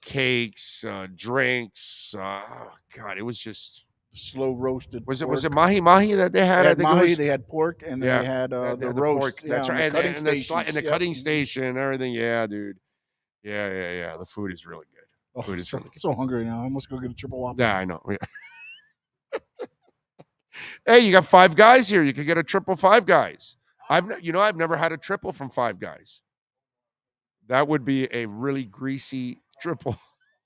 cakes, drinks. God, it was just slow roasted. Was it mahi mahi that they had? They had mahi, they had pork, and they had the roast. Pork. That's right. And the cutting station and everything. Yeah, dude. Yeah. The food is really good. Oh, so hungry now. I must go get a triple Whopper. Yeah, I know. Yeah. Hey, you got Five Guys here. You could get a triple Five Guys. I've never had a triple from Five Guys. That would be a really greasy triple.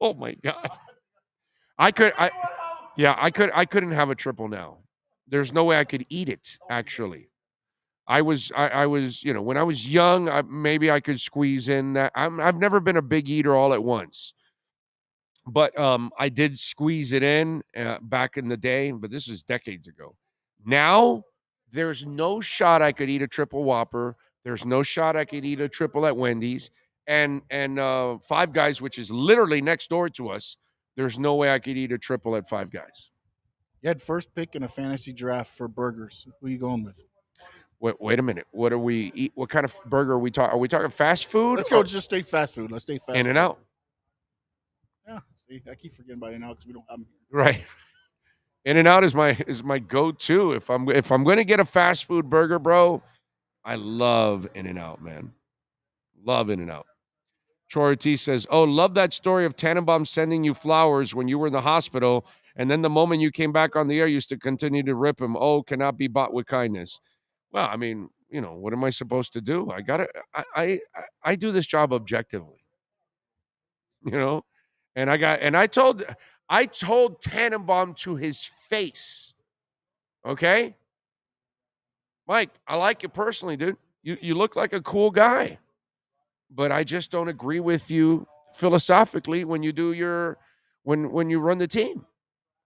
Oh my God. I couldn't have a triple now. There's no way I could eat it, actually. I was, when I was young, maybe I could squeeze in that. I've never been a big eater all at once. But I did squeeze it in back in the day, but this is decades ago. Now, there's no shot I could eat a triple Whopper. There's no shot I could eat a triple at Wendy's. And Five Guys, which is literally next door to us, there's no way I could eat a triple at Five Guys. You had first pick in a fantasy draft for burgers. Who are you going with? Wait a minute. What are we eat? What kind of burger are we talking? Are we talking fast food? Let's go. Just stay fast food. Let's stay fast. In-N-Out. Yeah. See, I keep forgetting about In-N-Out because we don't have them here. Right. In-N-Out is my go-to. If I'm going to get a fast food burger, bro, I love In-N-Out, man. Love In-N-Out. Troy Ortiz says, "Oh, love that story of Tannenbaum sending you flowers when you were in the hospital, and then the moment you came back on the air, you used to continue to rip him. Oh, cannot be bought with kindness." Well, I mean, what am I supposed to do? I do this job objectively, and I told Tannenbaum to his face, okay, Mike, I like you personally, dude. You look like a cool guy, but I just don't agree with you philosophically when you do when you run the team.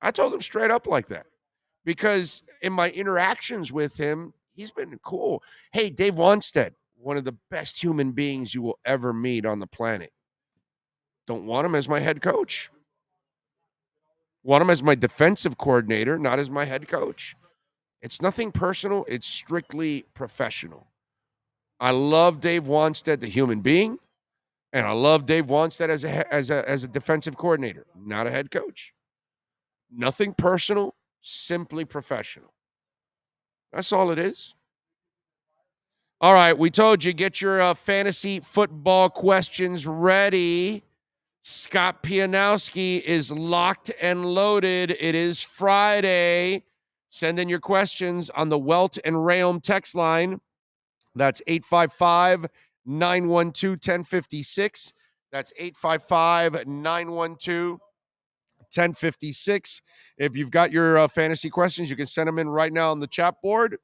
I told him straight up like that, because in my interactions with him, he's been cool. Hey, Dave Wanstead, one of the best human beings you will ever meet on the planet. Don't want him as my head coach. Want him as my defensive coordinator, not as my head coach. It's nothing personal. It's strictly professional. I love Dave Wanstead, the human being, and I love Dave Wanstead as a defensive coordinator, not a head coach. Nothing personal, simply professional. That's all it is. All right, we told you, get your fantasy football questions ready. Scott Pianowski is locked and loaded. It is Friday. Send in your questions on the Welt and Rayom text line. That's 855-912-1056. That's 855-912-1056. If you've got your fantasy questions, you can send them in right now on the chat board,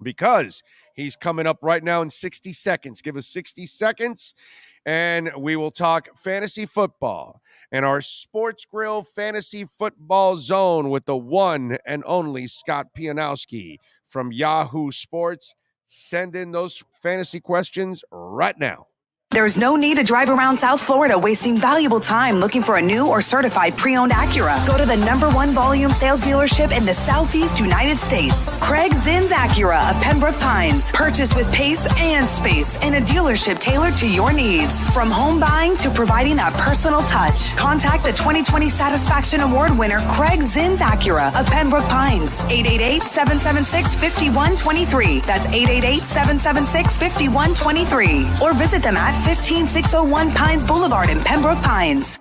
because he's coming up right now in 60 seconds. Give us 60 seconds, and we will talk fantasy football and our Sports Grill Fantasy Football Zone with the one and only Scott Pianowski from Yahoo Sports. Send in those fantasy questions right now. There's no need to drive around South Florida wasting valuable time looking for a new or certified pre-owned Acura. Go to the #1 volume sales dealership in the Southeast United States. Craig Zinn's Acura of Pembroke Pines. Purchase with pace and space in a dealership tailored to your needs. From home buying to providing that personal touch. Contact the 2020 Satisfaction Award winner Craig Zinn's Acura of Pembroke Pines. 888-776-5123. That's 888-776-5123. Or visit them at 15601 Pines Boulevard in Pembroke Pines.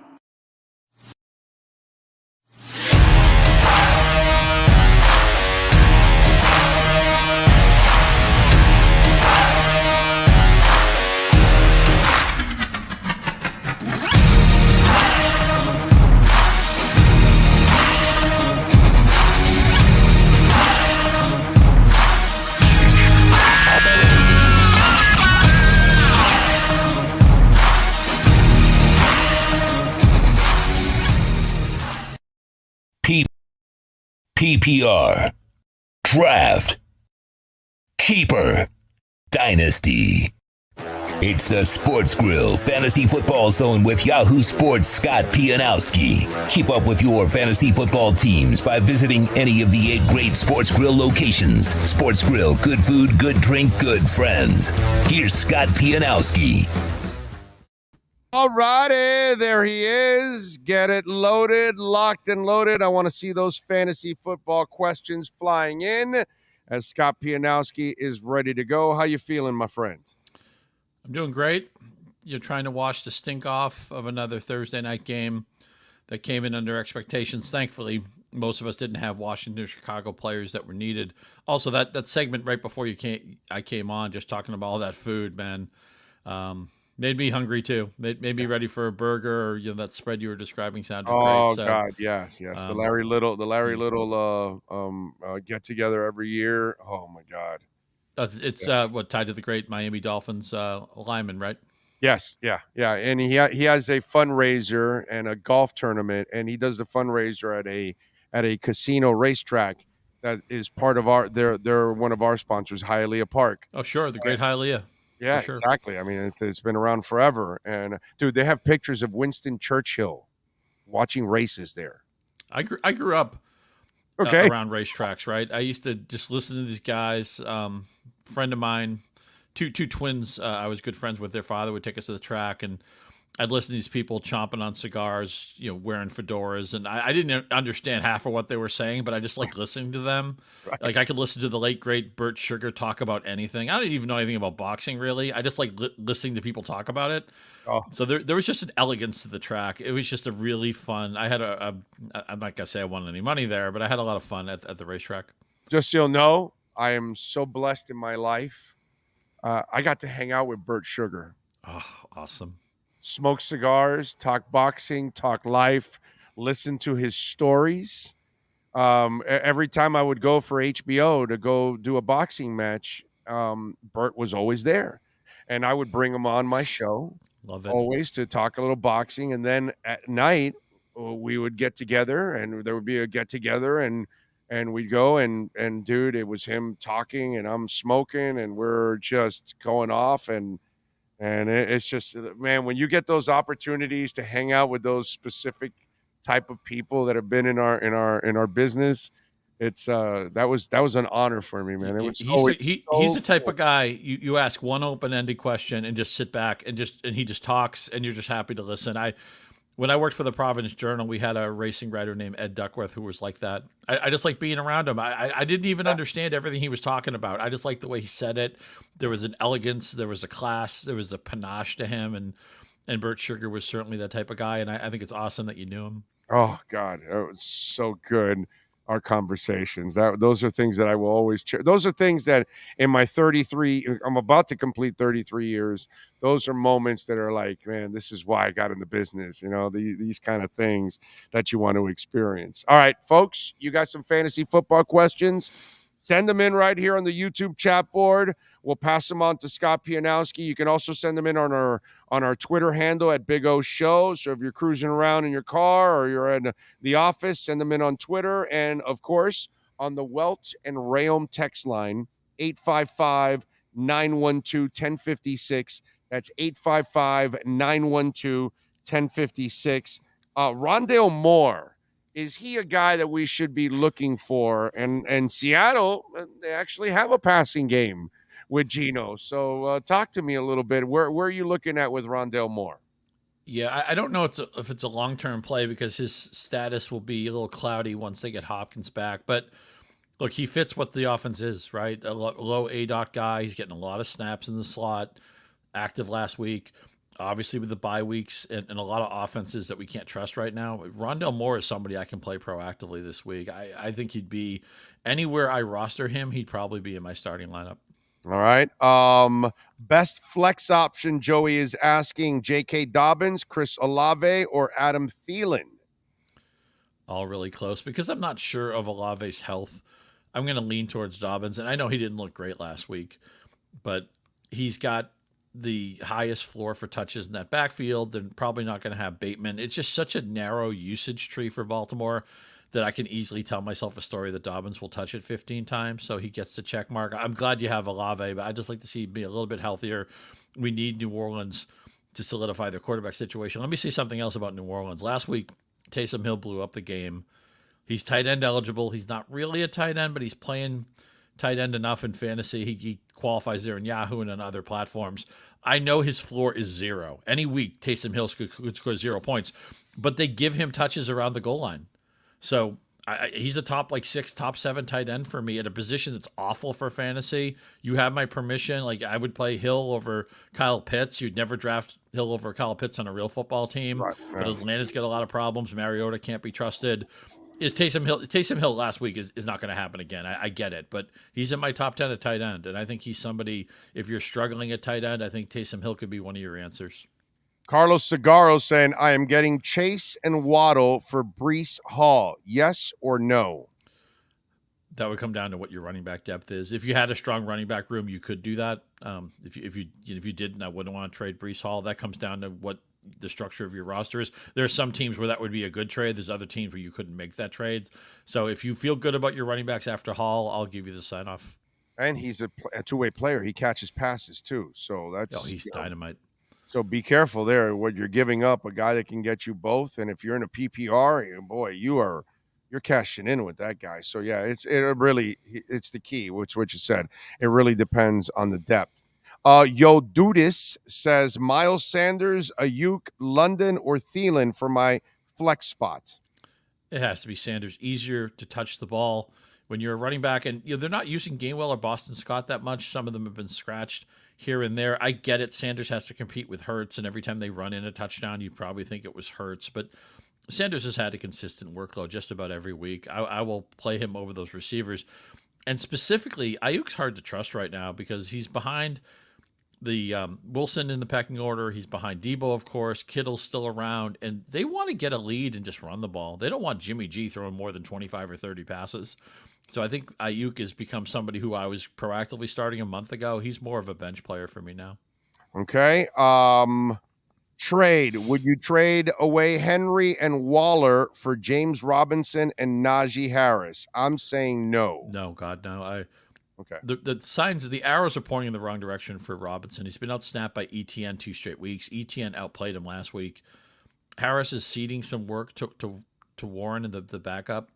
PPR, Draft, Keeper, Dynasty. It's the Sports Grill Fantasy Football Zone with Yahoo Sports' Scott Pianowski. Keep up with your fantasy football teams by visiting any of the 8 great Sports Grill locations. Sports Grill, good food, good drink, good friends. Here's Scott Pianowski. All righty, there he is. Get it loaded, locked and loaded. I want to see those fantasy football questions flying in as Scott Pianowski is ready to go. How you feeling, my friend? I'm doing great. You're trying to wash the stink off of another Thursday night game that came in under expectations. Thankfully, most of us didn't have Washington or Chicago players that were needed. Also, that segment right before I came on, just talking about all that food, man. Made me hungry too. Made me ready for a burger, or that spread you were describing sounded great. Oh God, yes. The Larry Little get together every year. Oh my God. It's what tied to the great Miami Dolphins lineman, right? Yes, yeah, and he has a fundraiser and a golf tournament, and he does the fundraiser at a casino racetrack that is part of they're one of our sponsors, Hialeah Park. Oh sure, the great Hialeah. Yeah, sure. Exactly. I mean, it's been around forever. And dude, they have pictures of Winston Churchill watching races there. I grew up around racetracks, right? I used to just listen to these guys. Friend of mine, two twins I was good friends with. Their father would take us to the track, and I'd listen to these people chomping on cigars, wearing fedoras, and I didn't understand half of what they were saying, but I just like listening to them. Right. Like I could listen to the late great Bert Sugar talk about anything. I didn't even know anything about boxing really. I just like listening to people talk about it. Oh. So there was just an elegance to the track. It was just a really fun. I had I'm not gonna say I won any money there, but I had a lot of fun at the racetrack. Just so you'll know, I am so blessed in my life. I got to hang out with Bert Sugar. Oh, awesome. Smoke cigars, talk boxing, talk life, listen to his stories. Every time I would go for HBO to go do a boxing match, Bert was always there. And I would bring him on my show. Love it. Always to talk a little boxing. And then at night, we would get together, and there would be a get together, and we'd go and dude, it was him talking and I'm smoking and we're just going off. And it's just, man, when you get those opportunities to hang out with those specific type of people that have been in our business, it's that was an honor for me, man. It was he's the type of guy you ask one open-ended question and just sit back and he just talks and you're just happy to listen. When I worked for the Providence Journal, we had a racing writer named Ed Duckworth who was like that. I just like being around him. I didn't even understand everything he was talking about. I just liked the way he said it. There was an elegance, there was a class, there was a panache to him, and Bert Sugar was certainly that type of guy, and I think it's awesome that you knew him. Oh, God, it was so good. Our conversations, those are things that I will always cherish. Those are things that in my 33, I'm about to complete 33 years. Those are moments that are like, man, this is why I got in the business. These kind of things that you want to experience. All right, folks, you got some fantasy football questions? Send them in right here on the YouTube chat board. We'll pass them on to Scott Pianowski. You can also send them in on our Twitter handle at Big O Show. So if you're cruising around in your car or you're in the office, send them in on Twitter. And, of course, on the Welt and Rayom text line, 855-912-1056. That's 855-912-1056. Rondale Moore. Is he a guy that we should be looking for? And Seattle, they actually have a passing game with Geno. So talk to me a little bit. Where are you looking at with Rondale Moore? Yeah, I don't know if it's a long-term play because his status will be a little cloudy once they get Hopkins back. But look, he fits what the offense is, right? A low ADOT guy. He's getting a lot of snaps in the slot, active last week. Obviously, with the bye weeks and a lot of offenses that we can't trust right now, Rondale Moore is somebody I can play proactively this week. I think he'd be anywhere I roster him, he'd probably be in my starting lineup. All right. Best flex option, Joey is asking, J.K. Dobbins, Chris Olave, or Adam Thielen? All really close because I'm not sure of Olave's health. I'm going to lean towards Dobbins, and I know he didn't look great last week, but he's got the highest floor for touches in that backfield. They're probably not going to have Bateman. It's just such a narrow usage tree for Baltimore that I can easily tell myself a story that Dobbins will touch it 15 times, so he gets the check mark. I'm glad you have Olave, but I'd just like to see him be a little bit healthier. We need New Orleans to solidify their quarterback situation. Let me say something else about New Orleans. Last week, Taysom Hill blew up the game. He's tight end eligible. He's not really a tight end, but he's playing tight end enough in fantasy. He qualifies there in Yahoo and on other platforms. I know his floor is 0. Any week, Taysom Hill could score 0 points, but they give him touches around the goal line. So he's a top 6, top 7 tight end for me at a position that's awful for fantasy. You have my permission. Like, I would play Hill over Kyle Pitts. You'd never draft Hill over Kyle Pitts on a real football team. Right. But Atlanta's got a lot of problems. Mariota can't be trusted. Is Taysom Hill last week is not going to happen again. I get it, but he's in my top 10 at tight end, and I think he's somebody, if you're struggling at tight end, I think Taysom Hill could be one of your answers. Carlos Segarro saying, I am getting Chase and Waddle for Breece Hall. Yes or no? That would come down to what your running back depth is. If you had a strong running back room, you could do that. If you didn't, I wouldn't want to trade Breece Hall. That comes down to what the structure of your roster is. There are some teams where that would be a good trade. There's other teams where you couldn't make that trade. So if you feel good about your running backs after Hall, I'll give you the sign off. And he's a two-way player. He catches passes too. So he's dynamite. So be careful there. What you're giving up, a guy that can get you both. And if you're in a PPR, boy, you're cashing in with that guy. So yeah, it's the key, which what you said. It really depends on the depth. Yo Dudis says Miles Sanders, Ayuk, London, or Thielen for my flex spot. It has to be Sanders. Easier to touch the ball when you're a running back, and they're not using Gainwell or Boston Scott that much. Some of them have been scratched here and there. I get it. Sanders has to compete with Hurts, and every time they run in a touchdown, you probably think it was Hurts, but Sanders has had a consistent workload just about every week. I will play him over those receivers, and specifically, Ayuk's hard to trust right now because he's behind the Wilson in the pecking order. He's behind Debo, of course. Kittle's still around, and they want to get a lead and just run the ball. They don't want Jimmy G throwing more than 25 or 30 passes. So I think Ayuk has become somebody who I was proactively starting a month ago. He's more of a bench player for me now. Okay. Trade. Would you trade away Henry and Waller for James Robinson and Najee Harris? I'm saying no. No, God, no. Okay. The signs, the arrows are pointing in the wrong direction for Robinson. He's been outsnapped by ETN 2 straight weeks. ETN outplayed him last week. Harris is ceding some work to Warren and the backup,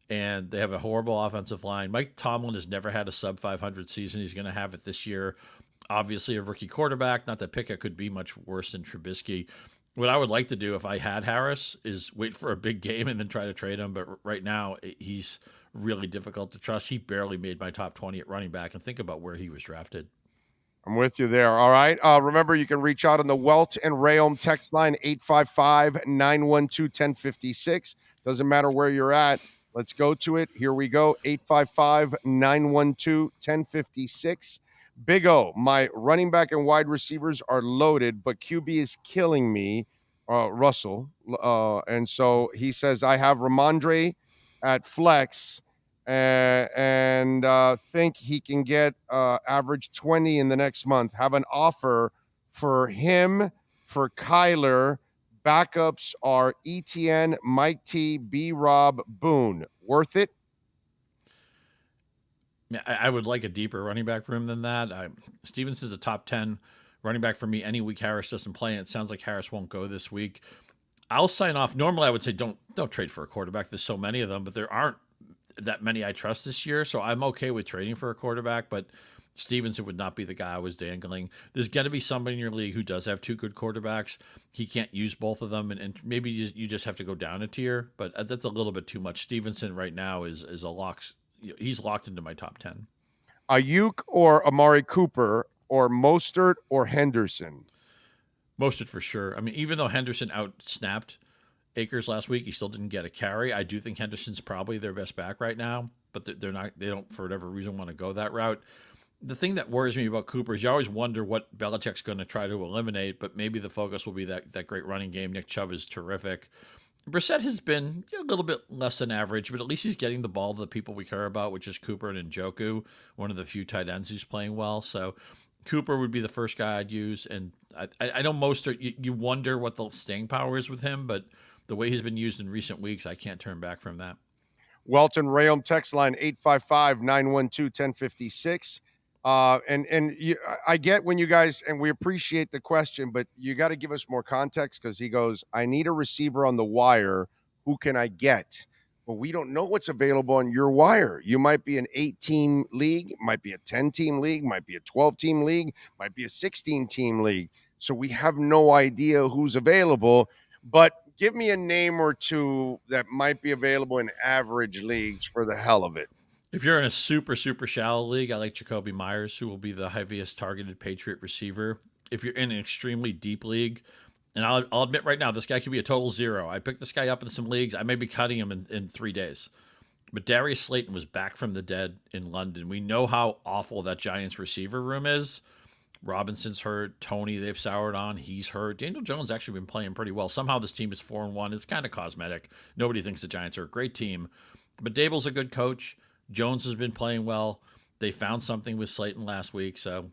and they have a horrible offensive line. Mike Tomlin has never had a sub 500 season. He's going to have it this year. Obviously, a rookie quarterback. Not that Pickett could be much worse than Trubisky. What I would like to do if I had Harris is wait for a big game and then try to trade him. But right now, he's really difficult to trust. He barely made my top 20 at running back, and think about where he was drafted. I'm with you there. All right. Remember, you can reach out on the Welt and Rayom text line, 855-912-1056. Doesn't matter where you're at. Let's go to it. Here we go. 855-912-1056. Big O, my running back and wide receivers are loaded, but QB is killing me, Russell. And so he says, I have Ramondre at flex and think he can get average 20 in the next month. Have an offer for him, for Kyler. Backups are ETN, Mike T, B-Rob, Boone. Worth it? I would like a deeper running back room than that. Stevenson's a top 10 running back for me any week Harris doesn't play, and it sounds like Harris won't go this week. I'll sign off. Normally, I would say don't trade for a quarterback. There's so many of them, but there aren't that many I trust this year, so I'm okay with trading for a quarterback, but Stevenson would not be the guy I was dangling. There's going to be somebody in your league who does have 2 good quarterbacks. He can't use both of them, and maybe you just have to go down a tier, but that's a little bit too much. Stevenson right now is a lock. He's locked into my top 10. Ayuk or Amari Cooper or Mostert or Henderson? Mostert for sure. I mean, even though Henderson out-snapped Akers last week, he still didn't get a carry. I do think Henderson's probably their best back right now, but they don't, for whatever reason, want to go that route. The thing that worries me about Cooper is you always wonder what Belichick's going to try to eliminate, but maybe the focus will be that great running game. Nick Chubb is terrific. Brissett has been a little bit less than average, but at least he's getting the ball to the people we care about, which is Cooper and Njoku, one of the few tight ends who's playing well. So Cooper would be the first guy I'd use. And I know Mostert, you wonder what the staying power is with him, but the way he's been used in recent weeks, I can't turn back from that. Welton Rayom text line 855-912-1056. I get when you guys, and we appreciate the question, but you got to give us more context because he goes, I need a receiver on the wire. Who can I get? But we don't know what's available on your wire. You might be an 8-team league, might be a 10-team league, might be a 12-team league, might be a 16-team league. So we have no idea who's available. But give me a name or two that might be available in average leagues for the hell of it. If you're in a super, super shallow league, I like Jacoby Myers, who will be the heaviest targeted Patriot receiver. If you're in an extremely deep league, and I'll admit right now, this guy could be a total zero. I picked this guy up in some leagues. I may be cutting him in 3 days. But Darius Slayton was back from the dead in London. We know how awful that Giants receiver room is. Robinson's hurt. Tony, they've soured on. He's hurt. Daniel Jones actually been playing pretty well. Somehow this team is 4-1. It's kind of cosmetic. Nobody thinks the Giants are a great team. But Dable's a good coach. Jones has been playing well. They found something with Slayton last week, so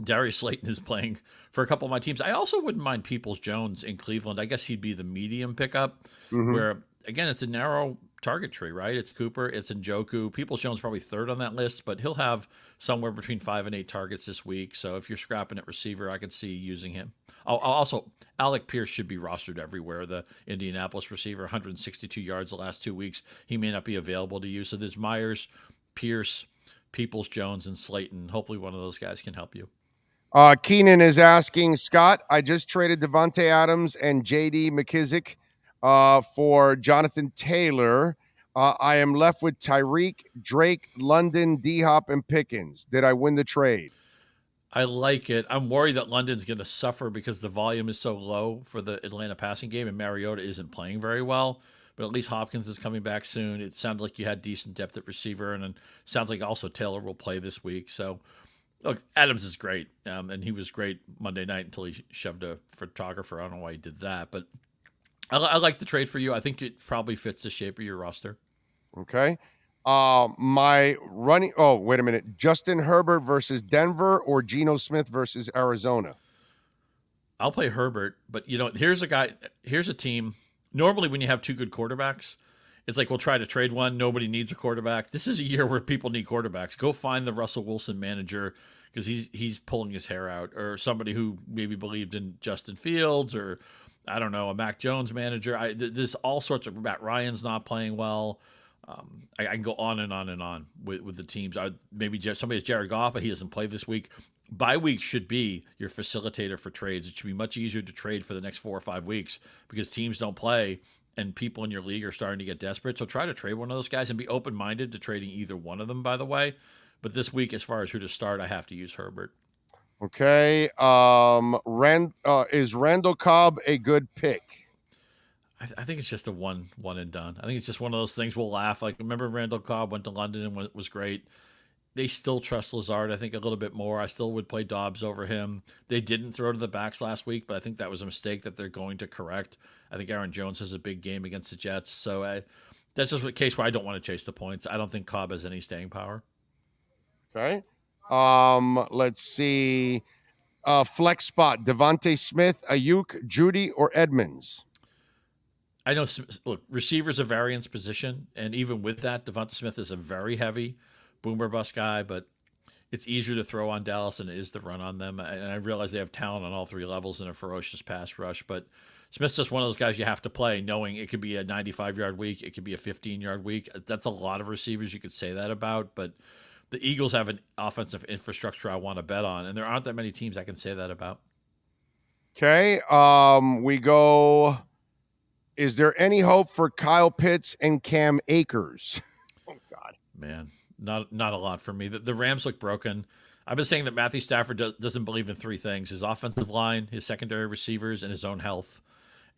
Darius Slayton is playing for a couple of my teams. I also wouldn't mind Peoples-Jones in Cleveland. I guess he'd be the medium pickup, where, again, it's a narrow target tree, right? It's Cooper, it's Njoku. Peoples-Jones probably third on that list, but he'll have somewhere between 5 and 8 targets this week. So if you're scrapping at receiver, I could see using him. Also, Alec Pierce should be rostered everywhere. The Indianapolis receiver, 162 yards the last 2 weeks. He may not be available to you. So there's Myers, Pierce, Peoples-Jones, and Slayton. Hopefully one of those guys can help you. Keenan is asking, Scott, I just traded Devontae Adams and J.D. McKissick for Jonathan Taylor. I am left with Tyreek, Drake, London, D-Hop, and Pickens. Did I win the trade? I like it. I'm worried that London's going to suffer because the volume is so low for the Atlanta passing game, and Mariota isn't playing very well. But at least Hopkins is coming back soon. It sounded like you had decent depth at receiver, and it sounds like also Taylor will play this week. So, look, Adams is great, and he was great Monday night until he shoved a photographer. I don't know why he did that, but I like the trade for you. I think it probably fits the shape of your roster. Okay. My running. Oh, wait a minute. Justin Herbert versus Denver or Geno Smith versus Arizona? I'll play Herbert, but here's a team. Normally when you have two good quarterbacks, it's like we'll try to trade one. Nobody needs a quarterback. This is a year where people need quarterbacks. Go find the Russell Wilson manager because he's pulling his hair out, or somebody who maybe believed in Justin Fields, or I don't know, a Mac Jones manager. There's all sorts of. Matt Ryan's not playing well. I can go on and on and on with the teams. Maybe somebody has Jared Goff, but he doesn't play this week. Bye week should be your facilitator for trades. It should be much easier to trade for the next 4 or 5 weeks because teams don't play and people in your league are starting to get desperate. So try to trade one of those guys and be open-minded to trading either one of them, by the way. But this week, as far as who to start, I have to use Herbert. Okay. Is Randall Cobb a good pick? I think it's just a one and done. I think it's just one of those things we'll laugh. Like, remember Randall Cobb went to London and was great. They still trust Lazard, I think, a little bit more. I still would play Dobbs over him. They didn't throw to the backs last week, but I think that was a mistake that they're going to correct. I think Aaron Jones has a big game against the Jets. So that's just a case where I don't want to chase the points. I don't think Cobb has any staying power. Okay. Let's see. Flex spot, Devontae Smith, Ayuk, Judy, or Edmonds? I know, look, receiver's a variance position, and even with that, Devonta Smith is a very heavy boomer bust guy, but it's easier to throw on Dallas than it is to run on them. And I realize they have talent on all 3 levels and a ferocious pass rush, but Smith's just one of those guys you have to play knowing it could be a 95-yard week, it could be a 15-yard week. That's a lot of receivers you could say that about, but the Eagles have an offensive infrastructure I want to bet on, and there aren't that many teams I can say that about. Okay, we go... Is there any hope for Kyle Pitts and Cam Akers? Oh, God. Man, not a lot for me. The Rams look broken. I've been saying that Matthew Stafford doesn't believe in 3 things: his offensive line, his secondary receivers, and his own health.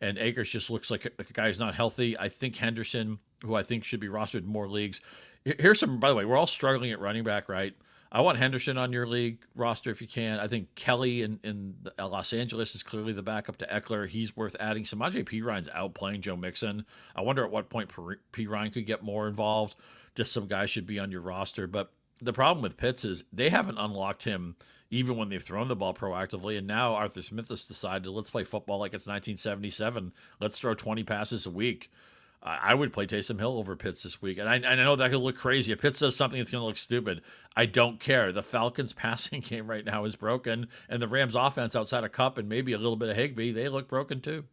And Akers just looks like a guy who's not healthy. I think Henderson, who I think should be rostered in more leagues. Here's some, by the way, we're all struggling at running back, right? I want Henderson on your league roster if you can. I think Kelly in Los Angeles is clearly the backup to Eckler. He's worth adding. Samaje Perine's outplaying Joe Mixon. I wonder at what point Perine could get more involved. Just some guys should be on your roster. But the problem with Pitts is they haven't unlocked him even when they've thrown the ball proactively. And now Arthur Smith has decided, let's play football like it's 1977. Let's throw 20 passes a week. I would play Taysom Hill over Pitts this week. And I know that could look crazy. If Pitts does something, it's going to look stupid. I don't care. The Falcons' passing game right now is broken. And the Rams' offense outside of Kupp and maybe a little bit of Higbee, they look broken too.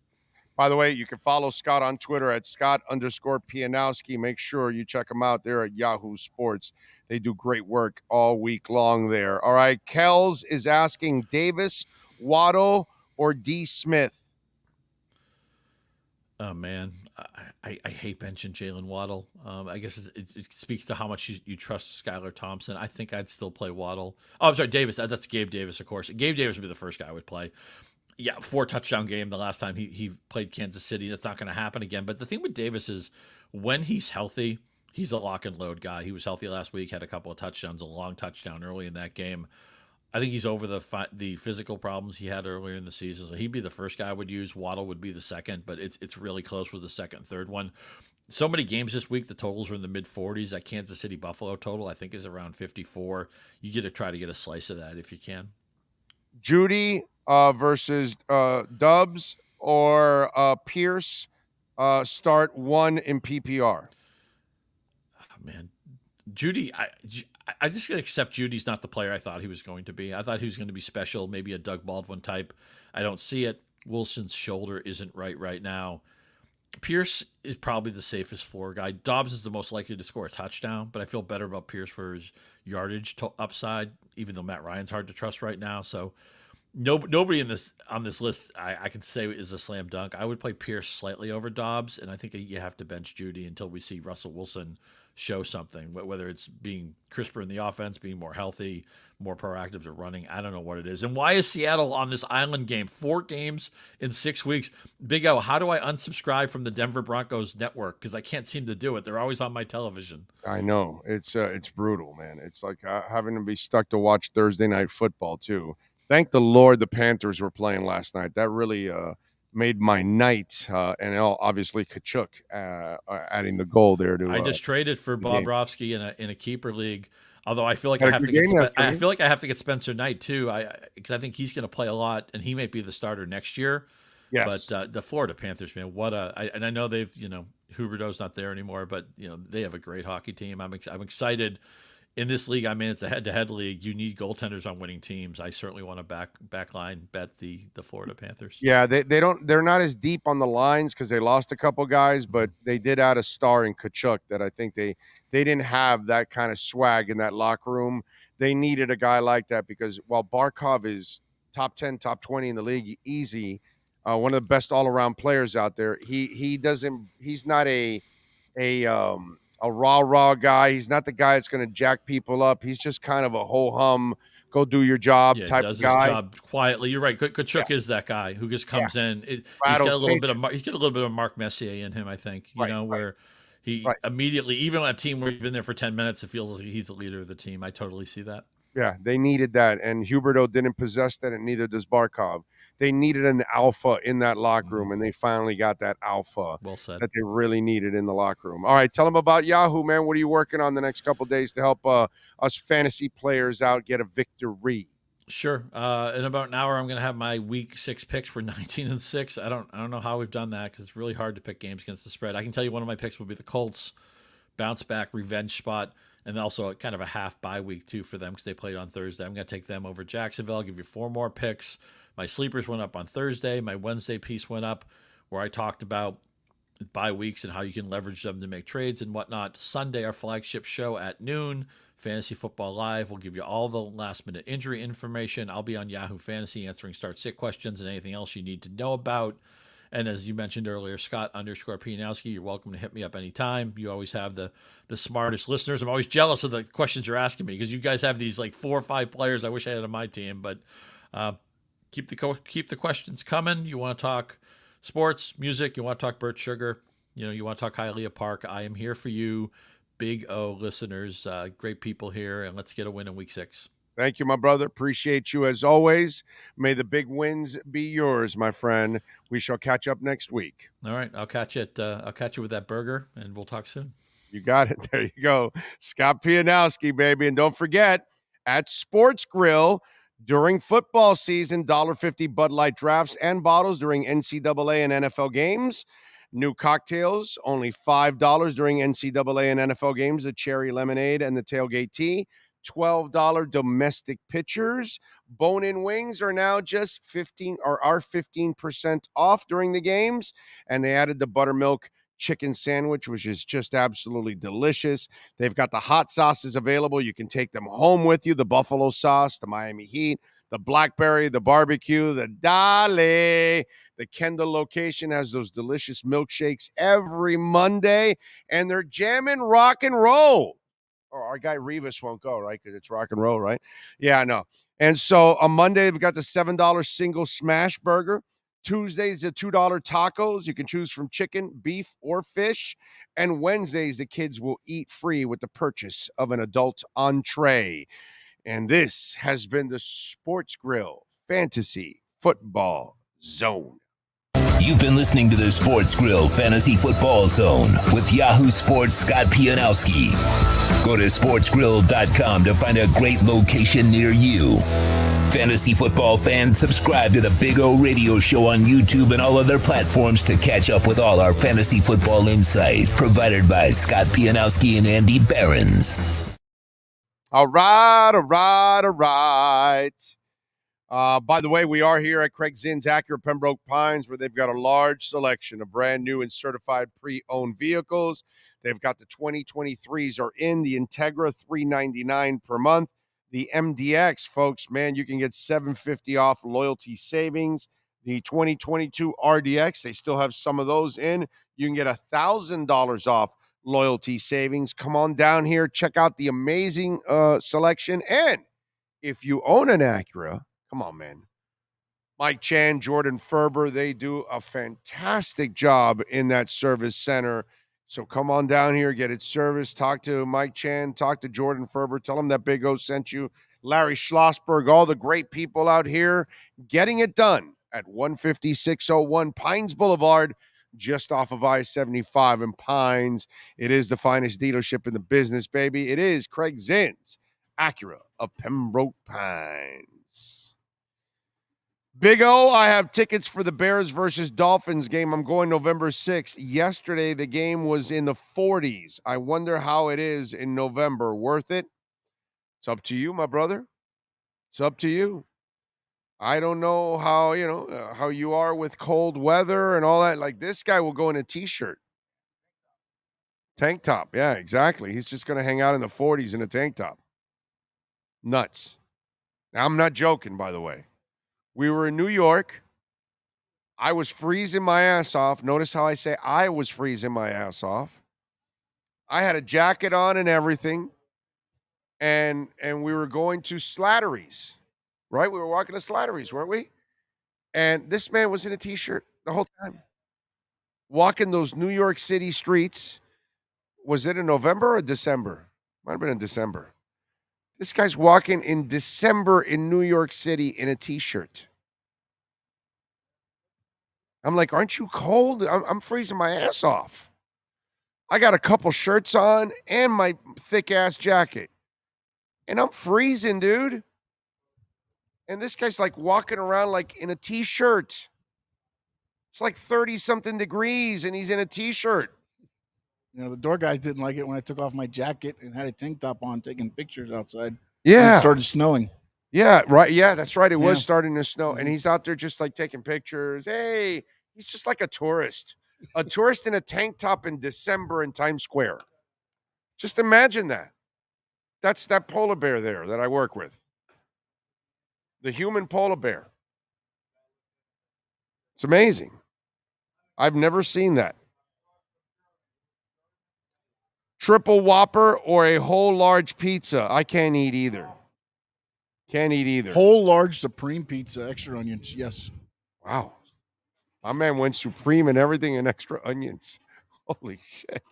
By the way, you can follow Scott on Twitter at Scott_Pianowski. Make sure you check them out there at Yahoo Sports. They do great work all week long there. All right, Kells is asking Davis, Waddle, or D. Smith? Oh, man. I hate benching Jalen Waddle. I guess it speaks to how much you trust Skylar Thompson. I think I'd still play Waddle. Oh, I'm sorry, Davis. That's Gabe Davis, of course. Gabe Davis would be the first guy I would play. Yeah, 4-touchdown game the last time he played Kansas City. That's not going to happen again. But the thing with Davis is when he's healthy, he's a lock and load guy. He was healthy last week, had a couple of touchdowns, a long touchdown early in that game. I think he's over the physical problems he had earlier in the season. So he'd be the first guy I would use. Waddle would be the second, but it's really close with the second and third one. So many games this week, the totals are in the mid-40s. That Kansas City Buffalo total, I think, is around 54. You get to try to get a slice of that if you can. Judy versus Dubs or Pierce, start one in PPR. Oh, man, Judy, I just gonna accept Judy's not the player I thought he was going to be. I thought he was going to be special, maybe a Doug Baldwin type. I don't see it. Wilson's shoulder isn't right now. Pierce is probably the safest floor guy. Dobbs is the most likely to score a touchdown, but I feel better about Pierce for his yardage upside, even though Matt Ryan's hard to trust right now. So nobody on this list I can say is a slam dunk. I would play Pierce slightly over Dobbs, and I think you have to bench Judy until we see Russell Wilson show something, whether it's being crisper in the offense, being more healthy, more proactive to running. I don't know what it is. And why is Seattle on this island game? 4 games in 6 weeks. Big O, how do I unsubscribe from the Denver Broncos network? Because I can't seem to do it. They're always on my television. I know. It's brutal, man. It's like having to be stuck to watch Thursday night football, too. Thank the Lord the Panthers were playing last night. That really made my night, and obviously Kachuk adding the goal there. I just traded for Bobrovsky in a keeper league. Although I feel like I have to get Spencer Knight too. Because I think he's going to play a lot, and he might be the starter next year. Yes. But the Florida Panthers, man, and I know they've Huberdeau's not there anymore, but they have a great hockey team. I'm excited. In this league I'm in, it's a head-to-head league. You need goaltenders on winning teams. I certainly want to backline bet the Florida Panthers. Yeah, they're not as deep on the lines because they lost a couple guys, but they did add a star in Kachuk that I think they didn't have that kind of swag in that locker room. They needed a guy like that because while Barkov is top 10, top 20 in the league, easy, one of the best all-around players out there, he's not a raw guy. He's not the guy that's going to jack people up. He's just kind of a ho-hum, go do your job type of guy. His job quietly. You're right. Kachuk is that guy who just comes in. He's got a little bit of Mark Messier in him, I think. Where he immediately, even on a team where he's been there for 10 minutes, it feels like he's the leader of the team. I totally see that. Yeah, they needed that, and Huberdeau didn't possess that, and neither does Barkov. They needed an alpha in that locker room, and they finally got that alpha that they really needed in the locker room. All right, tell them about Yahoo, man. What are you working on the next couple of days to help us fantasy players out get a victory? Sure. In about an hour, I'm going to have my week 6 picks for 19-6. I don't know how we've done that because it's really hard to pick games against the spread. I can tell you one of my picks will be the Colts bounce back revenge spot. And also kind of a half bye week, too, for them because they played on Thursday. I'm going to take them over Jacksonville. I'll give you 4 more picks. My sleepers went up on Thursday. My Wednesday piece went up where I talked about bye weeks and how you can leverage them to make trades and whatnot. Sunday, our flagship show at noon, Fantasy Football Live. We'll give you all the last-minute injury information. I'll be on Yahoo Fantasy answering start-sit questions and anything else you need to know about. And as you mentioned earlier, Scott_Pianowski, you're welcome to hit me up anytime. You always have the smartest listeners. I'm always jealous of the questions you're asking me because you guys have these like 4 or 5 players I wish I had on my team. But keep the questions coming. You want to talk sports, music, you want to talk Bert Sugar, you want to talk Hialeah Park. I am here for you, Big O listeners. Great people here, and let's get a win in week 6. Thank you, my brother. Appreciate you as always. May the big wins be yours, my friend. We shall catch up next week. All right. I'll catch you with that burger, and we'll talk soon. You got it. There you go. Scott Pianowski, baby. And don't forget, at Sports Grill, during football season, $1.50 Bud Light drafts and bottles during NCAA and NFL games. New cocktails, only $5 during NCAA and NFL games, the cherry lemonade and the tailgate tea. $12 domestic pitchers. Bone-in wings are now just 15% off during the games. And they added the buttermilk chicken sandwich, which is just absolutely delicious. They've got the hot sauces available. You can take them home with you. The buffalo sauce, the Miami Heat, the blackberry, the barbecue, the Dale. The Kendall location has those delicious milkshakes every Monday, and they're jamming rock and roll. Or our guy Revis won't go, right? Because it's rock and roll, right? Yeah, I know. And so on Monday, they've got the $7 single smash burger. Tuesdays, the $2 tacos. You can choose from chicken, beef, or fish. And Wednesdays, the kids will eat free with the purchase of an adult entree. And this has been the Sports Grill Fantasy Football Zone. You've been listening to the Sports Grill Fantasy Football Zone with Yahoo Sports' Scott Pianowski. Go to sportsgrill.com to find a great location near you. Fantasy football fans, subscribe to the Big O Radio Show on YouTube and all other platforms to catch up with all our fantasy football insight provided by Scott Pianowski and Andy Behrens. All right. By the way, we are here at Craig Zinn's Acura Pembroke Pines, where they've got a large selection of brand new and certified pre-owned vehicles. They've got the 2023s are in the Integra, $399 per month. The MDX, folks, man, you can get $750 off loyalty savings. The 2022 RDX, they still have some of those in. You can get $1,000 off loyalty savings. Come on down here, check out the amazing selection. And if you own an Acura, come on, man. Mike Chan, Jordan Ferber, they do a fantastic job in that service center. So come on down here, get it serviced. Talk to Mike Chan, talk to Jordan Ferber. Tell them that Big O sent you. Larry Schlossberg, all the great people out here getting it done at 15601 Pines Boulevard, just off of I-75 in Pines. It is the finest dealership in the business, baby. It is Craig Zinn's Acura of Pembroke Pines. Big O, I have tickets for the Bears versus Dolphins game. I'm going November 6th. Yesterday, the game was in the 40s. I wonder how it is in November. Worth it? It's up to you, my brother. It's up to you. I don't know how, how you are with cold weather and all that. Like, this guy will go in a T-shirt. Tank top. Yeah, exactly. He's just going to hang out in the 40s in a tank top. Nuts. Now, I'm not joking, by the way. We were in New York. I was freezing my ass off. Notice how I say I was freezing my ass off. I had a jacket on and everything. And we were going to Slattery's, right? We were walking to Slattery's, weren't we? And this man was in a T-shirt the whole time. Walking those New York City streets. Was it in November or December? Might have been in December. This guy's walking in December in New York City in a T-shirt. I'm like, aren't you cold? I'm freezing my ass off. I got a couple shirts on and my thick-ass jacket. And I'm freezing, dude. And this guy's like walking around like in a T-shirt. It's like 30-something degrees and he's in a T-shirt. The door guys didn't like it when I took off my jacket and had a tank top on taking pictures outside. Yeah. And it started snowing. Yeah, right. Yeah, that's right. It was starting to snow. And he's out there just like taking pictures. Hey, he's just like a tourist. A tourist in a tank top in December in Times Square. Just imagine that. That's that polar bear there that I work with. The human polar bear. It's amazing. I've never seen that. Triple Whopper or a whole large pizza? I can't eat either. Can't eat either. Whole large supreme pizza, extra onions, yes. Wow. My man went supreme and everything and extra onions. Holy shit.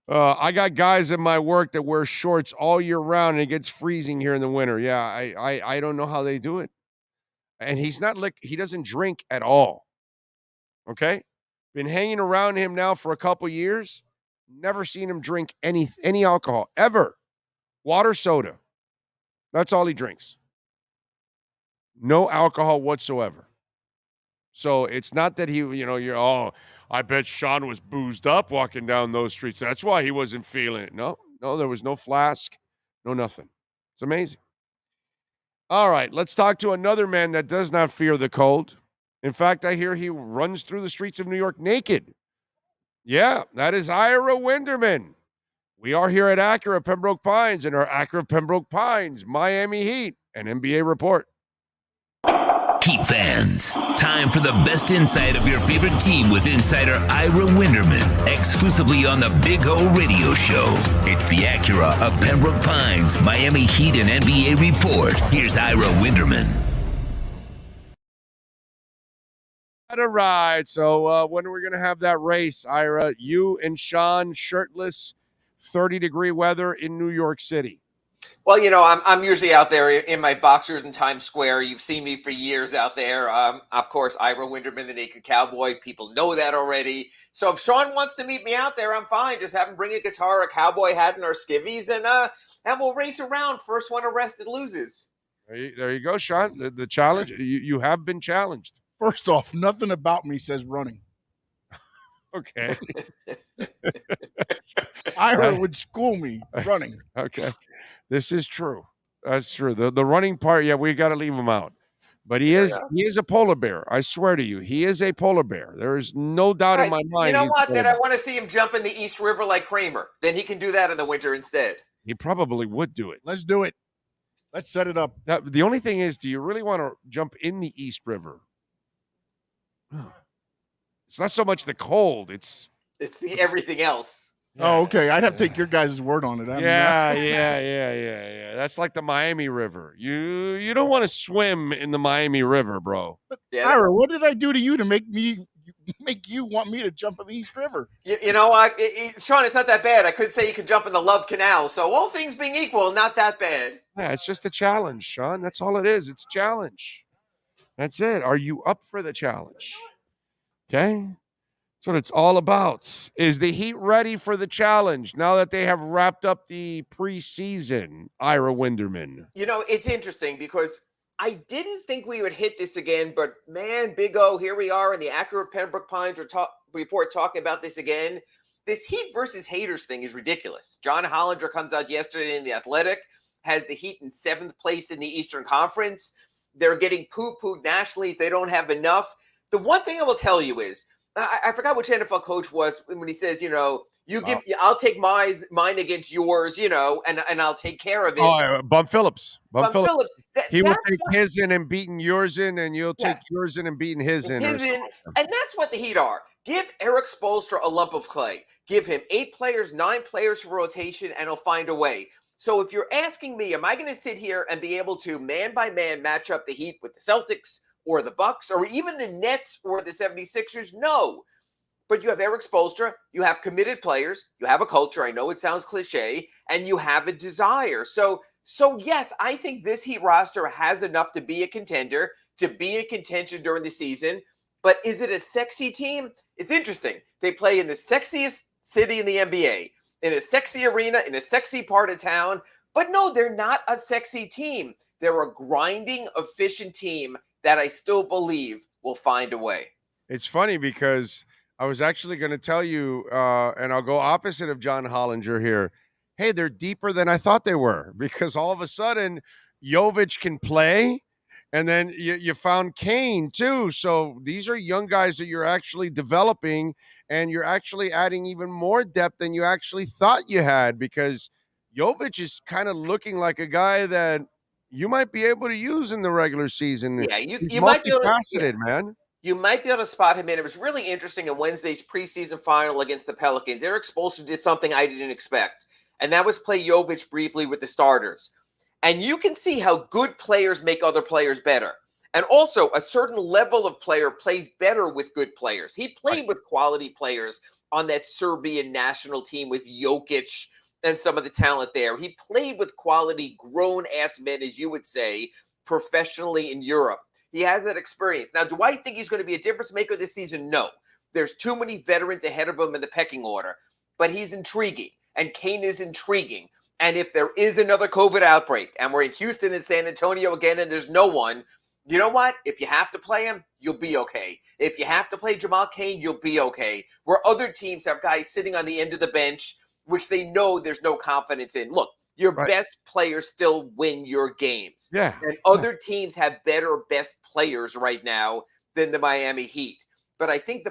I got guys in my work that wear shorts all year round and it gets freezing here in the winter. Yeah, I don't know how they do it. And he's not he doesn't drink at all. Okay? Been hanging around him now for a couple years. Never seen him drink any alcohol ever. Water, soda. That's all he drinks. No alcohol whatsoever. So it's not that he, I bet Sean was boozed up walking down those streets. That's why he wasn't feeling it. No, there was no flask. No nothing. It's amazing. All right, let's talk to another man that does not fear the cold. In fact, I hear he runs through the streets of New York naked. Yeah, that is Ira Winderman. We are here at Acura Pembroke Pines and our Acura Pembroke Pines Miami Heat and NBA report. Heat fans, time for the best insight of your favorite team with insider Ira Winderman, exclusively on the Big O Radio Show. It's the Acura of Pembroke Pines Miami Heat and NBA report. Here's Ira Winderman. All right, so when are we going to have that race, Ira? You and Sean shirtless, 30-degree weather in New York City. Well, I'm usually out there in my boxers in Times Square. You've seen me for years out there. Of course, Ira Winderman, the Naked Cowboy. People know that already. So if Sean wants to meet me out there, I'm fine. Just have him bring a guitar, a cowboy hat, and our skivvies, and we'll race around. First one arrested loses. There you go, Sean. The challenge. You have been challenged. First off, nothing about me says running. Okay. Ira would school me running. Okay. This is true. That's true. The running part, yeah, we got to leave him out. But he is a polar bear. I swear to you, he is a polar bear. There is no doubt in my mind. You know what? Then I want to see him jump in the East River like Kramer. Then he can do that in the winter instead. He probably would do it. Let's do it. Let's set it up. Now, the only thing is, do you really want to jump in the East River? It's not so much the cold. It's the everything else. Oh, okay. I'd have to take your guys' word on it. Yeah. That's like the Miami River. You don't want to swim in the Miami River, bro. But Ira, what did I do to you to make you want me to jump in the East River? You know what, Sean? It's not that bad. I could say you could jump in the Love Canal. So all things being equal, not that bad. Yeah, it's just a challenge, Sean. That's all it is. It's a challenge. That's it. Are you up for the challenge? Okay. That's what it's all about. Is the Heat ready for the challenge now that they have wrapped up the preseason, Ira Winderman? It's interesting because I didn't think we would hit this again, but man, Big O, here we are in the Acura Pembroke Pines report talking about this again. This Heat versus haters thing is ridiculous. John Hollinger comes out yesterday in The Athletic, has the Heat in 7th place in the Eastern Conference. They're getting poo-pooed nationally. They don't have enough. The one thing I will tell you is, I forgot which NFL coach was when he says, I'll take mine against yours, and I'll take care of it. Oh, Bum Phillips. Phillips. He will take his in and beating yours in, and you'll take yours in and beating his in. And that's what the Heat are. Give Eric Spoelstra a lump of clay. Give him 8 players, 9 players for rotation, and he'll find a way. So if you're asking me, am I going to sit here and be able to man by man match up the Heat with the Celtics or the Bucks or even the Nets or the 76ers? No. But you have Eric Spoelstra, you have committed players, you have a culture, I know it sounds cliche, and you have a desire. So yes, I think this Heat roster has enough to be a contender, to be in contention during the season. But is it a sexy team? It's interesting. They play in the sexiest city in the NBA, in a sexy arena, in a sexy part of town. But no, they're not a sexy team. They're a grinding, efficient team that I still believe will find a way. It's funny because I was actually going to tell you, and I'll go opposite of John Hollinger here. Hey, they're deeper than I thought they were because all of a sudden Jovic can play, and then you found Kane too. So these are young guys that you're actually developing, and you're actually adding even more depth than you actually thought you had because Jovic is kind of looking like a guy that you might be able to use in the regular season. Yeah, He's you might be able multifaceted, man. You might be able to spot him in. It was really interesting in Wednesday's preseason final against the Pelicans. Eric Spoelstra did something I didn't expect, and that was play Jovic briefly with the starters. And you can see how good players make other players better. And also, a certain level of player plays better with good players. He played with quality players on that Serbian national team with Jokic and some of the talent there. He played with quality grown-ass men, as you would say, professionally in Europe. He has that experience. Now, do I think he's going to be a difference maker this season? No. There's too many veterans ahead of him in the pecking order. But he's intriguing, and Kane is intriguing. And if there is another COVID outbreak, and we're in Houston and San Antonio again, and there's no one, you know what? If you have to play him, you'll be okay. If you have to play Jamal Cain, you'll be okay. Where other teams have guys sitting on the end of the bench, which they know there's no confidence in. Look, Your best players still win your games. Yeah. And other teams have better best players right now than the Miami Heat. But I think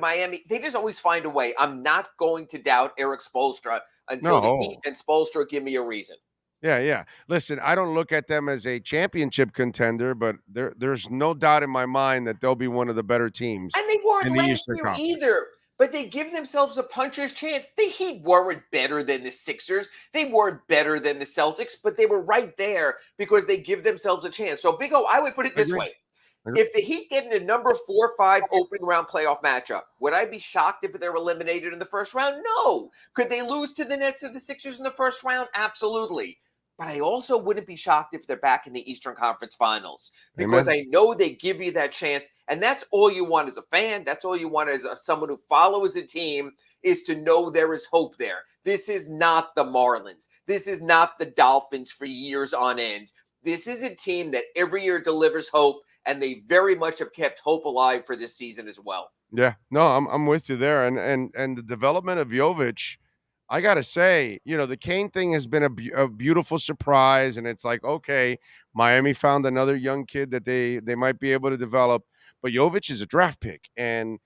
they just always find a way. I'm not going to doubt Erik Spoelstra until the Heat and Spoelstra give me a reason. Yeah. Listen, I don't look at them as a championship contender, but there's no doubt in my mind that they'll be one of the better teams. And they weren't in the last Eastern year Conference. either. But they give themselves a puncher's chance. The Heat weren't better than the Sixers. They weren't better than the Celtics, but they were right there because they give themselves a chance. So, Big O, I would put it this way. If the Heat get in a number 4 or 5 opening round playoff matchup, would I be shocked if they were eliminated in the first round? No. Could they lose to the Nets or the Sixers in the first round? Absolutely. But I also wouldn't be shocked if they're back in the Eastern Conference Finals because I know they give you that chance. And that's all you want as a fan. That's all you want as someone who follows a team is to know there is hope there. This is not the Marlins. This is not the Dolphins for years on end. This is a team that every year delivers hope, and they very much have kept hope alive for this season as well. Yeah, no, I'm with you there. And the development of Jovic, I got to say, the Kane thing has been a beautiful surprise. And it's like, okay, Miami found another young kid that they might be able to develop. But Jovic is a draft pick. And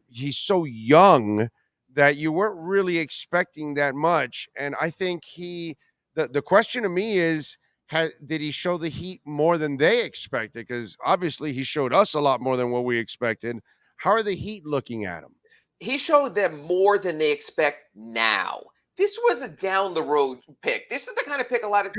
he's so young that you weren't really expecting that much. And I think the question to me is, did he show the Heat more than they expected? Because obviously he showed us a lot more than what we expected. How are the Heat looking at him? He showed them more than they expect now. This was a down the road pick. This is the kind of pick a lot of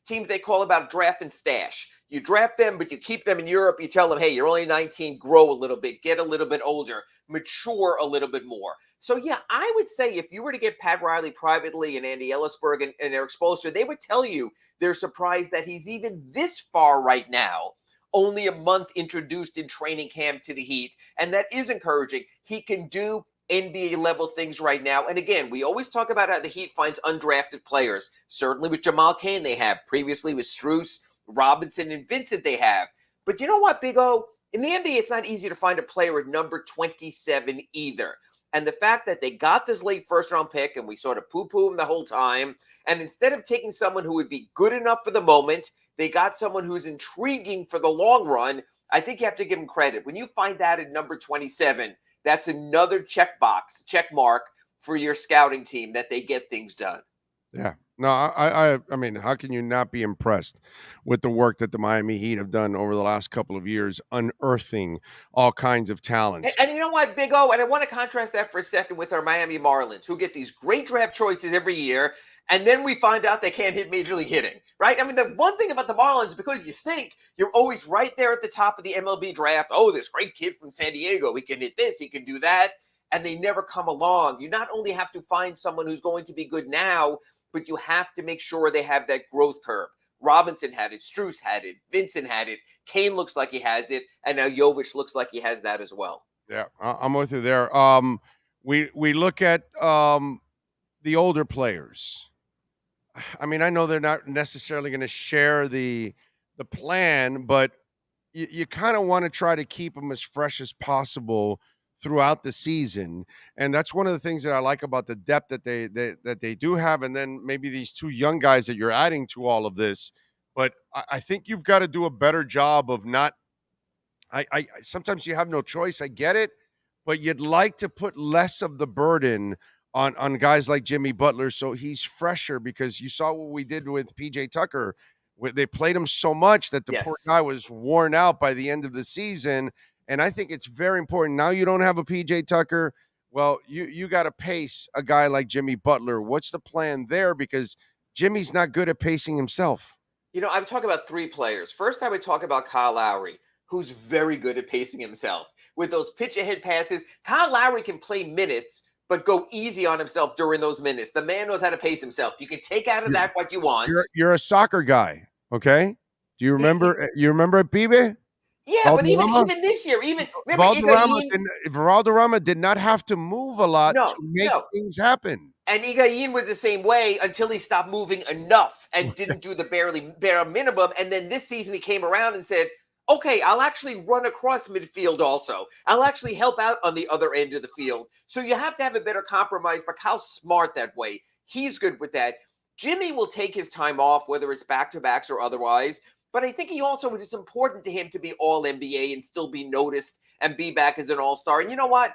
teams they call about draft and stash. You draft them, but you keep them in Europe. You tell them, hey, you're only 19, grow a little bit, get a little bit older, mature a little bit more. So, yeah, I would say if you were to get Pat Riley privately and Andy Ellisberg and Erik Spoelstra, they would tell you they're surprised that he's even this far right now. Only a month introduced in training camp to the Heat. And that is encouraging. He can do NBA level things right now. And again, we always talk about how the Heat finds undrafted players. Certainly with Jamal Cain they have. Previously with Strus, Robinson, and Vincent they have. But you know what, Big O? In the NBA, it's not easy to find a player at number 27 either. And the fact that they got this late first-round pick, and we sort of poo-poo him the whole time, and instead of taking someone who would be good enough for the moment, they got someone who's intriguing for the long run. I think you have to give them credit. When you find that at number 27, that's another check mark for your scouting team that they get things done. Yeah. No, I mean, how can you not be impressed with the work that the Miami Heat have done over the last couple of years, unearthing all kinds of talent? And you know what, Big O, and I want to contrast that for a second with our Miami Marlins, who get these great draft choices every year, and then we find out they can't hit Major League hitting, right? I mean, the one thing about the Marlins, because you stink, you're always right there at the top of the MLB draft. Oh, this great kid from San Diego, he can hit this, he can do that, and they never come along. You not only have to find someone who's going to be good now, but you have to make sure they have that growth curve. Robinson had it, Strus had it, Vincent had it, Kane looks like he has it, and now Jovic looks like he has that as well. Yeah, I'm with you there. We look at the older players. I mean, I know they're not necessarily going to share the plan, but you kind of want to try to keep them as fresh as possible throughout the season. And that's one of the things that I like about the depth that they do have. And then maybe these two young guys that you're adding to all of this. But I think you've got to do a better job of not I sometimes you have no choice. I get it, but you'd like to put less of the burden on guys like Jimmy Butler so he's fresher, because you saw what we did with PJ Tucker. They played him so much that the poor guy was worn out by the end of the season. And I think it's very important. Now you don't have a PJ Tucker. Well, you got to pace a guy like Jimmy Butler. What's the plan there? Because Jimmy's not good at pacing himself. You know, I'm talking about 3 players. First, I would talk about Kyle Lowry, who's very good at pacing himself. With those pitch-ahead passes, Kyle Lowry can play minutes, but go easy on himself during those minutes. The man knows how to pace himself. You can take out of that what you want. You're a soccer guy, okay? Do you remember? You remember Pibe? Yeah, Valderrama? but even this year, Valderrama did not have to move a lot to make things happen. And Higuaín was the same way until he stopped moving enough and didn't do the bare minimum. And then this season he came around and said, okay, I'll actually run across midfield also. I'll actually help out on the other end of the field. So you have to have a better compromise, but Kyle's smart that way. He's good with that. Jimmy will take his time off, whether it's back-to-backs or otherwise. But I think it is important to him to be all NBA and still be noticed and be back as an all-star. And you know what?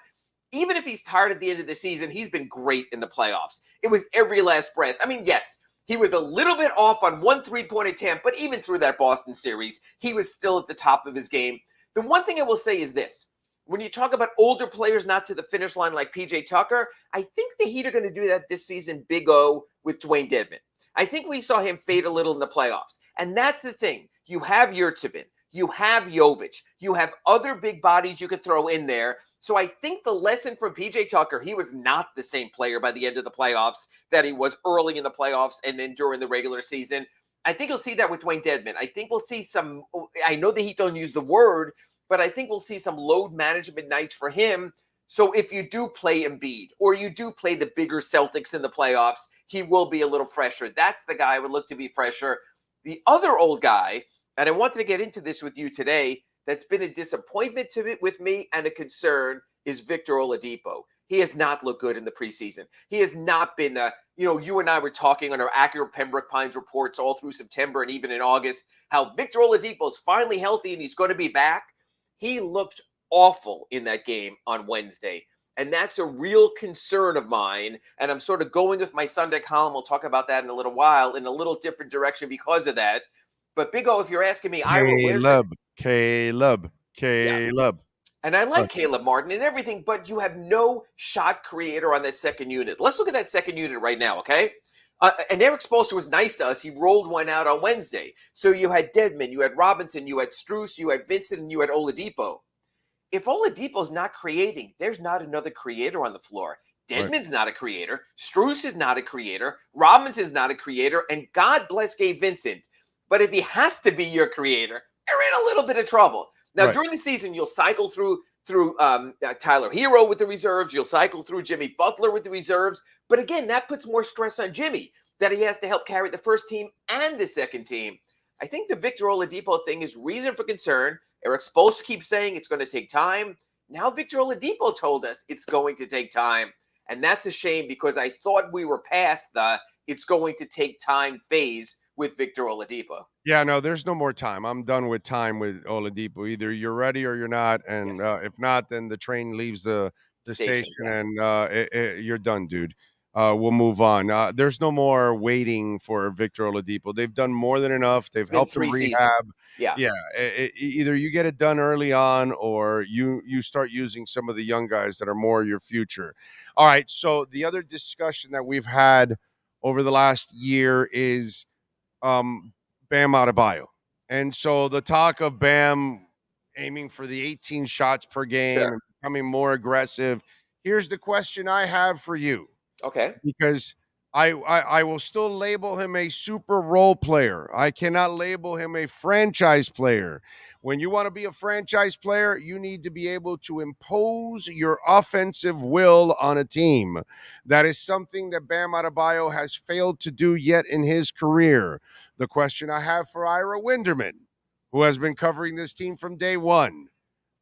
Even if he's tired at the end of the season, he's been great in the playoffs. It was every last breath. I mean, yes, he was a little bit off on one three-point attempt, but even through that Boston series, he was still at the top of his game. The one thing I will say is this. When you talk about older players not to the finish line like PJ Tucker, I think the Heat are going to do that this season, Big O, with Dwayne Dedmon. I think we saw him fade a little in the playoffs. And that's the thing. You have Yurtseven. You have Jovic. You have other big bodies you could throw in there. So I think the lesson from PJ Tucker, he was not the same player by the end of the playoffs that he was early in the playoffs and then during the regular season. I think you'll see that with Dwayne Dedmon. I think we'll see some, I know the Heat don't use the word, but I think we'll see some load management nights for him. So if you do play Embiid or you do play the bigger Celtics in the playoffs, he will be a little fresher. That's the guy I would look to be fresher. The other old guy, and I wanted to get into this with you today, that's been a disappointment with me and a concern is Victor Oladipo. He has not looked good in the preseason. He has not been you and I were talking on our accurate Pembroke Pines reports all through September and even in August, how Victor Oladipo is finally healthy and he's going to be back. He looked awful in that game on Wednesday. And that's a real concern of mine. And I'm sort of going with my Sunday column. We'll talk about that in a little while in a little different direction because of that. But Big O, if you're asking me, Caleb. Yeah. And I like Caleb Martin and everything, but you have no shot creator on that second unit. Let's look at that second unit right now, okay? And Eric Spoelstra was nice to us. He rolled one out on Wednesday. So you had Dedmon, you had Robinson, you had Strus, you had Vincent, and you had Oladipo. If Oladipo's not creating, there's not another creator on the floor. Dedmon's not a creator. Strus is not a creator. Robinson's not a creator. And God bless Gabe Vincent. But if he has to be your creator, you're in a little bit of trouble. Now, during the season, you'll cycle through Tyler Hero with the reserves. You'll cycle through Jimmy Butler with the reserves. But again, that puts more stress on Jimmy that he has to help carry the first team and the second team. I think the Victor Oladipo thing is reason for concern. Eric Spoelstra keeps saying it's going to take time. Now Victor Oladipo told us it's going to take time. And that's a shame because I thought we were past the it's going to take time phase with Victor Oladipo. Yeah, no, there's no more time. I'm done with time with Oladipo. Either you're ready or you're not. And if not, then the train leaves the station and you're done, dude. We'll move on. There's no more waiting for Victor Oladipo. They've done more than enough. They've helped him rehab. Either you get it done early on or you start using some of the young guys that are more your future. All right, so the other discussion that we've had over the last year is Bam Adebayo. And so the talk of Bam aiming for the 18 shots per game and becoming more aggressive. Here's the question I have for you. Okay. Because I will still label him a super role player. I cannot label him a franchise player. When you want to be a franchise player, you need to be able to impose your offensive will on a team. That is something that Bam Adebayo has failed to do yet in his career. The question I have for Ira Winderman, who has been covering this team from day one,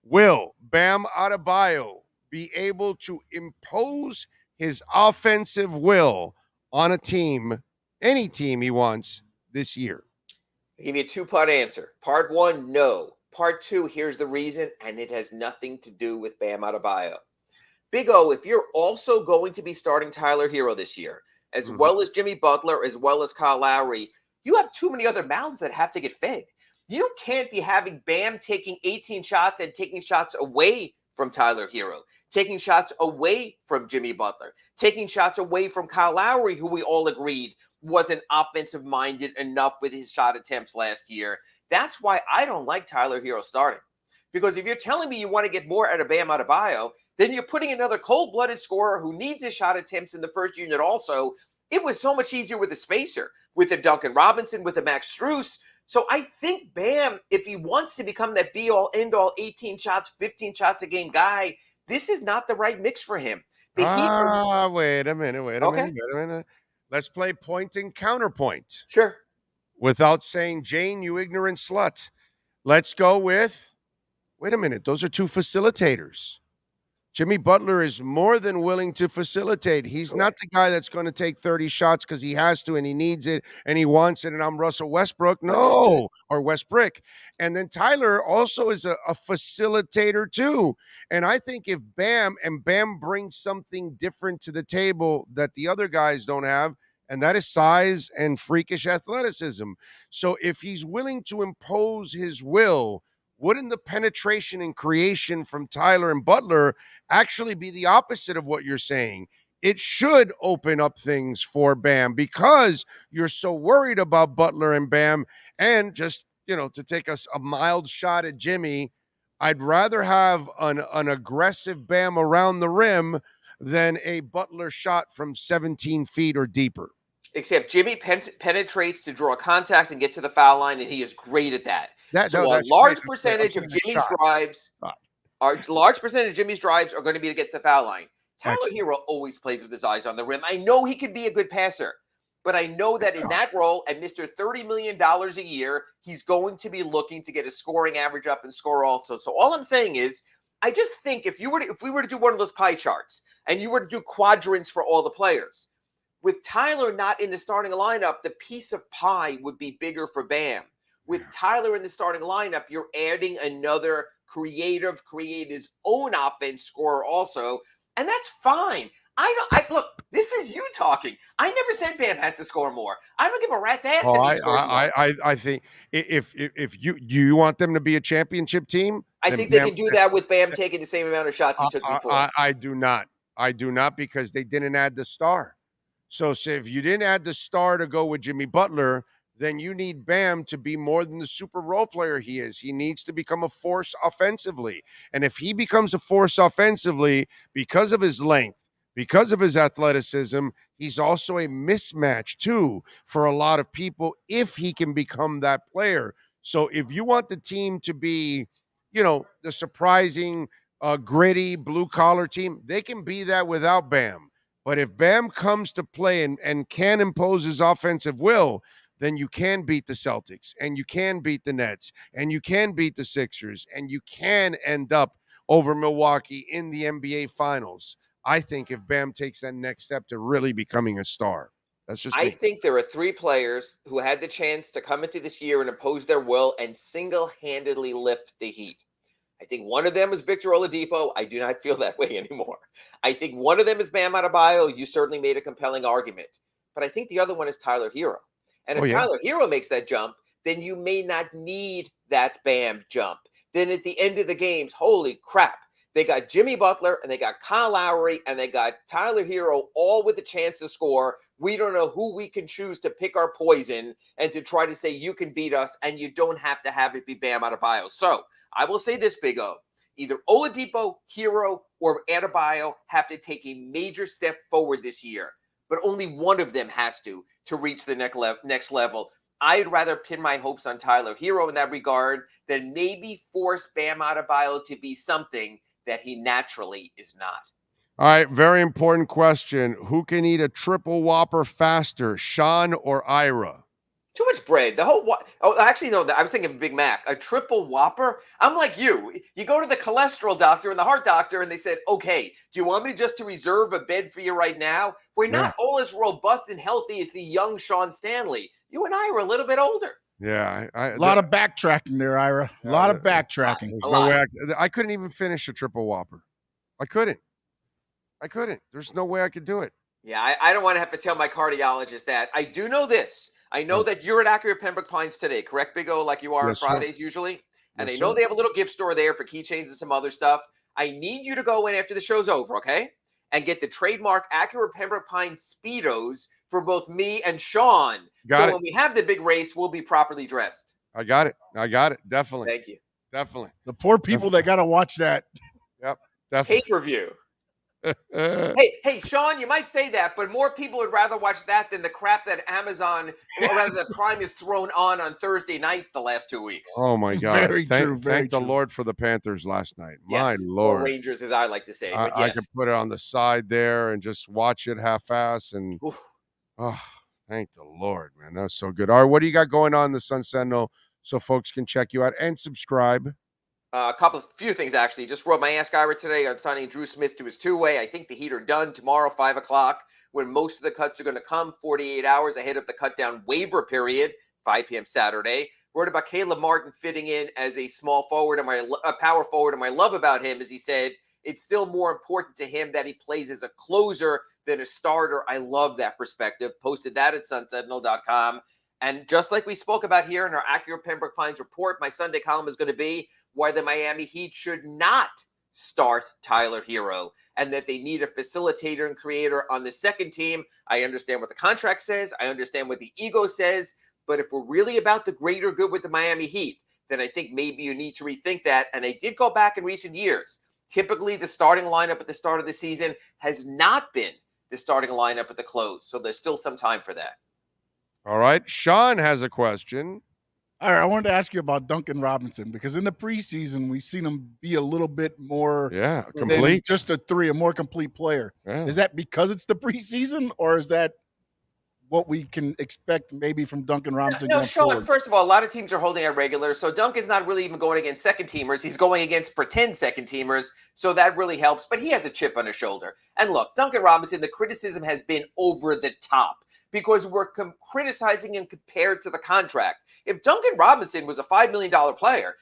will Bam Adebayo be able to impose his offensive will on a team, any team he wants this year? I'll give you a two-part answer. Part one, no. Part two, here's the reason, and it has nothing to do with Bam Adebayo. Big O, if you're also going to be starting Tyler Hero this year, as well as Jimmy Butler, as well as Kyle Lowry, you have too many other mouths that have to get fed. You can't be having Bam taking 18 shots and taking shots away from Tyler Hero, taking shots away from Jimmy Butler, taking shots away from Kyle Lowry, who we all agreed wasn't offensive-minded enough with his shot attempts last year. That's why I don't like Tyler Hero starting. Because if you're telling me you want to get more out of Bam Adebayo, then you're putting another cold-blooded scorer who needs his shot attempts in the first unit also. It was so much easier with a spacer, with a Duncan Robinson, with a Max Strus. So I think Bam, if he wants to become that be-all, end-all, 18 shots, 15 shots a game guy, this is not the right mix for him. Wait a minute. Let's play point and counterpoint. Sure. Without saying, Jane, you ignorant slut. Let's go with, wait a minute, those are two facilitators. Jimmy Butler is more than willing to facilitate. He's not the guy that's going to take 30 shots because he has to and he needs it and he wants it. And I'm Russell Westbrook. No, or Westbrook. And then Tyler also is a facilitator too. And I think if Bam brings something different to the table that the other guys don't have, and that is size and freakish athleticism. So if he's willing to impose his will, wouldn't the penetration and creation from Tyler and Butler actually be the opposite of what you're saying? It should open up things for Bam because you're so worried about Butler and Bam. And just, to take a mild shot at Jimmy, I'd rather have an aggressive Bam around the rim than a Butler shot from 17 feet or deeper. Except Jimmy penetrates to draw contact and get to the foul line, and he is great at that. So a large percentage of Jimmy's drives are going to be to get to the foul line. Tyler Hero always plays with his eyes on the rim. I know he could be a good passer, but I know that in that role, at Mr. $30 million a year, he's going to be looking to get his scoring average up and score also. So all I'm saying is, I just think if we were to do one of those pie charts and you were to do quadrants for all the players, with Tyler not in the starting lineup, the piece of pie would be bigger for Bam. With Tyler in the starting lineup, you're adding another create his own offense scorer also, and that's fine. Look, this is you talking. I never said Bam has to score more. I don't give a rat's ass if he scores more. I think if you want them to be a championship team, I think they can do that with Bam taking the same amount of shots he took before. I do not. I do not, because they didn't add the star. So if you didn't add the star to go with Jimmy Butler, then you need Bam to be more than the super role player he is. He needs to become a force offensively. And if he becomes a force offensively because of his length, because of his athleticism, he's also a mismatch too for a lot of people if he can become that player. So if you want the team to be, the surprising, gritty, blue-collar team, they can be that without Bam. But if Bam comes to play and can impose his offensive will, then you can beat the Celtics, and you can beat the Nets, and you can beat the Sixers, and you can end up over Milwaukee in the NBA Finals. I think if Bam takes that next step to really becoming a star. That's just me. I think there are three players who had the chance to come into this year and impose their will and single-handedly lift the Heat. I think one of them is Victor Oladipo. I do not feel that way anymore. I think one of them is Bam Adebayo. You certainly made a compelling argument. But I think the other one is Tyler Hero. And if Tyler Hero makes that jump, then you may not need that Bam jump. Then at the end of the games, holy crap, they got Jimmy Butler and they got Kyle Lowry and they got Tyler Hero all with a chance to score. We don't know who we can choose to pick our poison and to try to say you can beat us, and you don't have to have it be Bam Adebayo. So I will say this, Big O. Either Oladipo, Hero, or Adebayo have to take a major step forward this year, but only one of them has to reach the next level. I'd rather pin my hopes on Tyler Hero in that regard than maybe force Bam Adebayo to be something that he naturally is not. All right, very important question. Who can eat a triple whopper faster, Sean or Ira? Too much bread. The whole actually, no, I was thinking of Big Mac. A triple whopper? I'm like you. You go to the cholesterol doctor and the heart doctor, and they said, okay, do you want me to reserve a bed for you right now? We're not all as robust and healthy as the young Sean Stanley. You and I are a little bit older. Yeah. A lot of backtracking there, Ira. A lot of backtracking. No way I couldn't even finish a triple whopper. I couldn't. There's no way I could do it. Yeah, I don't want to have to tell my cardiologist that. I do know this. I know that you're at Accurate Pembroke Pines today, correct, Big O, like you are on Fridays usually? And I know they have a little gift store there for keychains and some other stuff. I need you to go in after the show's over, okay? And get the trademark Accurate Pembroke Pines Speedos for both me and Sean. When we have the big race, we'll be properly dressed. I got it. Definitely. Thank you. Definitely. The poor people that got to watch that. Yep. Definitely. Pay-per-view. Hey, Sean, you might say that, but more people would rather watch that than the crap that Amazon, or rather that Prime is thrown on Thursday nights the last 2 weeks. Oh, my God. Thank the Lord for the Panthers last night. Yes, my Lord. Or Rangers, as I like to say. But I could put it on the side there and just watch it half-ass. And, thank the Lord, man. That's so good. All right, what do you got going on in the Sun Sentinel so folks can check you out and subscribe? Few things actually. Just wrote my Ask Ira today on signing Drew Smith to his two-way. I think the Heat are done tomorrow, 5 o'clock, when most of the cuts are going to come, 48 hours ahead of the cut-down waiver period, 5 p.m. Saturday. Wrote about Caleb Martin fitting in as a small forward and a power forward. And my love about him is he said it's still more important to him that he plays as a closer than a starter. I love that perspective. Posted that at sunsentinel.com. And just like we spoke about here in our Acura Pembroke Pines report, my Sunday column is going to be why the Miami Heat should not start Tyler Hero and that they need a facilitator and creator on the second team. I understand what the contract says. I understand what the ego says. But if we're really about the greater good with the Miami Heat, then I think maybe you need to rethink that. And I did go back in recent years. Typically, the starting lineup at the start of the season has not been the starting lineup at the close. So there's still some time for that. All right. Sean has a question. All right. I wanted to ask you about Duncan Robinson because in the preseason, we've seen him be a little bit more complete. Just a more complete player. Yeah. Is that because it's the preseason or is that what we can expect maybe from Duncan Robinson? No, Sean, first of all, a lot of teams are holding out regulars. So Duncan's not really even going against second teamers. He's going against pretend second teamers. So that really helps. But he has a chip on his shoulder. And look, Duncan Robinson, the criticism has been over the top because we're criticizing him compared to the contract. If Duncan Robinson was a $5 million player,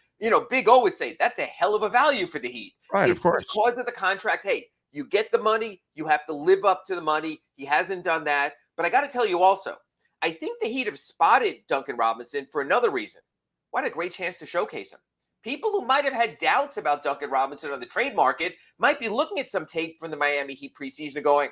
Big O would say that's a hell of a value for the Heat. Right, it's of course. Because of the contract. Hey, you get the money. You have to live up to the money. He hasn't done that. But I got to tell you also, I think the Heat have spotted Duncan Robinson for another reason. What a great chance to showcase him. People who might have had doubts about Duncan Robinson on the trade market might be looking at some tape from the Miami Heat preseason and going,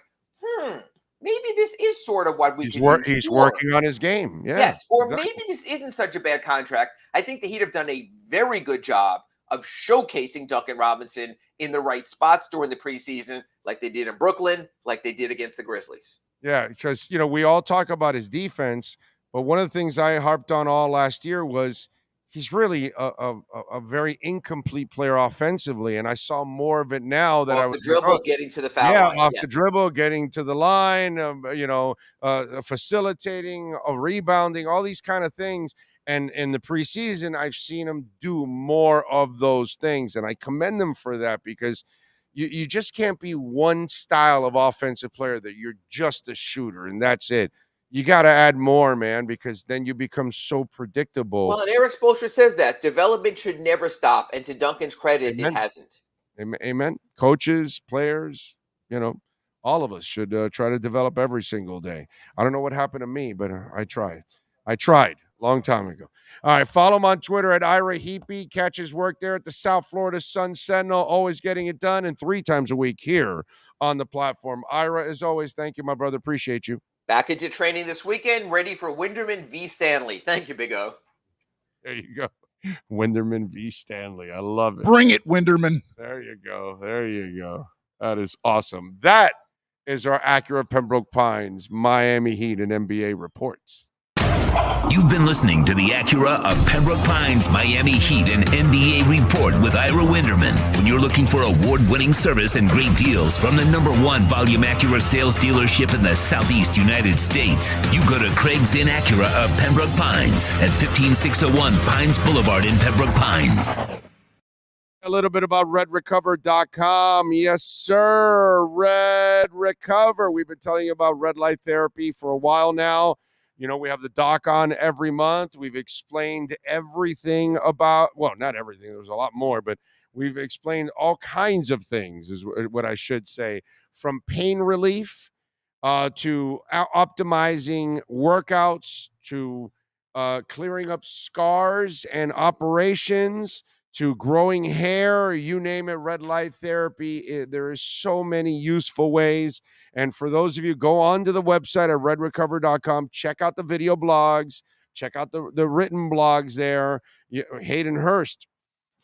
maybe this is sort of what we can use. He's working on his game. Yeah, yes, or exactly. maybe this isn't such a bad contract. I think the Heat have done a very good job of showcasing Duncan Robinson in the right spots during the preseason, like they did in Brooklyn, like they did against the Grizzlies. Yeah, because, we all talk about his defense, but one of the things I harped on all last year was he's really a very incomplete player offensively, and I saw more of it now that off I was the dribble, getting to the foul line. off the dribble, getting to the line, facilitating, rebounding, all these kind of things. And in the preseason, I've seen him do more of those things, and I commend them for that because you just can't be one style of offensive player that you're just a shooter and that's it. You got to add more, man, because then you become so predictable. Well, and Eric Spoelstra says that development should never stop, and to Duncan's credit, It hasn't. Amen. Coaches, players, all of us should try to develop every single day. I don't know what happened to me, but I tried. Long time ago. All right, follow him on Twitter at Ira Heapy. Catch his work there at the South Florida Sun Sentinel, always getting it done, and 3 times a week here on the platform. Ira, as always, thank you, my brother. Appreciate you. Back into training this weekend, ready for Winderman v. Stanley. Thank you, Big O. There you go. Winderman v. Stanley. I love it. Bring it, Winderman. There you go. That is awesome. That is our Acura Pembroke Pines Miami Heat and NBA reports. You've been listening to the Acura of Pembroke Pines Miami Heat and NBA report with Ira Winderman. When you're looking for award-winning service and great deals from the #1 volume Acura sales dealership in the Southeast United States, you go to Craig Zinn Acura of Pembroke Pines at 15601 Pines Boulevard in Pembroke Pines. A little bit about redrecover.com. Yes, sir. Red Recover. We've been telling you about red light therapy for a while now. We have the doc on every month. We've explained everything about, well, not everything. There's a lot more, but we've explained all kinds of things is what I should say, from pain relief to optimizing workouts to clearing up scars and operations to growing hair, you name it, red light therapy. There is so many useful ways. And for those of you, go on to the website at redrecover.com, check out the video blogs, check out the written blogs there. Hayden Hurst,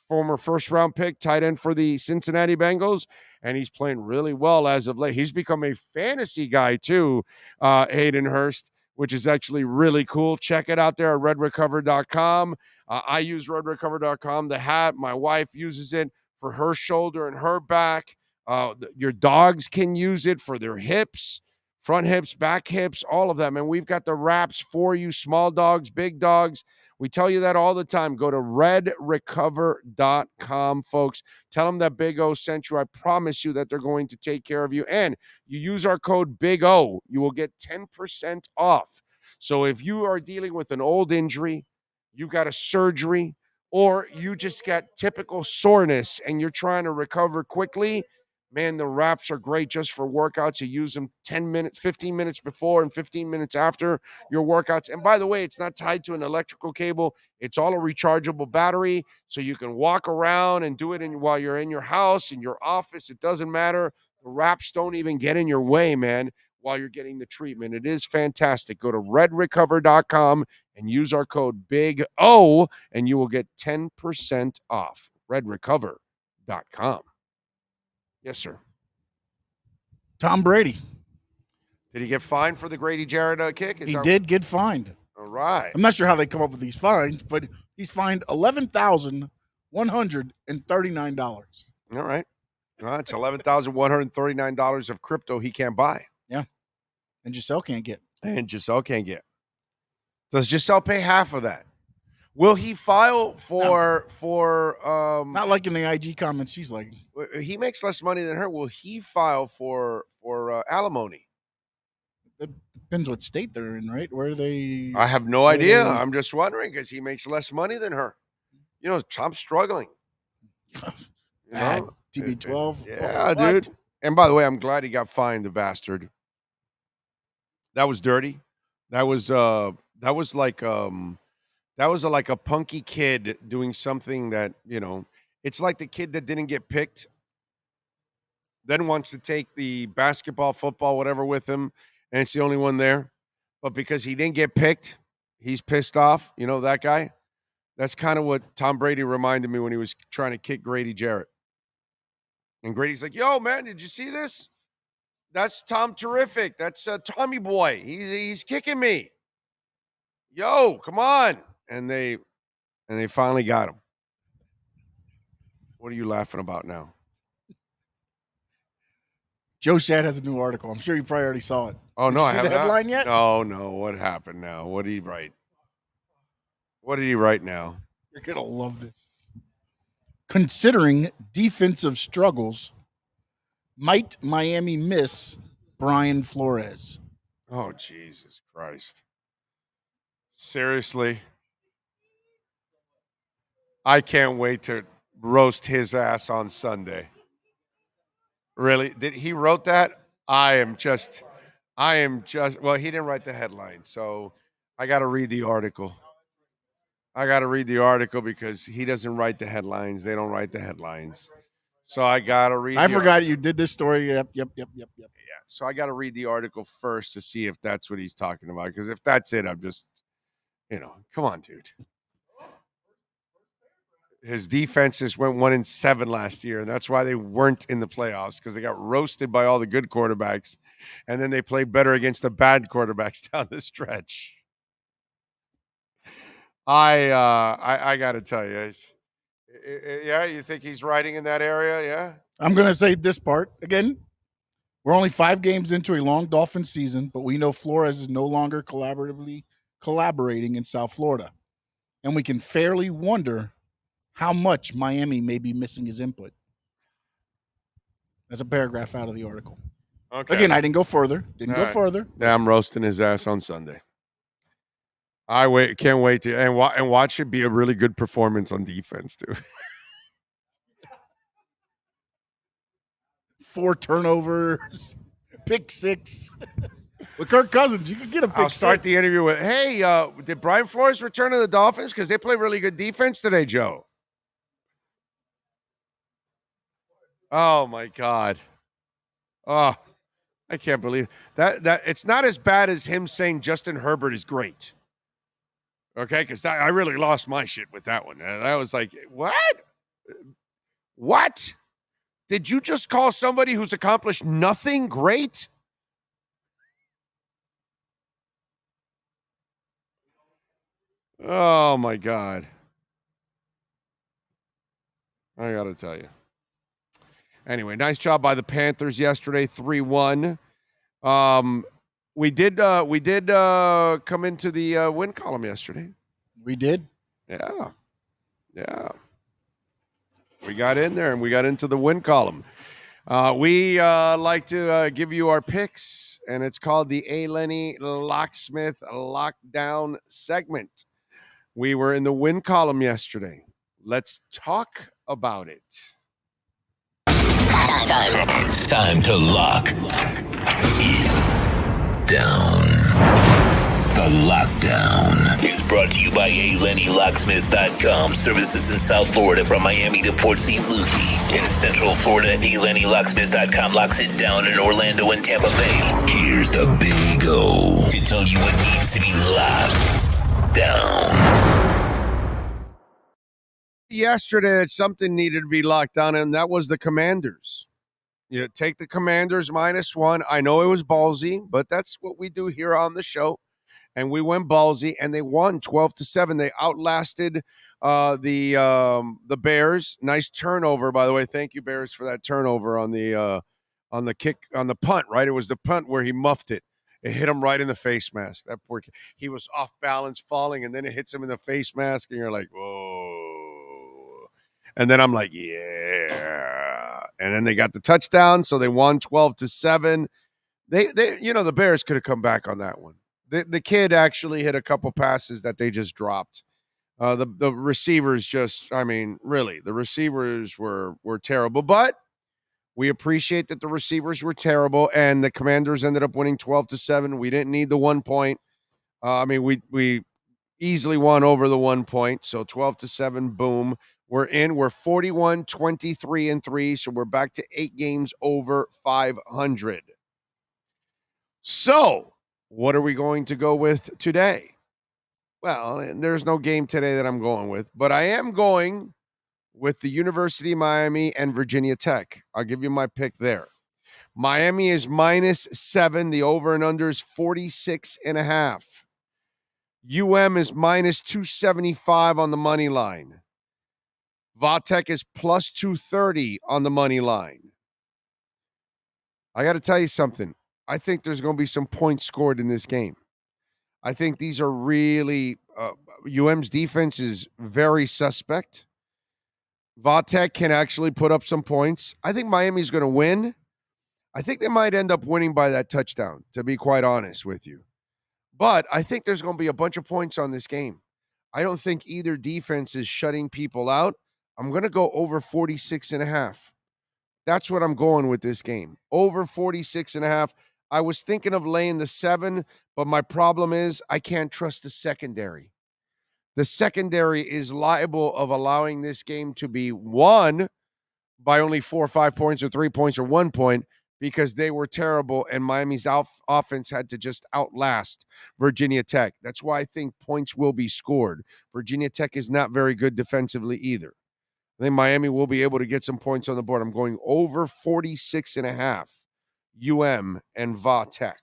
former first-round pick, tight end for the Cincinnati Bengals, and he's playing really well as of late. He's become a fantasy guy too, Hayden Hurst, which is actually really cool. Check it out there at redrecover.com. I use redrecover.com. The hat, my wife uses it for her shoulder and her back. Your dogs can use it for their hips, front hips, back hips, all of them. And we've got the wraps for you, small dogs, big dogs. We tell you that all the time. Go to redrecover.com, folks. Tell them that Big O sent you. I promise you that they're going to take care of you. And you use our code Big O, you will get 10% off. So if you are dealing with an old injury, you got a surgery, or you just got typical soreness and you're trying to recover quickly, man, the wraps are great just for workouts. You use them 10 minutes, 15 minutes before and 15 minutes after your workouts. And by the way, it's not tied to an electrical cable. It's all a rechargeable battery, so you can walk around and do it while you're in your house, in your office. It doesn't matter. The wraps don't even get in your way, man, while you're getting the treatment. It is fantastic. Go to redrecover.com and use our code Big O, and you will get 10% off. redrecover.com. Yes, sir. Tom Brady. Did he get fined for the Grady Jarrett kick? He did get fined. All right. I'm not sure how they come up with these fines, but he's fined $11,139. All right. It's $11,139 of crypto he can't buy. Yeah. And Giselle can't get. Does Giselle pay half of that? Will he file for not like in the IG comments she's like. He makes less money than her. Will he file for alimony? It depends what state they're in, right? Where they I have no idea. I'm just wondering because he makes less money than her. You know, Tom's struggling. Bad TB12. Yeah, dude. And by the way, I'm glad he got fined, the bastard. That was dirty. That was like a punky kid doing something that, you know, it's like the kid that didn't get picked, then wants to take the basketball, football, whatever with him, and it's the only one there. But because he didn't get picked, he's pissed off. You know, that guy? That's kind of what Tom Brady reminded me when he was trying to kick Grady Jarrett. And Grady's like, yo, man, did you see this? That's Tom Terrific. That's Tommy Boy. He's kicking me. Yo, come on. And they finally got him. What are you laughing about now? Joe Shad has a new article. I'm sure you probably already saw it. Oh, no, I haven't. See the headline yet? No. What happened now? What did he write? What did he write now? You're going to love this. Considering defensive struggles, might Miami miss Brian Flores? Oh, Jesus Christ. Seriously? I can't wait to roast his ass on Sunday. Really? Did he wrote that? I am just, well, he didn't write the headline, so I got to read the article. Because he doesn't write the headlines. They don't write the headlines. So I got to read. I forgot you did this story. Yep. Yeah. So I got to read the article first to see if that's what he's talking about. Because if that's it, I'm just, come on, dude. His defenses went 1-7 last year, and that's why they weren't in the playoffs, because they got roasted by all the good quarterbacks, and then they played better against the bad quarterbacks down the stretch. I got to tell you, yeah, you think he's riding in that area? Yeah. I'm going to say this part again. We're only 5 games into a long Dolphins season, but we know Flores is no longer collaborating in South Florida, and we can fairly wonder how much Miami may be missing his input. That's a paragraph out of the article. Okay. Again, I didn't go further. Yeah, I'm roasting his ass on Sunday. Can't wait to and watch it be a really good performance on defense too. 4 turnovers, pick 6. With Kirk Cousins, you could get a pick. I'll start the interview with, "Hey, did Brian Flores return to the Dolphins? Because they play really good defense today, Joe." Oh my God! Oh, I can't believe that it's not as bad as him saying Justin Herbert is great. Okay, because I really lost my shit with that one. And I was like, what? What? Did you just call somebody who's accomplished nothing great? Oh, my God. I got to tell you. Anyway, nice job by the Panthers yesterday, 3-1. We did come into the win column yesterday. We did. Yeah. We got in there and we got into the win column. We like to give you our picks, and it's called the A. Lenny Locksmith Lockdown segment. We were in the win column yesterday. Let's talk about it. Time to lock it down. The Lockdown is brought to you by ALennyLocksmith.com. Services in South Florida from Miami to Port St. Lucie. In Central Florida, ALennyLocksmith.com locks it down in Orlando and Tampa Bay. Here's the big O to tell you what needs to be locked down. Yesterday, something needed to be locked down, and that was the Commanders. You take the Commanders -1. I know it was ballsy, but that's what we do here on the show. And we went ballsy, and they won 12-7. They outlasted the Bears. Nice turnover, by the way. Thank you, Bears, for that turnover on the punt. Right, it was the punt where he muffed it. It hit him right in the face mask. That poor kid. He was off balance, falling, and then it hits him in the face mask, and you're like, whoa. And then I'm like, yeah. And then they got the touchdown, so they won 12-7. They the Bears could have come back on that one. The kid actually hit a couple passes that they just dropped. The receivers really, the receivers were terrible. But we appreciate that the receivers were terrible, and the Commanders ended up winning 12-7. We didn't need the 1 point. We easily won over the 1 point. So 12-7, boom. We're in. We're 41-23-3, so we're back to 8 games over 500. So what are we going to go with today? Well, there's no game today that I'm going with, but I am going with the University of Miami and Virginia Tech. I'll give you my pick there. Miami is -7. The over and under is 46.5. UM is -275 on the money line. Vatech is +230 on the money line. I got to tell you something. I think there's going to be some points scored in this game. I think these are really UM's defense is very suspect. Vatech can actually put up some points. I think Miami's going to win. I think they might end up winning by that touchdown, to be quite honest with you. But I think there's going to be a bunch of points on this game. I don't think either defense is shutting people out. I'm going to go over 46.5. That's what I'm going with this game. Over 46.5. I was thinking of laying the 7, but my problem is I can't trust the secondary. The secondary is liable of allowing this game to be won by only 4 or 5 points or 3 points or 1 point because they were terrible and Miami's offense had to just outlast Virginia Tech. That's why I think points will be scored. Virginia Tech is not very good defensively either. I think Miami will be able to get some points on the board. I'm going over 46.5. UM and Vatech.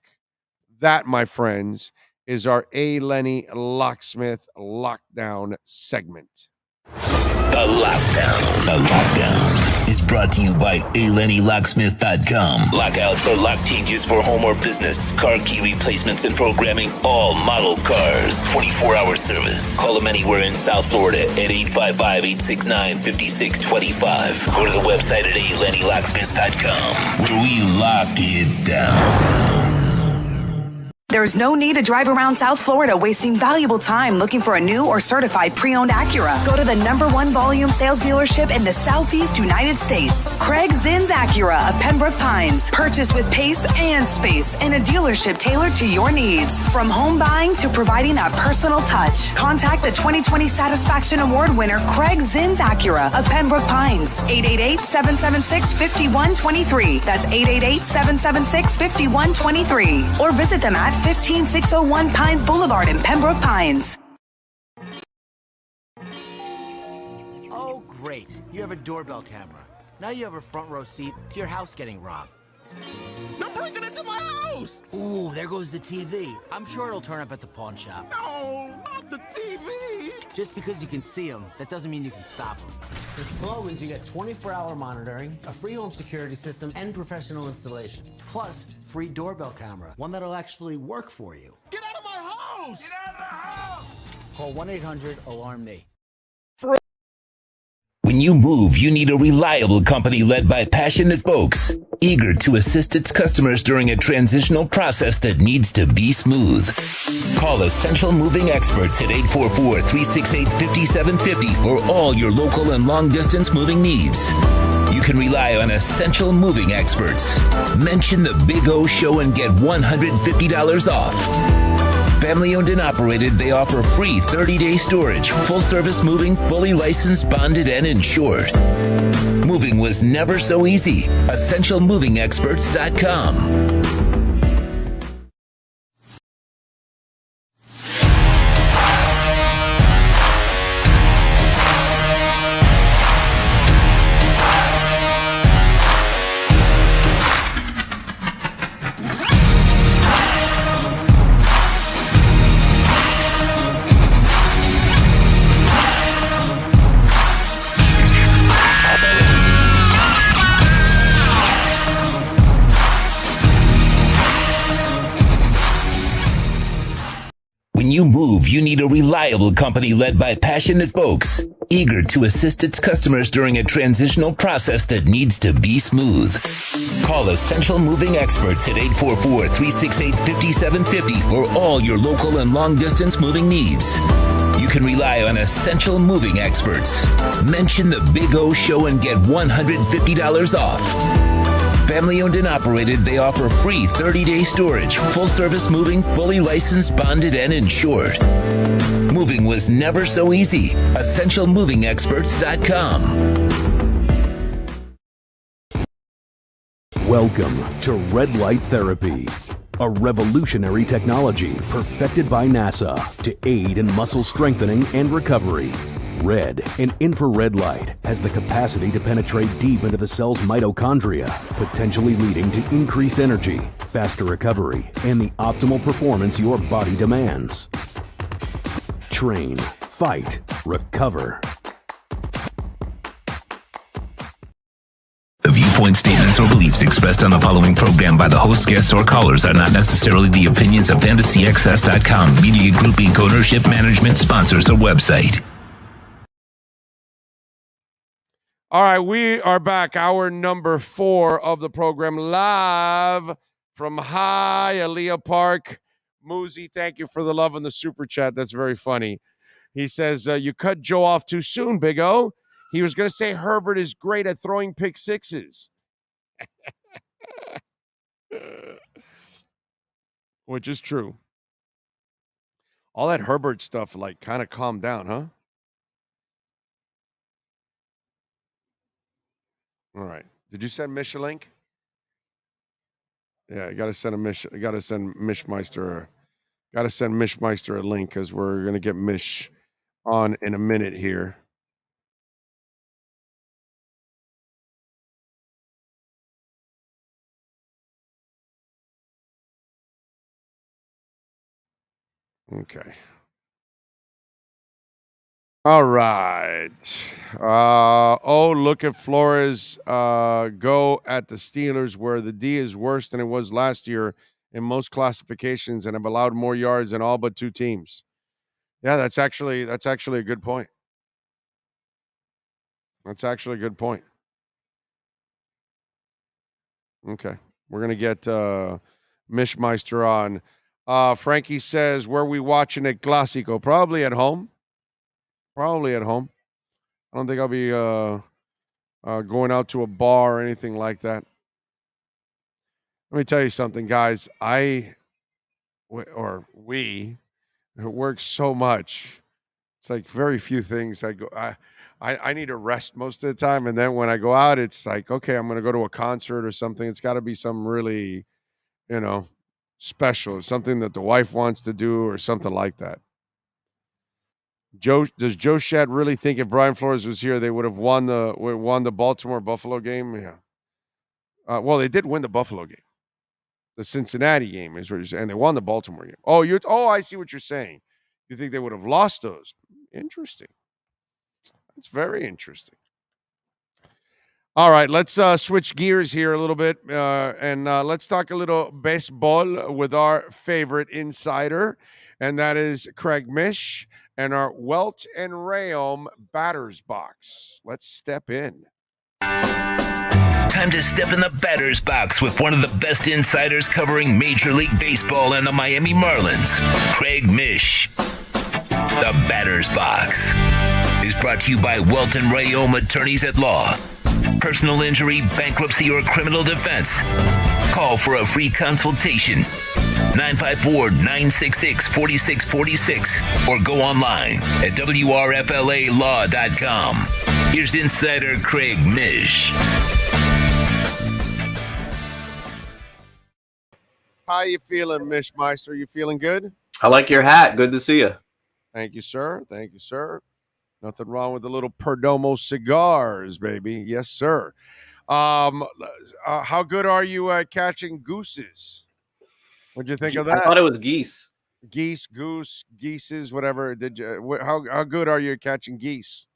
That, my friends, is our A. Lenny Locksmith Lockdown segment. The Lockdown is brought to you by ALennyLocksmith.com. Lockouts or lock changes for home or business. Car key replacements and programming. All model cars. 24-hour service. Call them anywhere in South Florida at 855-869-5625. Go to the website at ALennyLocksmith.com where we lock it down. There's no need to drive around South Florida wasting valuable time looking for a new or certified pre-owned Acura. Go to the #1 volume sales dealership in the Southeast United States. Craig Zinn's Acura of Pembroke Pines. Purchase with pace and space in a dealership tailored to your needs. From home buying to providing that personal touch. Contact the 2020 Satisfaction Award winner Craig Zinn's Acura of Pembroke Pines. 888-776-5123. That's 888-776-5123. Or visit them at 15601 Pines Boulevard in Pembroke Pines. Oh, great. You have a doorbell camera. Now you have a front row seat to your house getting robbed. They're breaking into my house! Ooh, there goes the TV. I'm sure it'll turn up at the pawn shop. No, not the TV! Just because you can see them, that doesn't mean you can stop them. With Sloman's, you get 24-hour monitoring, a free home security system, and professional installation. Plus, free doorbell camera, one that'll actually work for you. Get out of my house! Get out of the house! Call 1-800-ALARM-ME. When you move, you need a reliable company led by passionate folks, eager to assist its customers during a transitional process that needs to be smooth. Call Essential Moving Experts at 844-368-5750 for all your local and long-distance moving needs. You can rely on Essential Moving Experts. Mention the Big O Show and get $150 off. Family owned and operated, they offer free 30-day storage, full-service moving, fully licensed, bonded, and insured. Moving was never so easy. EssentialMovingExperts.com. When you move, you need a reliable company led by passionate folks, eager to assist its customers during a transitional process that needs to be smooth. Call Essential Moving Experts at 844-368-5750 for all your local and long-distance moving needs. You can rely on Essential Moving Experts. Mention the Big O Show and get $150 off. Family owned and operated, they offer free 30-day storage, full-service moving, fully licensed, bonded, and insured. Moving was never so easy. EssentialMovingExperts.com. Welcome to Red Light Therapy, a revolutionary technology perfected by NASA to aid in muscle strengthening and recovery. Red and infrared light has the capacity to penetrate deep into the cell's mitochondria, potentially leading to increased energy, faster recovery, and the optimal performance your body demands. Train, fight, recover. The viewpoint, statements, or beliefs expressed on the following program by the host, guests, or callers are not necessarily the opinions of FantasyXS.com, Media Group Inc. ownership, management, sponsors, or website. All right, we are back. Hour number 4 of the program, live from Hialeah Park. Muzi, thank you for the love in the super chat. That's very funny. He says, you cut Joe off too soon, Big O. He was going to say Herbert is great at throwing pick sixes. Which is true. All that Herbert stuff, like, kind of calmed down, huh? All right. Did you send Mish a link? Yeah, you got to send Mishmeister a link because we're going to get Mish on in a minute here. Okay. All right. Look at Flores go at the Steelers, where the D is worse than it was last year in most classifications and have allowed more yards in all but 2 teams. Yeah, that's actually a good point. That's actually a good point. Okay. We're going to get Mishmeister on. Frankie says, where are we watching a Clásico? Probably at home. I don't think I'll be going out to a bar or anything like that. Let me tell you something, guys. We work so much. It's like very few things I need to rest most of the time. And then when I go out, it's like, okay, I'm going to go to a concert or something. It's got to be some really, special, something that the wife wants to do or something like that. Does Joe Shad really think if Brian Flores was here, they would have won the Baltimore-Buffalo game? Yeah. Well, they did win the Buffalo game. The Cincinnati game is what you're saying, and they won the Baltimore game. I see what you're saying. You think they would have lost those? Interesting. That's very interesting. All right, let's switch gears here a little bit, and let's talk a little baseball with our favorite insider, and that is Craig Mish and our Welt and Rheaume Batters Box. Let's step in. Time to step in the batter's box with one of the best insiders covering Major League Baseball and the Miami Marlins, Craig Mish. The Batter's Box is brought to you by Welt and Rheaume Attorneys at Law. Personal injury, bankruptcy, or criminal defense. Call for a free consultation. 954-966-4646 or go online at WRFLAlaw.com. Here's insider Craig Mish. How you feeling, Mishmeister? You feeling good? I like your hat. Good to see you. Thank you, sir. Thank you, sir. Nothing wrong with the little Perdomo cigars, baby. Yes, sir. How good are you at catching gooses? What'd you think of that? I thought it was geese. Geese, goose, geeses, whatever. Did you? How good are you at catching geese?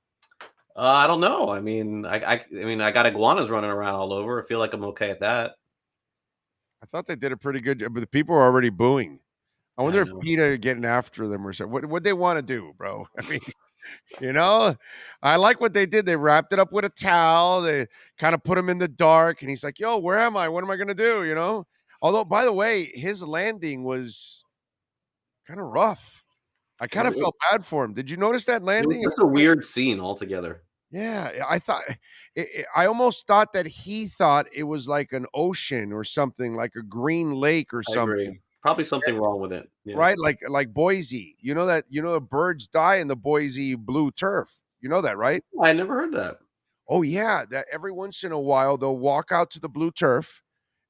I don't know. I mean, I got iguanas running around all over. I feel like I'm okay at that. I thought they did a pretty good job, but the people are already booing. I wonder if PETA getting after them or something. What they want to do, bro? I mean, you know, I like what they did. They wrapped it up with a towel. They kind of put him in the dark, and he's like, "Yo, where am I? What am I gonna do?" You know. Although, by the way, his landing was kind of rough. I kind of felt bad for him. Did you notice that landing? It was just a weird scene altogether. Yeah, I thought I almost thought that he thought it was like an ocean or something, like a green lake or something. I agree. Probably something wrong with it. Yeah. Right? Like Boise. You know the birds die in the Boise blue turf. You know that, right? I never heard that. Oh yeah, that every once in a while they'll walk out to the blue turf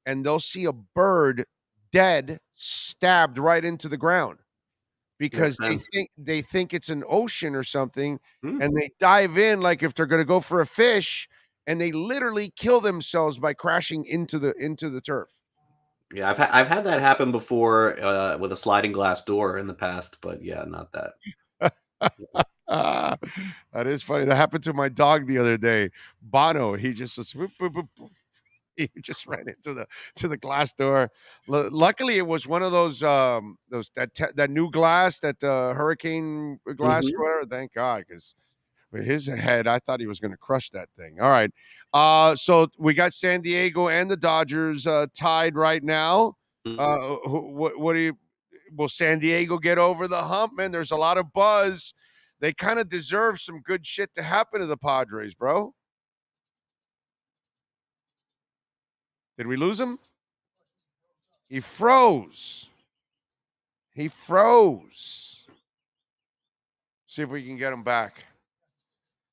and they'll see a bird dead, stabbed right into the ground. Because they think it's an ocean or something, and they dive in like if they're going to go for a fish, and they literally kill themselves by crashing into the turf. Yeah, I've had that happen before with a sliding glass door in the past, but yeah, not that. That is funny. That happened to my dog the other day. Bono, he just was whoop, whoop, whoop, whoop. He just ran into the glass door. Luckily, it was one of those that new glass, that hurricane glass. Whatever. Thank God, because with his head, I thought he was going to crush that thing. All right. So we got San Diego and the Dodgers tied right now. What do you? Will San Diego get over the hump, man? There's a lot of buzz. They kind of deserve some good shit to happen to the Padres, bro. Did we lose him? He froze. He froze. See if we can get him back.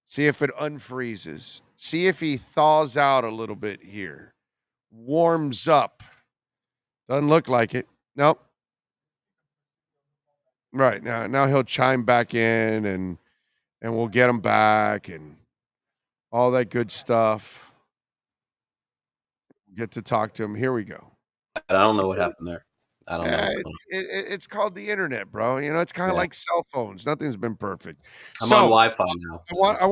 See if it unfreezes. See if he thaws out a little bit here. Warms up. Doesn't look like it. Nope. Right. Now he'll chime back in and we'll get him back and all that good stuff. Get to talk to him. Here we go. I don't know what happened there. I don't know. It's called the internet, bro. You know, it's kind of like cell phones. Nothing's been perfect. I'm on Wi-Fi now. I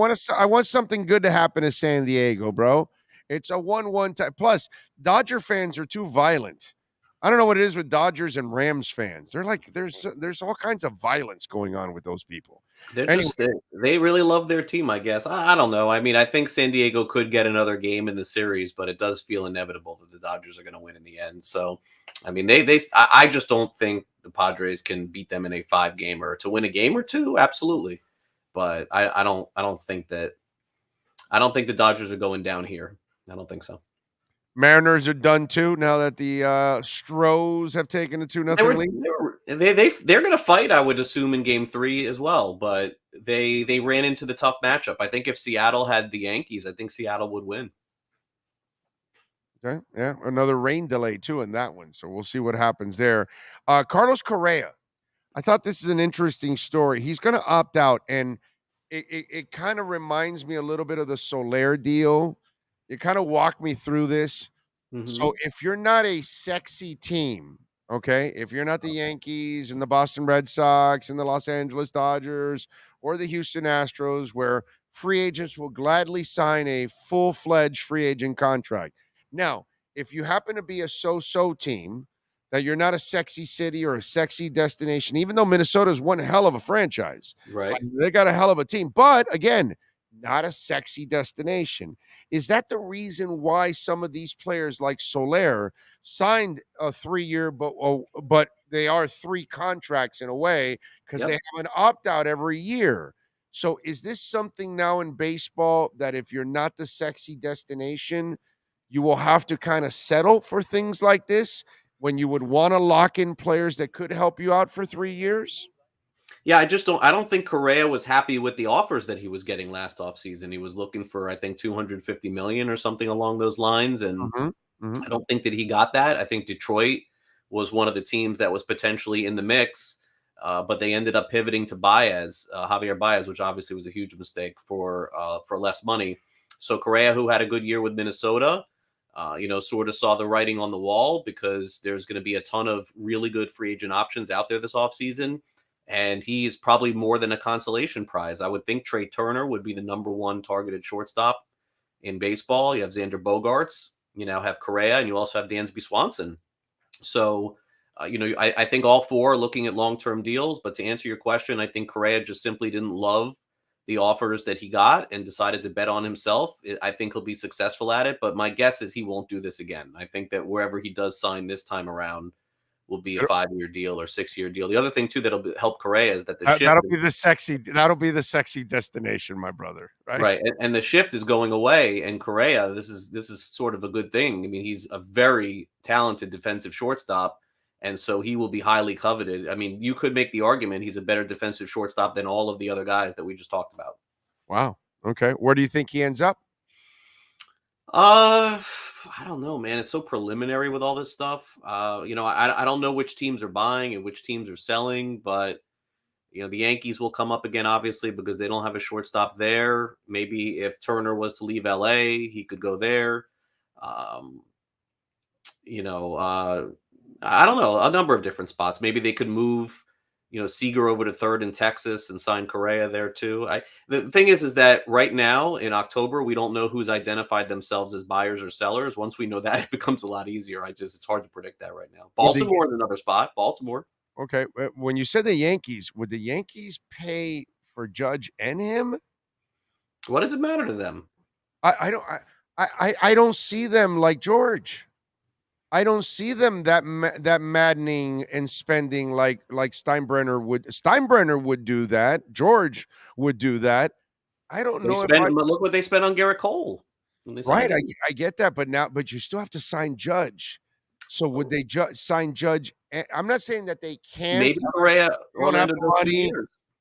want something good to happen to San Diego, bro. It's a 1-1 tie. Plus, Dodger fans are too violent. I don't know what it is with Dodgers and Rams fans. They're like there's all kinds of violence going on with those people. They really love their team, I guess. I don't know. I mean, I think San Diego could get another game in the series, but it does feel inevitable that the Dodgers are going to win in the end. So, I mean, I just don't think the Padres can beat them in a 5-gamer. To win a game or two, absolutely, but I don't think the Dodgers are going down here. I don't think so. Mariners are done too now that the Stros have taken a 2-0 lead. They're going to fight, I would assume, in Game 3 as well. But they ran into the tough matchup. I think if Seattle had the Yankees, I think Seattle would win. Okay, yeah, another rain delay too in that one. So we'll see what happens there. Carlos Correa, I thought this is an interesting story. He's going to opt out, and it kind of reminds me a little bit of the Soler deal. You kind of walk me through this. So if you're not a sexy team, okay, if you're not the Yankees and the Boston Red Sox and the Los Angeles Dodgers or the Houston Astros, where free agents will gladly sign a full-fledged free agent contract. Now, if you happen to be a so-so team, that you're not a sexy city or a sexy destination, even though Minnesota is one hell of a franchise. Right. Like, they got a hell of a team. But again, not a sexy destination. Is that the reason why some of these players like Soler signed a 3-year, but they are 3 contracts in a way because they have an opt-out every year? So is this something now in baseball that if you're not the sexy destination, you will have to kind of settle for things like this when you would want to lock in players that could help you out for 3 years? Yeah, I don't think Correa was happy with the offers that he was getting last offseason. He was looking for, I think, $250 million or something along those lines. And I don't think that he got that. I think Detroit was one of the teams that was potentially in the mix, but they ended up pivoting to Baez, Javier Baez, which obviously was a huge mistake for less money. So Correa, who had a good year with Minnesota, sort of saw the writing on the wall because there's going to be a ton of really good free agent options out there this offseason. And he's probably more than a consolation prize. I would think Trey Turner would be the number 1 targeted shortstop in baseball. You have Xander Bogaerts, you now have Correa, and you also have Dansby Swanson. So, I think all 4 are looking at long-term deals. But to answer your question, I think Correa just simply didn't love the offers that he got and decided to bet on himself. I think he'll be successful at it, but my guess is he won't do this again. I think that wherever he does sign this time around will be a 5-year deal or 6-year deal. The other thing too that'll help Correa is that that'll be the sexy destination, my brother. Right. Right, and the shift is going away. And Correa, this is sort of a good thing. I mean, he's a very talented defensive shortstop. And so he will be highly coveted. I mean, you could make the argument he's a better defensive shortstop than all of the other guys that we just talked about. Wow. Okay. Where do you think he ends up? I don't know, man. It's so preliminary with all this stuff. I don't know which teams are buying and which teams are selling, but the Yankees will come up again, obviously, because they don't have a shortstop there. Maybe if Turner was to leave LA, he could go there. I don't know, a number of different spots. Maybe they could move, Seager over to third in Texas and sign Correa there too. The thing is that right now in October, we don't know who's identified themselves as buyers or sellers. Once we know that, it becomes a lot easier. It's hard to predict that right now. Baltimore is another spot. Baltimore. Okay. When you said the Yankees, would the Yankees pay for Judge and him? What does it matter to them? I don't see them like George. I don't see them that maddening and spending like Steinbrenner would. Steinbrenner would do that. George would do that. I don't know. Look what they spent on Garrett Cole. Right, I get that, but you still have to sign Judge. So would they sign Judge? I'm not saying that they can't. Maybe Correa.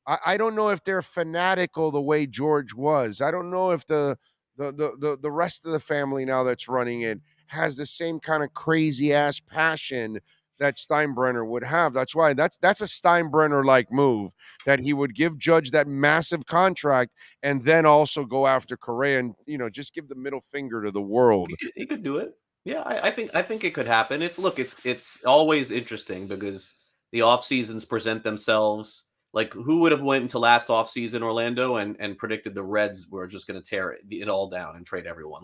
I don't know if they're fanatical the way George was. I don't know if the rest of the family now that's running it has the same kind of crazy ass passion that Steinbrenner would have. That's why that's a Steinbrenner like move, that he would give Judge that massive contract and then also go after Correa and just give the middle finger to the world. He could do it. Yeah, I think it could happen. It's always interesting because the off seasons present themselves. Like, who would have went into last offseason, Orlando, and predicted the Reds were just going to tear it all down and trade everyone?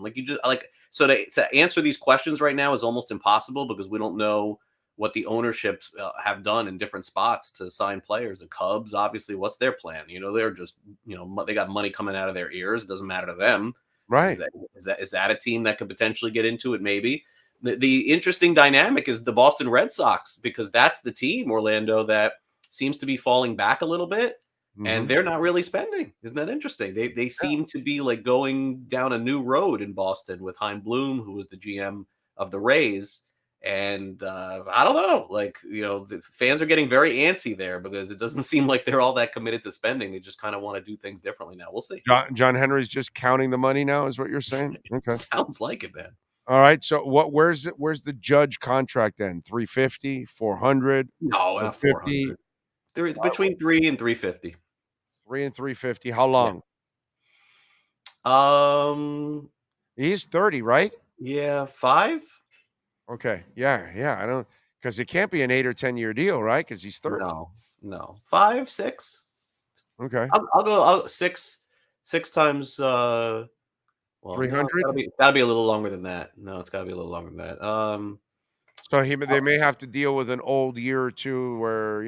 So to answer these questions right now is almost impossible because we don't know what the ownerships have done in different spots to sign players. The Cubs, obviously, what's their plan? They're just, they got money coming out of their ears. It doesn't matter to them. Right. Is that a team that could potentially get into it? Maybe. The interesting dynamic is the Boston Red Sox, because that's the team, Orlando, that seems to be falling back a little bit, and they're not really spending. Isn't that interesting? They seem to be like going down a new road in Boston with Chaim Bloom, who was the GM of the Rays. And I don't know, the fans are getting very antsy there because it doesn't seem like they're all that committed to spending. They just kind of want to do things differently now. We'll see. John Henry's just counting the money now, is what you're saying? Okay. Sounds like it, man. All right. So where's the Judge contract then? 350, 400? No, not 400. They're between 3 and 350. 3 and 350. How long? He's 30, right? Yeah, 5. Okay. Yeah. I don't, because it can't be an 8 or 10 year deal, right? Because he's 30. No. 5, 6. Okay. I'll go 6. 6 times, well, 300? It's gotta be a little longer than that. No, it's gotta be a little longer than that. So they may have to deal with an old year or two where,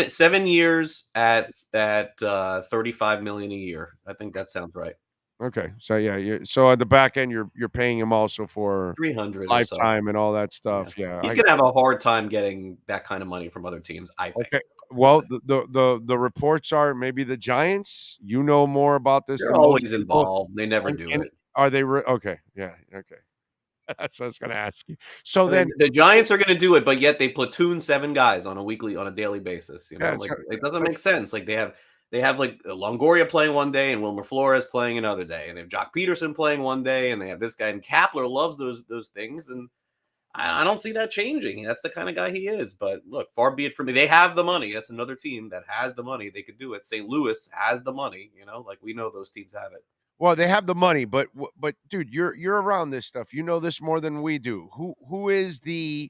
7 years at 35 million a year. I think that sounds right. Okay. So so at the back end you're paying him also for 300 lifetime and all that stuff. Yeah. He's gonna have a hard time getting that kind of money from other teams, I think. Okay. Well, the reports are maybe the Giants. You know more about this. They're than always most people. involved. They never do it. Are they okay? Yeah. Okay. That's what I was going to ask you. So then the Giants are going to do it, but yet they platoon 7 guys on a daily basis. You know, it doesn't make sense. Like they have like Longoria playing one day and Wilmer Flores playing another day, and they have Jock Peterson playing one day, and they have this guy, and Kapler loves those things, and I don't see that changing. That's the kind of guy he is. But look, far be it from me. They have the money. That's another team that has the money. They could do it. St. Louis has the money. Like we know those teams have it. Well, they have the money, but dude, you're around this stuff. You know this more than we do. Who is the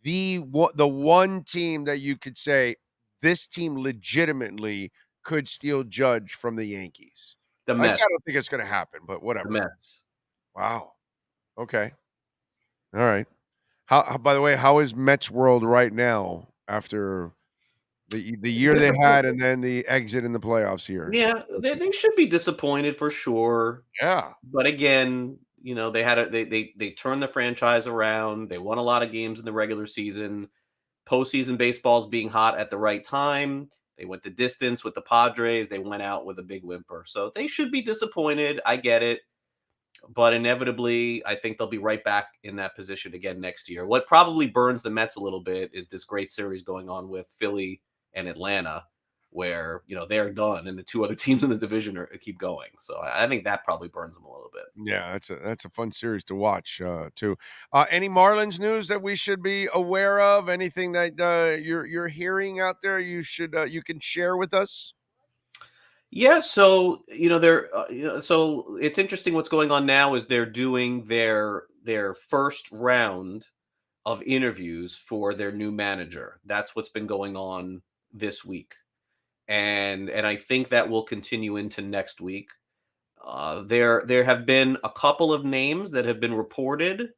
one team that you could say this team legitimately could steal Judge from the Yankees? The Mets. I don't think it's going to happen, but whatever. The Mets. Wow. Okay. All right. How by the way, how is Mets world right now after the year they had and then the exit in the playoffs here? Yeah, they should be disappointed for sure. Yeah. But again, they turned the franchise around. They won a lot of games in the regular season. Postseason baseball's being hot at the right time. They went the distance with the Padres. They went out with a big whimper. So they should be disappointed. I get it. But inevitably, I think they'll be right back in that position again next year. What probably burns the Mets a little bit is this great series going on with Philly and Atlanta, where they're done and the 2 other teams in the division keep going. So I think that probably burns them a little bit. Yeah, that's a fun series to watch too. Any Marlins news that we should be aware of? Anything that you're hearing out there you can share with us? Yeah, so so it's interesting what's going on now is they're doing their first round of interviews for their new manager. That's what's been going on this week, and I think that will continue into next week. There have been a couple of names that have been reported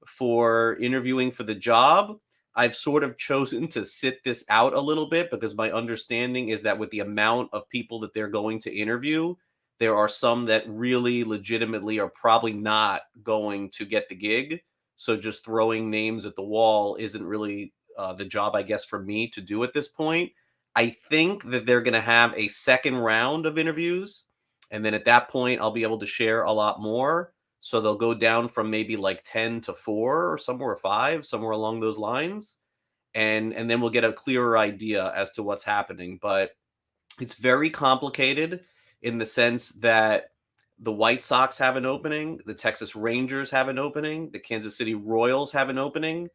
for interviewing for the job. I've sort of chosen to sit this out a little bit because my understanding is that with the amount of people that they're going to interview, there are some that really legitimately are probably not going to get the gig. So just throwing names at the wall isn't really the job, I guess, for me to do at this point. I think that they're going to have a second round of interviews. And then at that point, I'll be able to share a lot more. So they'll go down from maybe like 10 to 4 or somewhere 5, somewhere along those lines. And then we'll get a clearer idea as to what's happening. But it's very complicated in the sense that the White Sox have an opening, the Texas Rangers have an opening, the Kansas City Royals have an opening,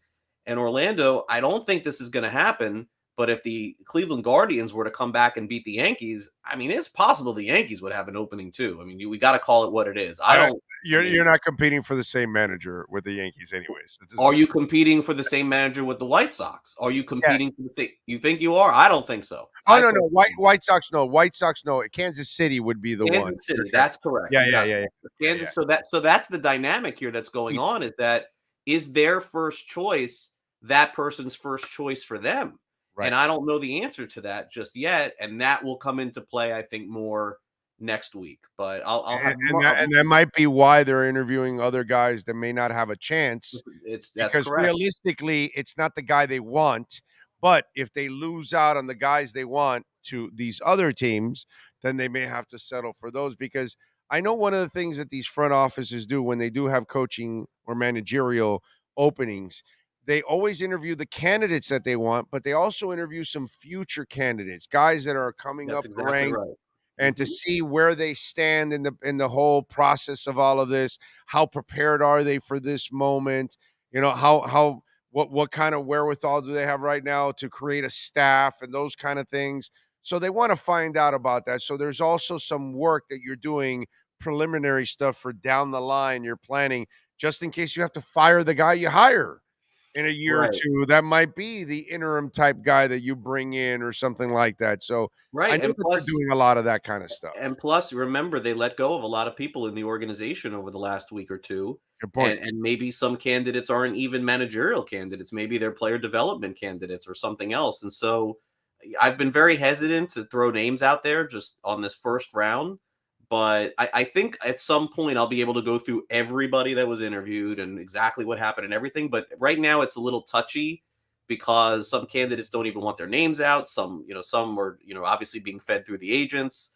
and Orlando, I don't think this is going to happen. But if the Cleveland Guardians were to come back and beat the Yankees, I mean, it's possible the Yankees would have an opening too. I mean, we got to call it what it is. You're not competing for the same manager with the Yankees, anyways. Are you competing for the same manager with the White Sox? Are you competing for the same? You think you are? I don't think so. Oh no, White Sox, no. White Sox, no. Kansas City would be the one. Kansas City, that's correct. Yeah. Kansas. So that's the dynamic here that's going on. Is their first choice that person's first choice for them? Right. And I don't know the answer to that just yet, and that will come into play, I think, more next week. But that might be why they're interviewing other guys that may not have a chance. Because realistically, it's not the guy they want. But if they lose out on the guys they want to these other teams, then they may have to settle for those. Because I know one of the things that these front offices do when they do have coaching or managerial openings, they always interview the candidates that they want, but they also interview some future candidates, guys that are coming up the ranks, and to see where they stand in the whole process of all of this. How prepared are they for this moment? What kind of wherewithal do they have right now to create a staff and those kind of things? So they want to find out about that. So there's also some work that you're doing, preliminary stuff for down the line. You're planning just in case you have to fire the guy you hire. in a year or two, that might be the interim type guy that you bring in or something like that. So I know that they're doing a lot of that kind of stuff. And plus, remember, they let go of a lot of people in the organization over the last week or two. Good point. And maybe some candidates aren't even managerial candidates. Maybe they're player development candidates or something else. And so I've been very hesitant to throw names out there just on this first round. But I think at some point I'll be able to go through everybody that was interviewed and exactly what happened and everything. But right now it's a little touchy because some candidates don't even want their names out. Some are, obviously being fed through the agents.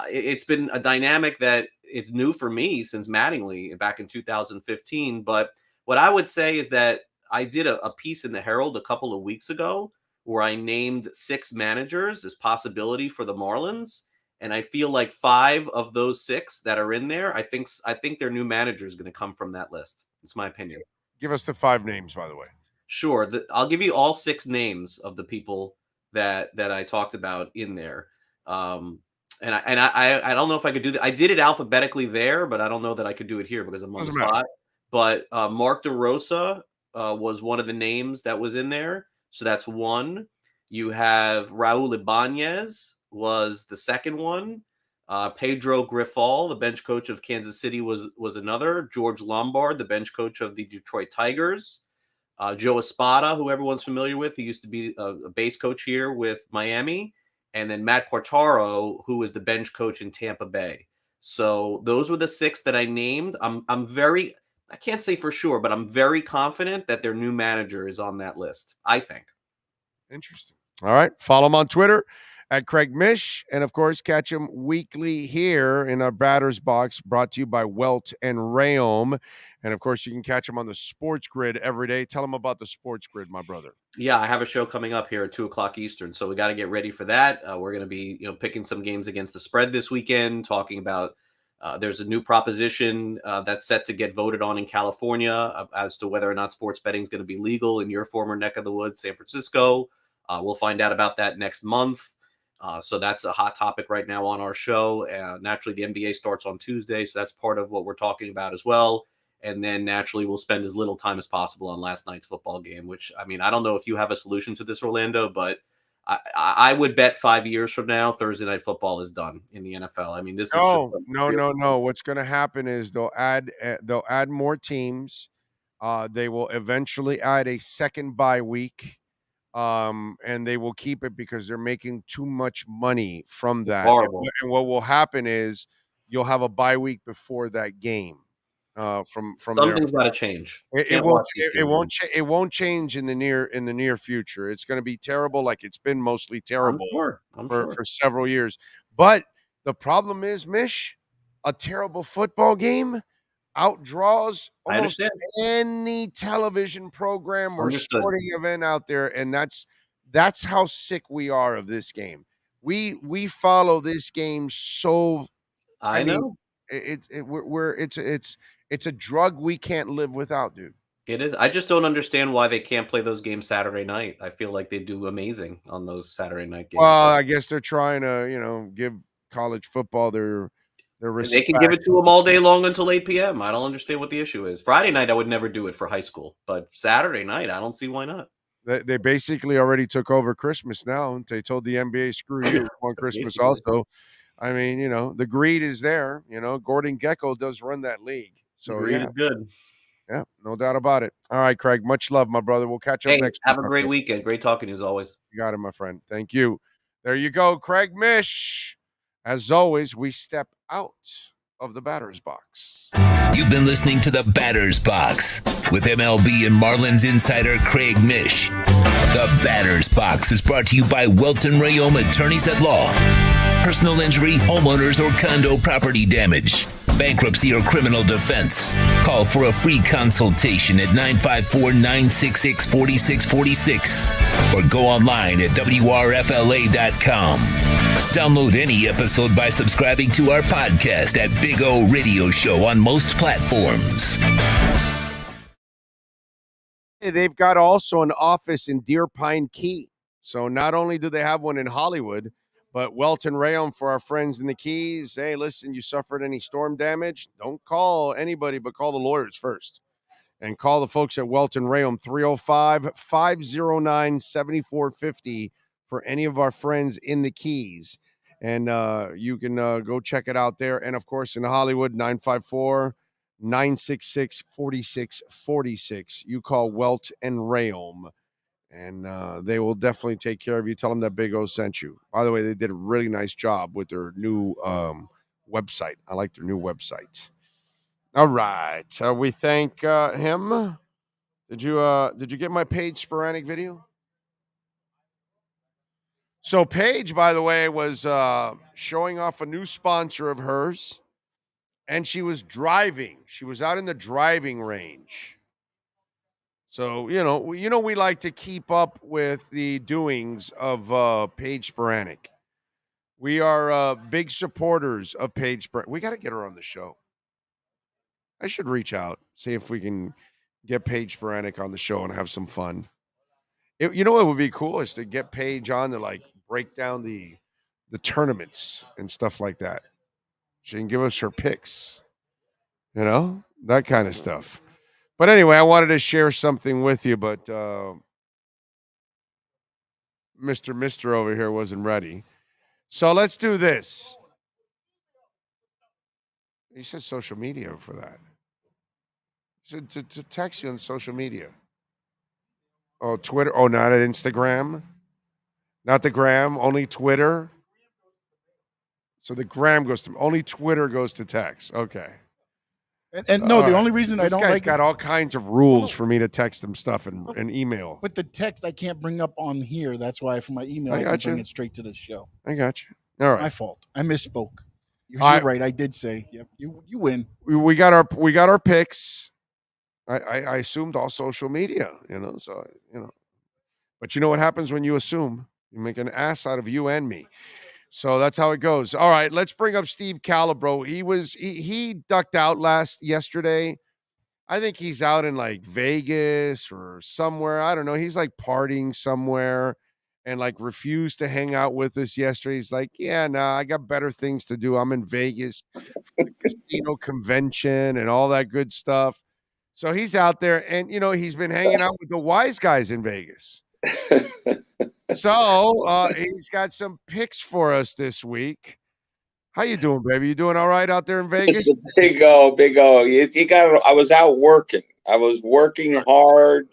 It's been a dynamic that it's new for me since Mattingly back in 2015. But what I would say is that I did a piece in the Herald a couple of weeks ago where I named 6 managers as possibility for the Marlins. And I feel like 5 of those 6 that are in there, I think their new manager is going to come from that list. It's my opinion. Give us the 5 names, by the way. Sure. I'll give you all 6 names of the people that I talked about in there. And I don't know if I could do that. I did it alphabetically there, but I don't know that I could do it here because I'm on the spot. But Mark DeRosa was one of the names that was in there. So that's 1. You have Raul Ibanez was the second one. Pedro Grifol, the bench coach of Kansas City, was another. George Lombard, the bench coach of the Detroit Tigers. Joe Espada, who everyone's familiar with. He used to be a base coach here with Miami. And then Matt Quartaro, who is the bench coach in Tampa Bay. So those were the 6 that I named. I can't say for sure, but I'm very confident that their new manager is on that list, I think. Interesting. All right. Follow him on Twitter at Craig Mish. And, of course, catch him weekly here in our Batter's Box, brought to you by Welt and Rayom. And, of course, you can catch him on the Sports Grid every day. Tell him about the Sports Grid, my brother. Yeah, I have a show coming up here at 2 o'clock Eastern, so we got to get ready for that. We're going to be picking some games against the spread this weekend, talking about there's a new proposition that's set to get voted on in California as to whether or not sports betting is going to be legal in your former neck of the woods, San Francisco. We'll find out about that next month. So that's a hot topic right now on our show. Naturally, the NBA starts on Tuesday, so that's part of what we're talking about as well. And then naturally, we'll spend as little time as possible on last night's football game, which, I mean, I don't know if you have a solution to this, Orlando, but I would bet 5 years from now, Thursday Night Football is done in the NFL. I mean, this is no. What's going to happen is they'll add more teams. They will eventually add a second bye week. And they will keep it because they're making too much money from that. And what will happen is you'll have a bye week before that game. From something's got to change. It won't change in the near future. It's going to be terrible, like it's been mostly terrible for several years. But the problem is, Mish, a terrible football game outdraws almost any television program or sporting event out there, and that's how sick we are of this game. We follow this game so. I know it's a drug we can't live without, dude. It is. I just don't understand why they can't play those games Saturday night. I feel like they do amazing on those Saturday night games. Well, I guess they're trying to, give college football their respect. They can give it to them all day long until 8 p.m. I don't understand what the issue is. Friday night, I would never do it for high school, but Saturday night, I don't see why not. They basically already took over Christmas now. They told the NBA, screw you on Christmas also. I mean, the greed is there. Gordon Gekko does run that league. So greed is good. Yeah, no doubt about it. All right, Craig, much love, my brother. We'll catch up next week. Have a great weekend. Great talking to you as always. You got it, my friend. Thank you. There you go, Craig Mish. As always, we step out of the Batter's Box. You've been listening to the Batter's Box with MLB and Marlins insider Craig Mish. The Batter's Box is brought to you by Welton Rayom Attorneys at Law. Personal injury, homeowners, or condo property damage, bankruptcy, or criminal defense. Call for a free consultation at 954-966-4646 or go online at WRFLA.com. Download any episode by subscribing to our podcast at Big O Radio Show on most platforms. They've got also an office in Deer Pine Key. So not only do they have one in Hollywood, but Welton Rayom for our friends in the Keys. Hey, listen, you suffered any storm damage? Don't call anybody, but call the lawyers first. And call the folks at Welton Rayom, 305-509-7450 for any of our friends in the Keys. And you can go check it out there. And, of course, in Hollywood, 954-966-4646. You call Welt and Rayom, and they will definitely take care of you. Tell them that Big O sent you. By the way, they did a really nice job with their new website. I like their new website. All right. We thank him. Did you get my Paige Sporanic video? So Paige, by the way, was showing off a new sponsor of hers, and she was driving. She was out in the driving range. So, we like to keep up with the doings of Paige Sporanic. We are big supporters of Paige Sporanic. We got to get her on the show. I should reach out, see if we can get Paige Sporanic on the show and have some fun. You know what would be cool is to get Paige on to like break down the tournaments and stuff like that. She can give us her picks, that kind of stuff. But anyway, I wanted to share something with you, but Mr. over here wasn't ready. So let's do this. You said social media for that. You said to text you on social media. Oh, Twitter. Oh, not at Instagram. Not the gram, only Twitter. So the gram goes to only Twitter goes to text. Okay. And no, the only reason I don't like... This guy's got all kinds of rules for me to text him stuff and email. But the text I can't bring up on here. That's why for my email I can bring it straight to the show. I got you. All right. My fault. I misspoke. You're right. I did say, yep, you win. We got our picks. I assumed all social media, so But you know what happens when you assume? You make an ass out of you and me. So that's how it goes. All right, let's bring up Steve Calabro. He ducked out yesterday. I think he's out in like Vegas or somewhere. I don't know. He's like partying somewhere and like refused to hang out with us yesterday. He's like, yeah, I got better things to do. I'm in Vegas for the casino convention and all that good stuff. So he's out there and, he's been hanging out with the wise guys in Vegas. So he's got some picks for us this week. How you doing, baby? You doing all right out there in Vegas? Big O. I was out working. I was working hard,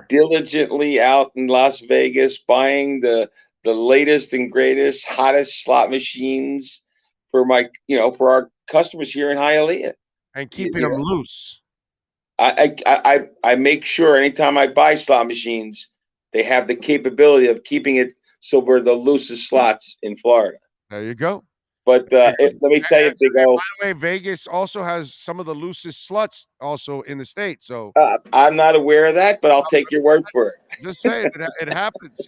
diligently out in Las Vegas, buying the latest and greatest, hottest slot machines for for our customers here in Hialeah, and keeping them loose. I make sure anytime I buy slot machines, they have the capability of keeping it so we're the loosest slots in Florida. There you go. But let me tell you, Big O. By the way, Vegas also has some of the loosest sluts also in the state. So I'm not aware of that, but I'll take your word for it. Just saying, it happens.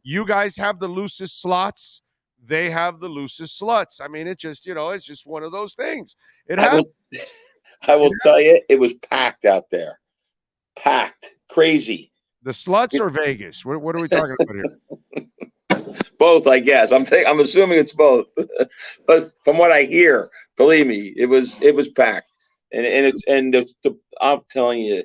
You guys have the loosest slots. They have the loosest sluts. I mean, it's just one of those things. It happens. I will tell you, it was packed out there. Packed. Crazy. The sluts or Vegas? What are we talking about here? Both, I guess. I'm assuming it's both. But from what I hear, believe me, it was packed. I'm telling you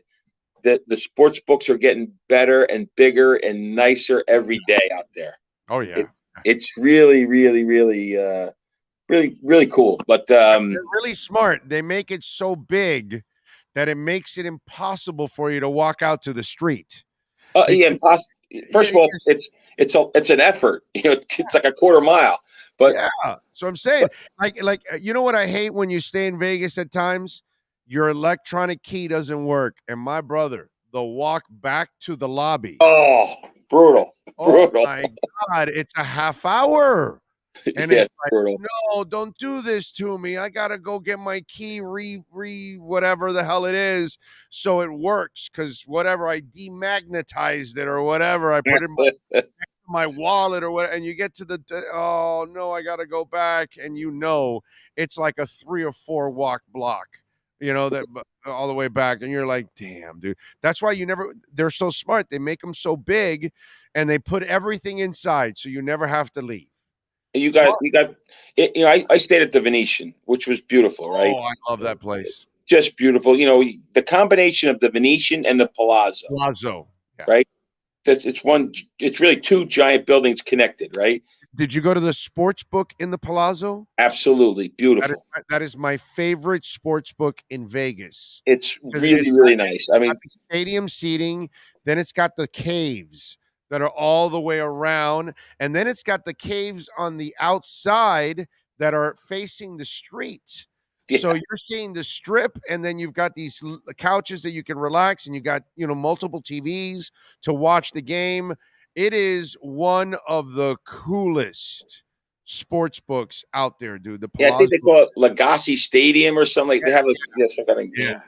that the sports books are getting better and bigger and nicer every day out there. Oh yeah. It's really, really, really really, really cool. But they're really smart. They make it so big that it makes it impossible for you to walk out to the street. First of all, it's an effort. It's like a quarter mile. But yeah, so I'm saying, like you know what I hate when you stay in Vegas at times? Your electronic key doesn't work, and my brother, the walk back to the lobby. Oh, brutal! Oh my God, it's a half hour. And yes, it's like, brutal. No, don't do this to me. I gotta go get my key, whatever the hell it is, so it works. Because whatever, I demagnetized it or whatever, I put it in my wallet or what, and you get to oh no, I gotta go back, and it's like a 3 or 4 walk block. That all the way back, and you're like, damn, dude. That's why they're so smart. They make them so big, and they put everything inside, so you never have to leave. I stayed at the Venetian, which was beautiful, right? Oh, I love that place. just beautiful. You know, the combination of the Venetian and the Palazzo. Yeah. Right? It's really two giant buildings connected, right? Did you go to the sports book in the Palazzo? Absolutely. Beautiful. That is my favorite sports book in Vegas. It's really nice. I mean, the stadium seating, then it's got the caves that are all the way around, and then it's got the caves on the outside that are facing the street. Yeah. So you're seeing the strip, and then you've got these couches that you can relax, and you got, multiple TVs to watch the game. It is one of the coolest sports books out there, dude. The Palazzo. I think they call it Legacy Stadium or something. They have some kind of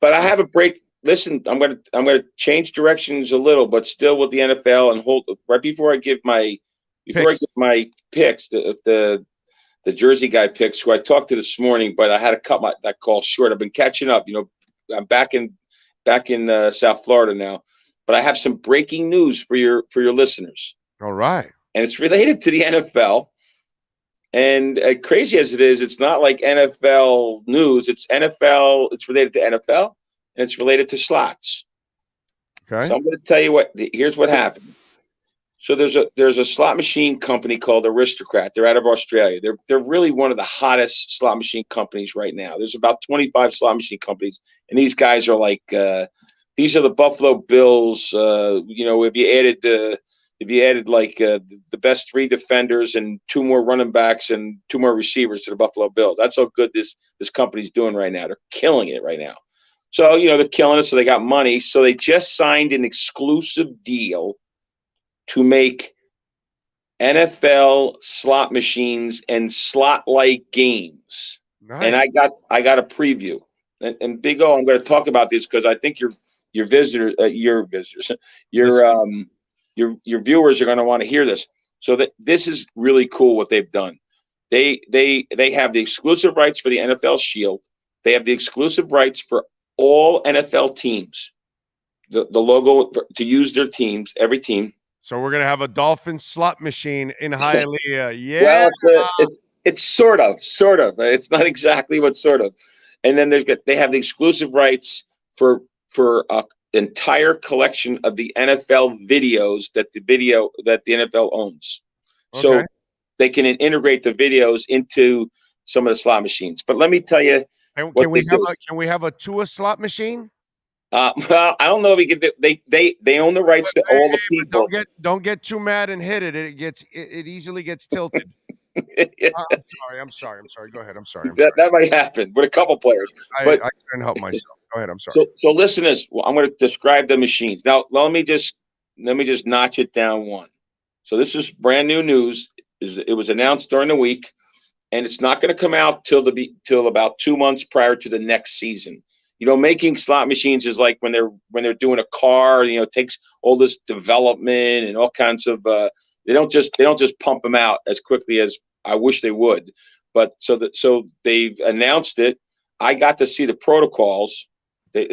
But I have a break. Listen, I'm gonna change directions a little, but still with the NFL, and hold right before I give my picks, the Jersey guy picks, who I talked to this morning, but I had to cut that call short. I've been catching up. I'm back in South Florida now, but I have some breaking news for your listeners. All right, and it's related to the NFL. And crazy as it is, it's not like NFL news. It's NFL. It's related to NFL, and it's related to slots. Okay. So I'm going to tell you here's what happened. So there's a slot machine company called Aristocrat. They're out of Australia. They're really one of the hottest slot machine companies right now. There's about 25 slot machine companies, and these guys are like these are the Buffalo Bills. If you added like the best 3 defenders and 2 more running backs and 2 more receivers to the Buffalo Bills. That's how good this company's doing right now. They're killing it right now. So, they're killing it, so they got money. So they just signed an exclusive deal to make NFL slot machines and slot-like games. Nice. And I got a preview. And Big O, I'm going to talk about this because I think your viewers are going to want to hear this. So that this is really cool what they've done. They have the exclusive rights for the NFL Shield. They have the exclusive rights for all NFL teams. The logo to use their teams, every team. So we're gonna have a Dolphin slot machine in Hialeah. Yeah. Well, it's sort of. It's not exactly, but sort of. And then they have the exclusive rights for an entire collection of the NFL videos that the NFL owns. Okay. So they can integrate the videos into some of the slot machines. But let me tell you, can we have a Tua slot machine? Well, I don't know if you can. They own the rights to all the people. Don't get too mad and hit it. It easily gets tilted. I'm sorry. Go ahead. I'm sorry. That might happen with a couple players. I couldn't help myself. Go ahead. I'm sorry. So listen to this. I'm going to describe the machines. Now, let me just notch it down one. So this is brand new news. It was announced during the week, and it's not going to come out till about 2 months prior to the next season. Making slot machines is like when they're doing a car. It takes all this development and all kinds of. They don't just pump them out as quickly as I wish they would. But so they've announced it. I got to see the protocols, the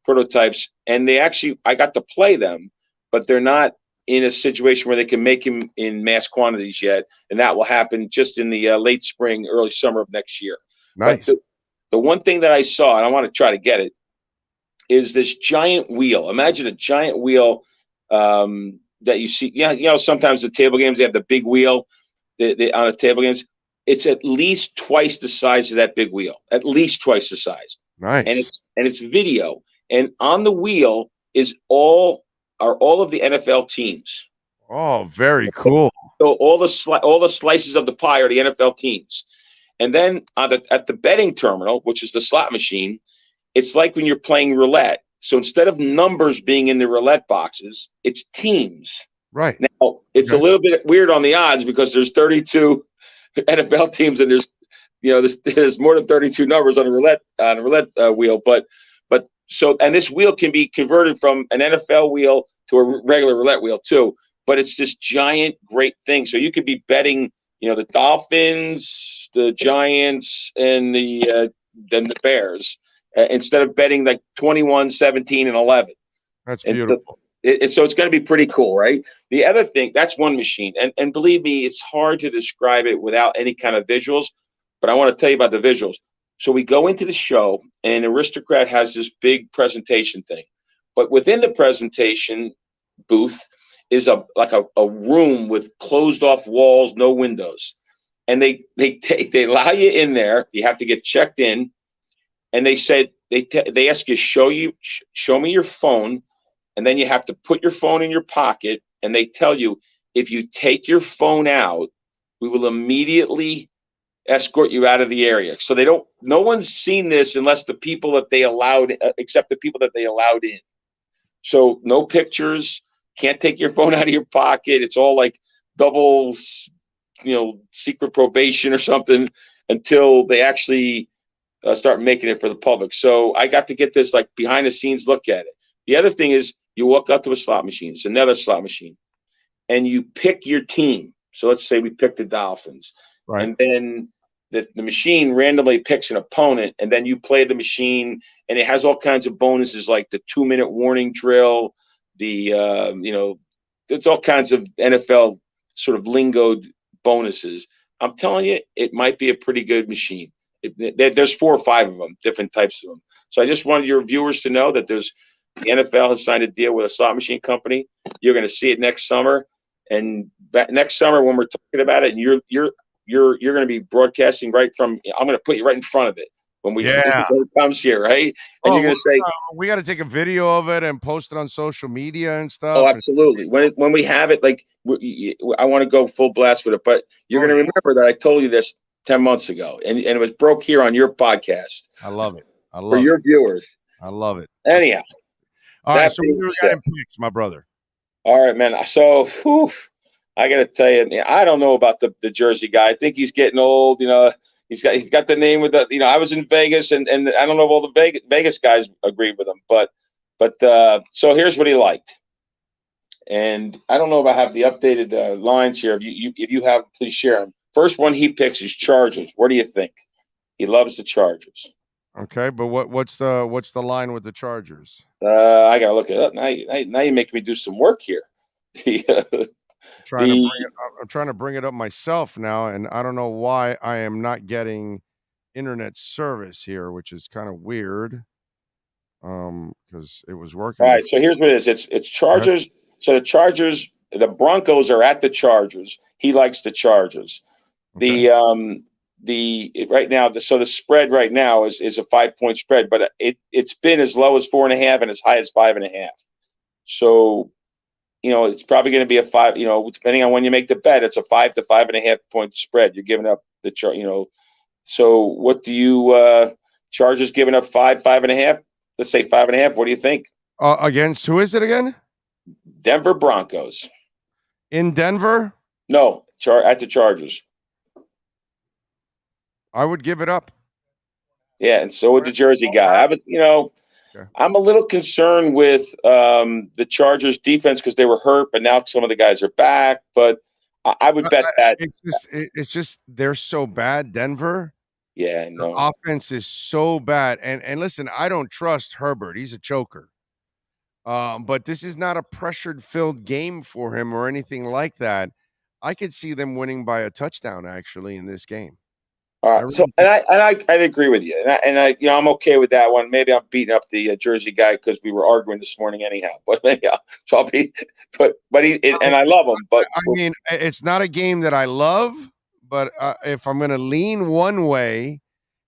prototypes, and I got to play them, but they're not in a situation where they can make them in mass quantities yet, and that will happen just in the late spring, early summer of next year. Nice. The one thing that I saw, and I want to try to get it, is this giant wheel. Imagine a giant wheel that you see. Yeah, sometimes the table games, they have the big wheel on the table games. It's at least twice the size of that big wheel. At least twice the size. Nice. And it's video. And on the wheel are all of the NFL teams. Oh, very cool. So all the slices of the pie are the NFL teams. And then at the betting terminal, which is the slot machine, it's like when you're playing roulette. So instead of numbers being in the roulette boxes, it's teams. Right. Now, it's a little bit weird on the odds because there's 32 NFL teams, and there's more than 32 numbers on a roulette wheel. But this wheel can be converted from an NFL wheel to a regular roulette wheel too. But it's this giant, great thing. So you could be betting, the Dolphins, the Giants, and the Bears, instead of betting like 21, 17, and 11. That's beautiful. So it's going to be pretty cool, right? The other thing, that's one machine. And believe me, it's hard to describe it without any kind of visuals. but I want to tell you about the visuals. So we go into the show, and Aristocrat has this big presentation thing. But within the presentation booth is a room with closed off walls, no windows. And they allow you in there. You have to get checked in. And they said, they ask you, show me your phone. And then you have to put your phone in your pocket. And they tell you, if you take your phone out, we will immediately escort you out of the area. So no one's seen this unless the people that they allowed, except the people that they allowed in. So no pictures, can't take your phone out of your pocket. It's all like double, secret probation or something until they actually start making it for the public. So I got to get this like behind the scenes look at it. The other thing is you walk up to a slot machine. It's another slot machine. And you pick your team. So let's say we pick the Dolphins. Right. And then the machine randomly picks an opponent, and then you play the machine, and it has all kinds of bonuses like the 2-minute warning drill, it's all kinds of NFL sort of lingoed bonuses. I'm telling you, it might be a pretty good machine. There's 4 or 5 of them, different types of them. So I just wanted your viewers to know that the NFL has signed a deal with a slot machine company. You're going to see it next summer, and next summer when we're talking about it, and you're going to be broadcasting right from. I'm going to put you right in front of it when it comes here, right? And you're going to say, we got to take a video of it and post it on social media and stuff. Oh, absolutely. When we have it, like I want to go full blast with it, but you're going to remember that I told you this 10 months ago, and it was broke here on your podcast. I love it. For your viewers. I love it. Anyhow. All right, so we got in picks, my brother. All right, man. So, I got to tell you, I don't know about the Jersey guy. I think he's getting old. He's got the name with the. I was in Vegas, and I don't know if all the Vegas guys agreed with him, but so here's what he liked, and I don't know if I have the updated lines here. If you have, please share them. First one he picks is Chargers. What do you think? He loves the Chargers. Okay, but what's the line with the Chargers? I gotta look it up now. You make me do some work here. I'm trying to bring it up myself now, and I don't know why I am not getting internet service here, which is kind of weird. Because it was working. All right, so here's what it is. It's Chargers. So the Chargers, the Broncos are at the Chargers. He likes the Chargers. Okay. The right now, the spread right now is a 5-point spread, but it's been as low as 4.5 and as high as 5.5. So, it's probably going to be a 5. Depending on when you make the bet, it's a 5 to 5.5 point spread. You're giving up the So what do you Chargers giving up 5.5? Let's say 5.5. What do you think? Against who is it again? Denver Broncos. In Denver? No, at the Chargers. I would give it up. Yeah, and so would the Jersey guy. I'm a little concerned with the Chargers defense because they were hurt, but now some of the guys are back. But I would bet that it's just they're so bad, Denver. Yeah, no. The offense is so bad, and listen, I don't trust Herbert. He's a choker. But this is not a pressured-filled game for him or anything like that. I could see them winning by a touchdown actually in this game. All right, so I agree with you, and I I'm okay with that one. Maybe I'm beating up the Jersey guy because we were arguing this morning anyhow. But anyhow, so I'll be, but and I love him. But I mean, it's not a game that I love, but if I'm going to lean one way,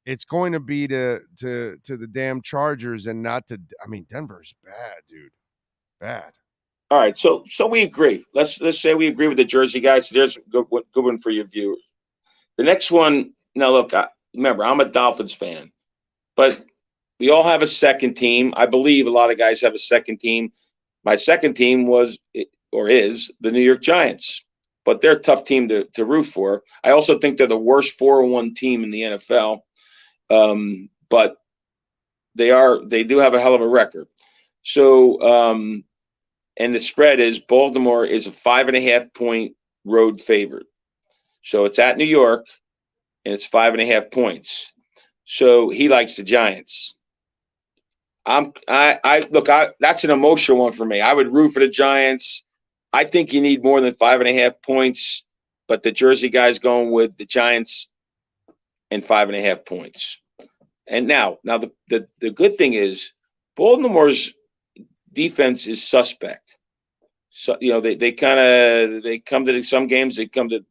it's going to be to the damn Chargers and not to. I mean, Denver's bad, dude, bad. All right, so we agree. Let's say we agree with the Jersey guys. So there's a good one for your viewers. The next one. Now, look, remember, I'm a Dolphins fan, but we all have a second team. I believe a lot of guys have a second team. My second team was or is the New York Giants, but they're a tough team to root for. I also think they're the worst 4-1 team in the NFL, but they do have a hell of a record. So, and the spread is Baltimore is a 5.5 point road favorite. So it's at New York. And it's 5.5 points. So he likes the Giants. That's an emotional one for me. I would root for the Giants. I think you need more than 5.5 points, but the Jersey guy's going with the Giants. and 5.5 points. And now the good thing is Baltimore's defense is suspect. So they come to some games, they come to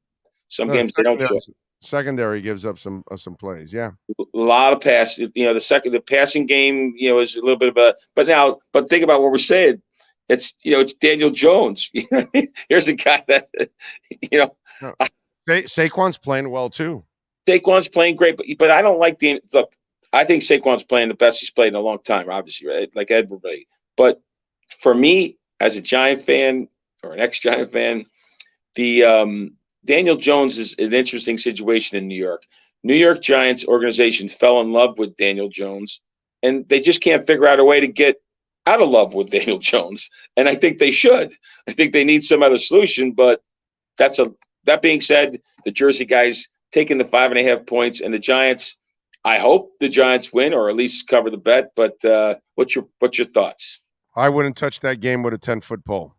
some games they don't show. Secondary gives up some plays. Yeah, a lot of pass. The passing game is a little bit of but think about what we're saying. It's Daniel Jones. Here's a guy that Saquon's playing well too. Saquon's playing great, but I don't like look. I think Saquon's playing the best he's played in a long time, obviously, right? Like everybody. But for me, as a Giant fan or an ex-Giant fan, the Daniel Jones is an interesting situation in New York. New York Giants organization fell in love with Daniel Jones, and they just can't figure out a way to get out of love with Daniel Jones. And I think they should. I think they need some other solution. But that being said, the Jersey guys taking the 5.5 points, and the Giants. I hope the Giants win or at least cover the bet. But what's your thoughts? I wouldn't touch that game with a 10-foot pole.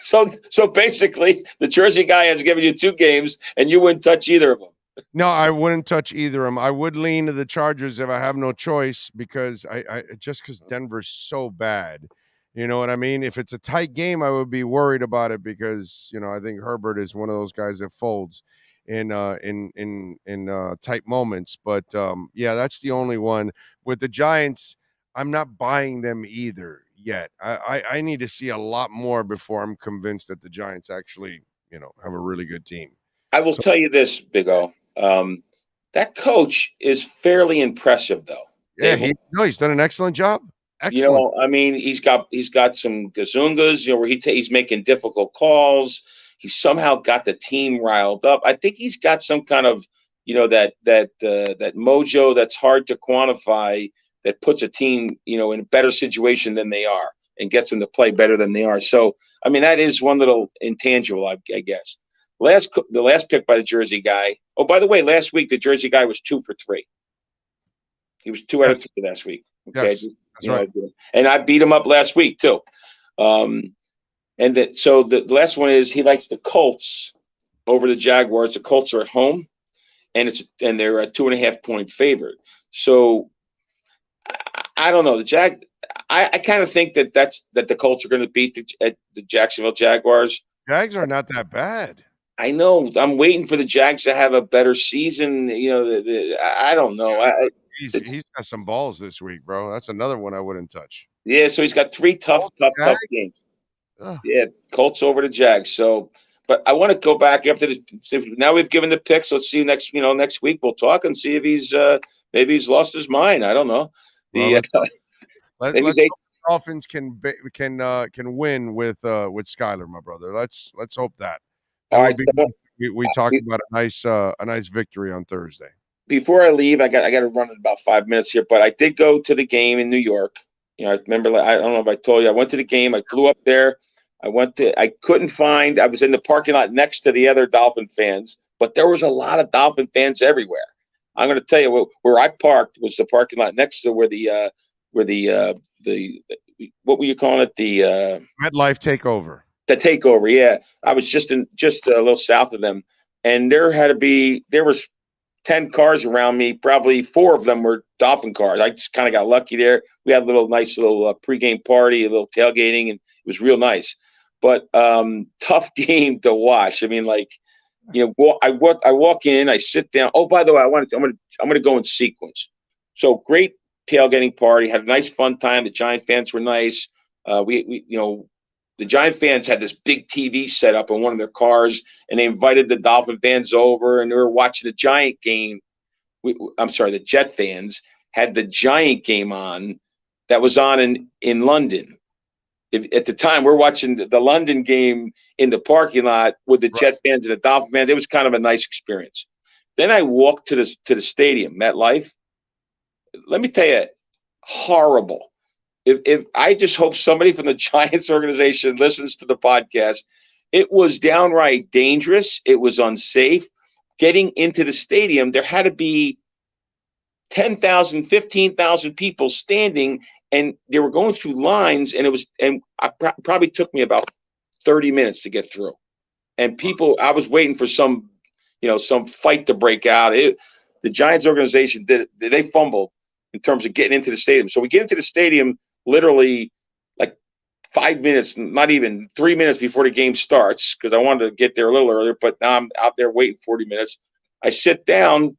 So basically, the Jersey guy has given you 2 games, and you wouldn't touch either of them. No, I wouldn't touch either of them. I would lean to the Chargers if I have no choice because because Denver's so bad. You know what I mean? If it's a tight game, I would be worried about it because I think Herbert is one of those guys that folds in tight moments. But yeah, that's the only one. With the Giants, I'm not buying them either yet. I need to see a lot more before I'm convinced that the Giants actually, have a really good team. I will tell you this, Big O. That coach is fairly impressive, though. Yeah, he's done an excellent job. Excellent. I mean, he's got some gazungas, where he's making difficult calls. He somehow got the team riled up. I think he's got some kind of, that mojo that's hard to quantify that puts a team, in a better situation than they are and gets them to play better than they are. So, I mean, that is one little intangible, I guess. The last pick by the Jersey guy. Oh, by the way, last week the Jersey guy was 2 for 3. He was 2 out of 3 last week. Okay, yes, that's right. And I beat him up last week too. So the last one is he likes the Colts over the Jaguars. The Colts are at home, and they're a 2.5 point favorite. So I don't know the I kind of think that the Colts are going to beat the Jacksonville Jaguars. Jags are not that bad. I know. I'm waiting for the Jags to have a better season. I don't know. He's got some balls this week, bro. That's another one I wouldn't touch. Yeah, so he's got 3 tough games. Yeah, Colts over the Jags. So, but I want to go back after this. Now we've given the picks. Let's see next week we'll talk and see if he's maybe he's lost his mind. I don't know. Let's hope the Dolphins can win with Skyler, my brother. Let's hope that. All right. We talked about a nice victory on Thursday. Before I leave, I got to run in about 5 minutes here, but I did go to the game in New York. I remember. I don't know if I told you. I went to the game. I flew up there. I was in the parking lot next to the other Dolphin fans, but there was a lot of Dolphin fans everywhere. I'm going to tell you where I parked was the parking lot next to where the what were you calling it? The MetLife takeover. The takeover, yeah. I was just a little south of them, and there was 10 cars around me. Probably 4 of them were Dolphin cars. I just kind of got lucky there. We had a nice little pregame party, a little tailgating, and it was real nice. But tough game to watch. I mean, I walk in, I sit down. Oh, by the way, I'm going to go in sequence. So great tailgating party, had a nice fun time. The Giant fans were nice. The Giant fans had this big TV set up in one of their cars, and they invited the Dolphin fans over, and they were watching the Giant game. The Jet fans had the Giant game on that was on in London. At the time, we're watching the London game in the parking lot with the Jet fans and the Dolphin fans. It was kind of a nice experience. Then I walked to the stadium, MetLife. Let me tell you, horrible. If I just hope somebody from the Giants organization listens to the podcast, it was downright dangerous. It was unsafe. Getting into the stadium, there had to be 10,000, 15,000 people standing, and they were going through lines, and it probably took me about 30 minutes to get through. And I was waiting for some fight to break out. the Giants organization they fumbled in terms of getting into the stadium. So we get into the stadium literally like 5 minutes, not even 3 minutes before the game starts, because I wanted to get there a little earlier, but now I'm out there waiting 40 minutes. I sit down,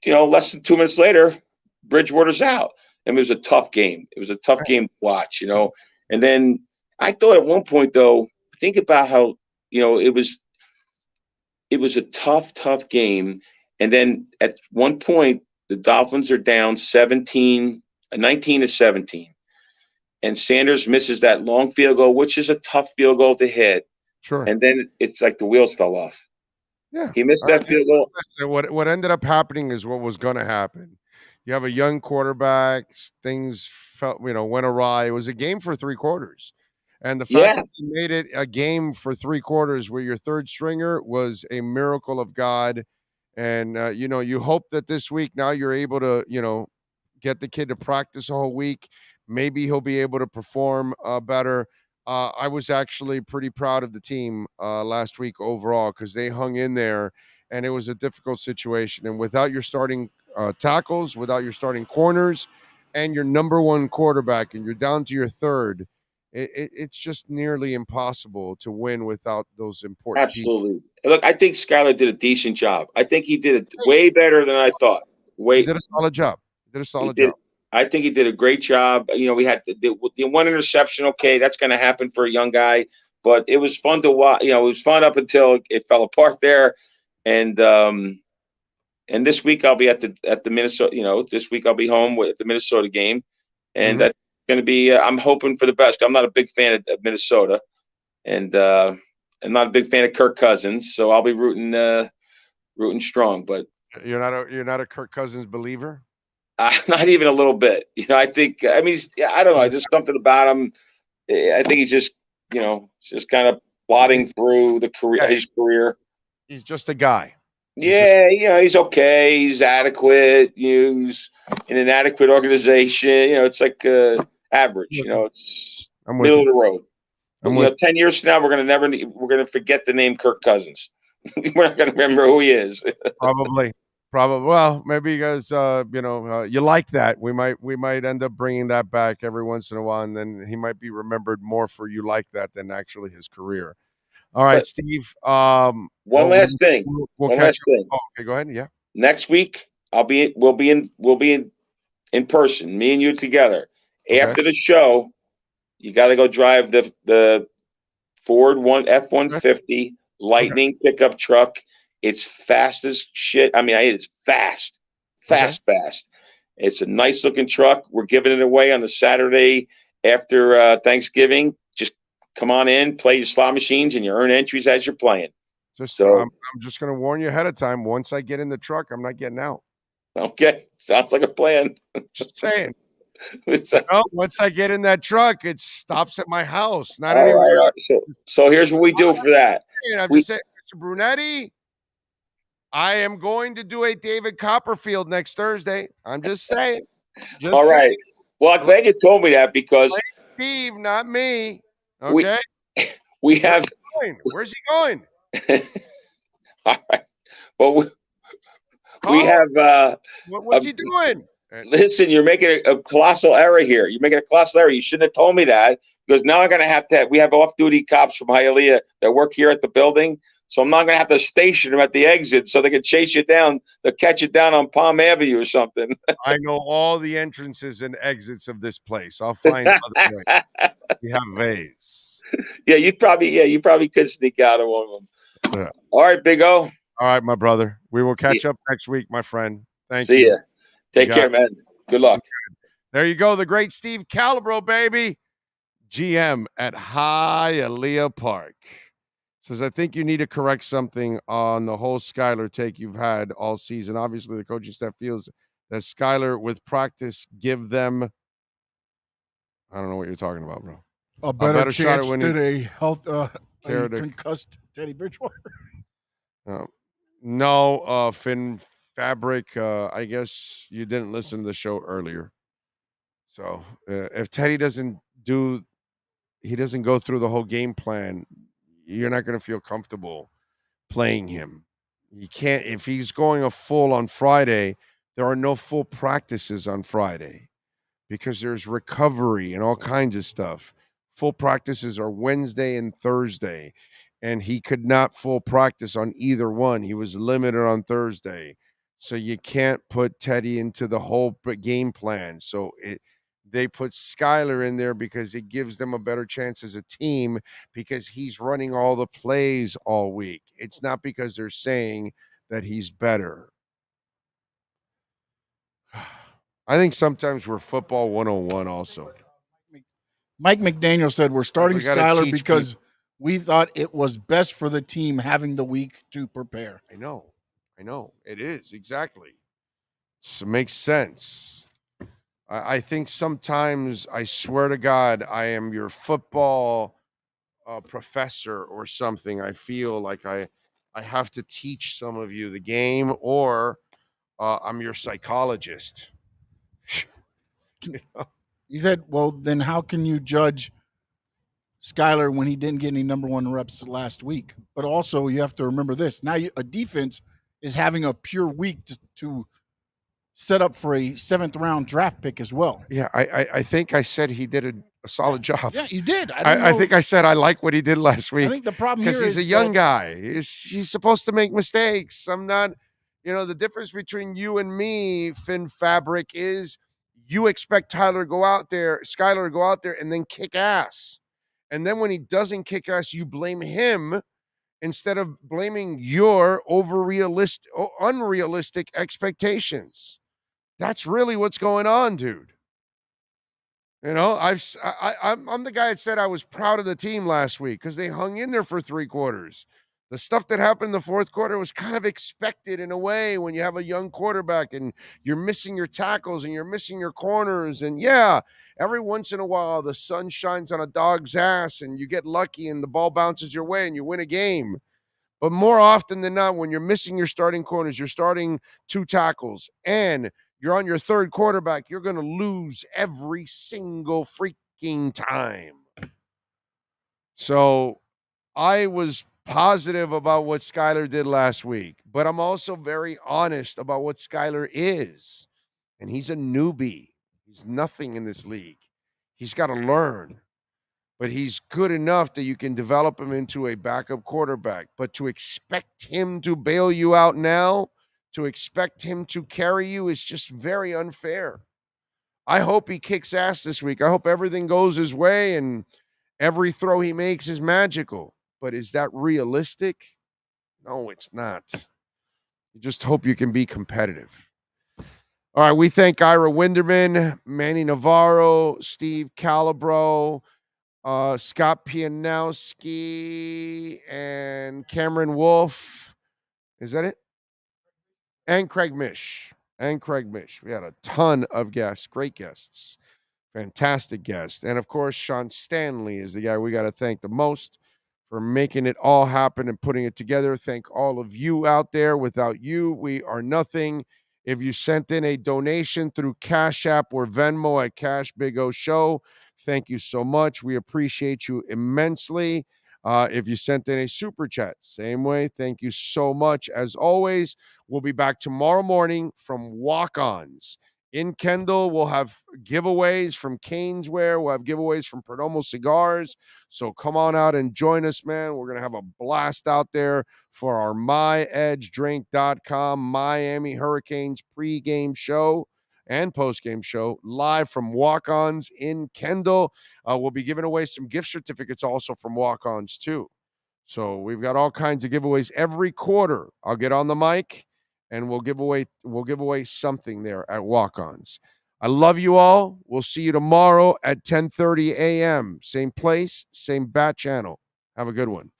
less than 2 minutes later, Bridgewater's out. And it was a tough game. It was a tough game to watch, And then I thought at one point, though, think about how, it was a tough game. And then at one point, the Dolphins are down 19-17. And Sanders misses that long field goal, which is a tough field goal to hit. Sure. And then it's like the wheels fell off. Yeah. He missed that field goal. What ended up happening is what was going to happen. You have a young quarterback. Things went awry. It was a game for 3 quarters. And the fact that you made it a game for 3 quarters where your third stringer was a miracle of God. And, you hope that this week now you're able to, get the kid to practice a whole week. Maybe he'll be able to perform better. I was actually pretty proud of the team last week overall because they hung in there, and it was a difficult situation. And without your starting tackles, without your starting corners, and your number 1 quarterback, and you're down to your third, it's just nearly impossible to win without those important Absolutely. pieces. Look, I think Skyler did a decent job. I think he did it way better than I thought. He did a solid job. Job. I think he did a great job. We had the 1 interception. Okay, that's going to happen for a young guy, but it was fun to watch. It was fun up until it fell apart there. And this week I'll be at the Minnesota. This week I'll be home with the Minnesota game, and that's going to be. I'm hoping for the best. I'm not a big fan of Minnesota, and I'm not a big fan of Kirk Cousins, so I'll be rooting strong. But you're not a Kirk Cousins believer. Not even a little bit. I think. I mean, I don't know. Just something about him. I think he's just, just kind of plodding through his career. He's just a guy. Yeah, he's okay. He's adequate. He's in an adequate organization. It's like average. It's middle of the road. 10 years from now, we're gonna forget the name Kirk Cousins. We're not gonna remember who he is. Probably. Well, maybe you guys, you like that. We might end up bringing that back every once in a while, and then he might be remembered more for you like that than actually his career. All right, Steve. One last thing. We'll catch up. Oh, okay, go ahead. Yeah. Next week, we'll be in person, me and you together. Okay. After the show, you got to go drive the Ford F-150 Lightning pickup truck. It's fast as shit. I mean, it's fast. It's a nice looking truck. We're giving it away on the Saturday after Thanksgiving. Just come on in, play your slot machines, and you earn entries as you're playing. I'm just going to warn you ahead of time. Once I get in the truck, I'm not getting out. Okay. Sounds like a plan. Just saying. Once I get in that truck, it stops at my house. Not all anymore. Right. So here's what we do for that. I'm just saying, Mr. Brunetti, I am going to do a David Copperfield next Thursday. I'm just saying. All right. Well, I'm glad you told me that because Steve, not me. Okay. We have. Where's he going? All right. Well, we have. What's he doing? Listen, you're making a colossal error here. You're making a colossal error. You shouldn't have told me that because now I'm going to have we have off-duty cops from Hialeah that work here at the building. So I'm not going to have to station them at the exit so they can chase you down. They'll catch you down on Palm Avenue or something. I know all the entrances and exits of this place. I'll find other ways. We have ways. Yeah, you probably could sneak out of one of them. Yeah. All right, Big O. All right, my brother. We will catch up next week, my friend. Thank you. See ya. Take care, man. Good luck. There you go. The great Steve Calabro, baby. GM at Hialeah Park. Says, I think you need to correct something on the whole Skyler take you've had all season. Obviously, the coaching staff feels that Skyler, with practice, give them. I don't know what you're talking about, bro. A better chance shot at winning. Did a concussed Teddy Bridgewater? No, Finn Fabric. I guess you didn't listen to the show earlier. So if Teddy doesn't go through the whole game plan, you're not going to feel comfortable playing him. You can't, if he's going a full on Friday, there are no full practices on Friday because there's recovery and all kinds of stuff. Full practices are Wednesday and Thursday, and he could not full practice on either one. He was limited on Thursday. So you can't put Teddy into the whole game plan. So they put Skylar in there because it gives them a better chance as a team because he's running all the plays all week. It's not because they're saying that he's better. I think sometimes we're football 101 also. Mike McDaniel said we're starting Skylar because we thought it was best for the team having the week to prepare. I know. It is, exactly. So it makes sense. I think sometimes, I swear to God, I am your football professor or something. I feel like I have to teach some of you the game, or I'm your psychologist. He said, well, then how can you judge Skylar when he didn't get any number one reps last week? But also you have to remember this. Now a defense is having a pure week to set up for a 7th round draft pick as well. Yeah, I think I said he did a solid job. Yeah, you did. I think I said I like what he did last week. I think the problem here is because he's a young guy. He's supposed to make mistakes. I'm not, the difference between you and me, Finn Fabric, is you expect Skylar to go out there and then kick ass. And then when he doesn't kick ass, you blame him instead of blaming your unrealistic expectations. That's really what's going on, dude. I'm the guy that said I was proud of the team last week because they hung in there for 3 quarters. The stuff that happened in the 4th quarter was kind of expected in a way when you have a young quarterback and you're missing your tackles and you're missing your corners. And yeah, every once in a while, the sun shines on a dog's ass and you get lucky and the ball bounces your way and you win a game. But more often than not, when you're missing your starting corners, you're starting 2 tackles, and you're on your 3rd quarterback, you're going to lose every single freaking time. So I was positive about what Skylar did last week, but I'm also very honest about what Skylar is. And he's a newbie. He's nothing in this league. He's got to learn. But he's good enough that you can develop him into a backup quarterback. But to expect him to bail you out now, to expect him to carry you is just very unfair. I hope he kicks ass this week. I hope everything goes his way and every throw he makes is magical. But is that realistic? No, it's not. You just hope you can be competitive. All right, we thank Ira Winderman, Manny Navarro, Steve Calabro, Scott Pianowski, and Cameron Wolf. Is that it? And Craig Mish. We had a ton of guests, great guests, fantastic guests. And of course, Sean Stanley is the guy we got to thank the most for making it all happen and putting it together. Thank all of you out there. Without you, we are nothing. If you sent in a donation through Cash App or Venmo at Cash Big O Show, thank you so much. We appreciate you immensely. If you sent in a super chat, same way. Thank you so much. As always, we'll be back tomorrow morning from Walk-Ons. In Kendall, we'll have giveaways from Caneswear. We'll have giveaways from Perdomo Cigars. So come on out and join us, man. We're going to have a blast out there for our myedgedrink.com Miami Hurricanes pregame show and postgame show live from Walk-Ons in Kendall. We'll be giving away some gift certificates also from Walk-Ons too. So we've got all kinds of giveaways every quarter. I'll get on the mic and we'll give away something there at Walk-Ons. I love you all. We'll see you tomorrow at 10:30 a.m. Same place, same bat channel. Have a good one.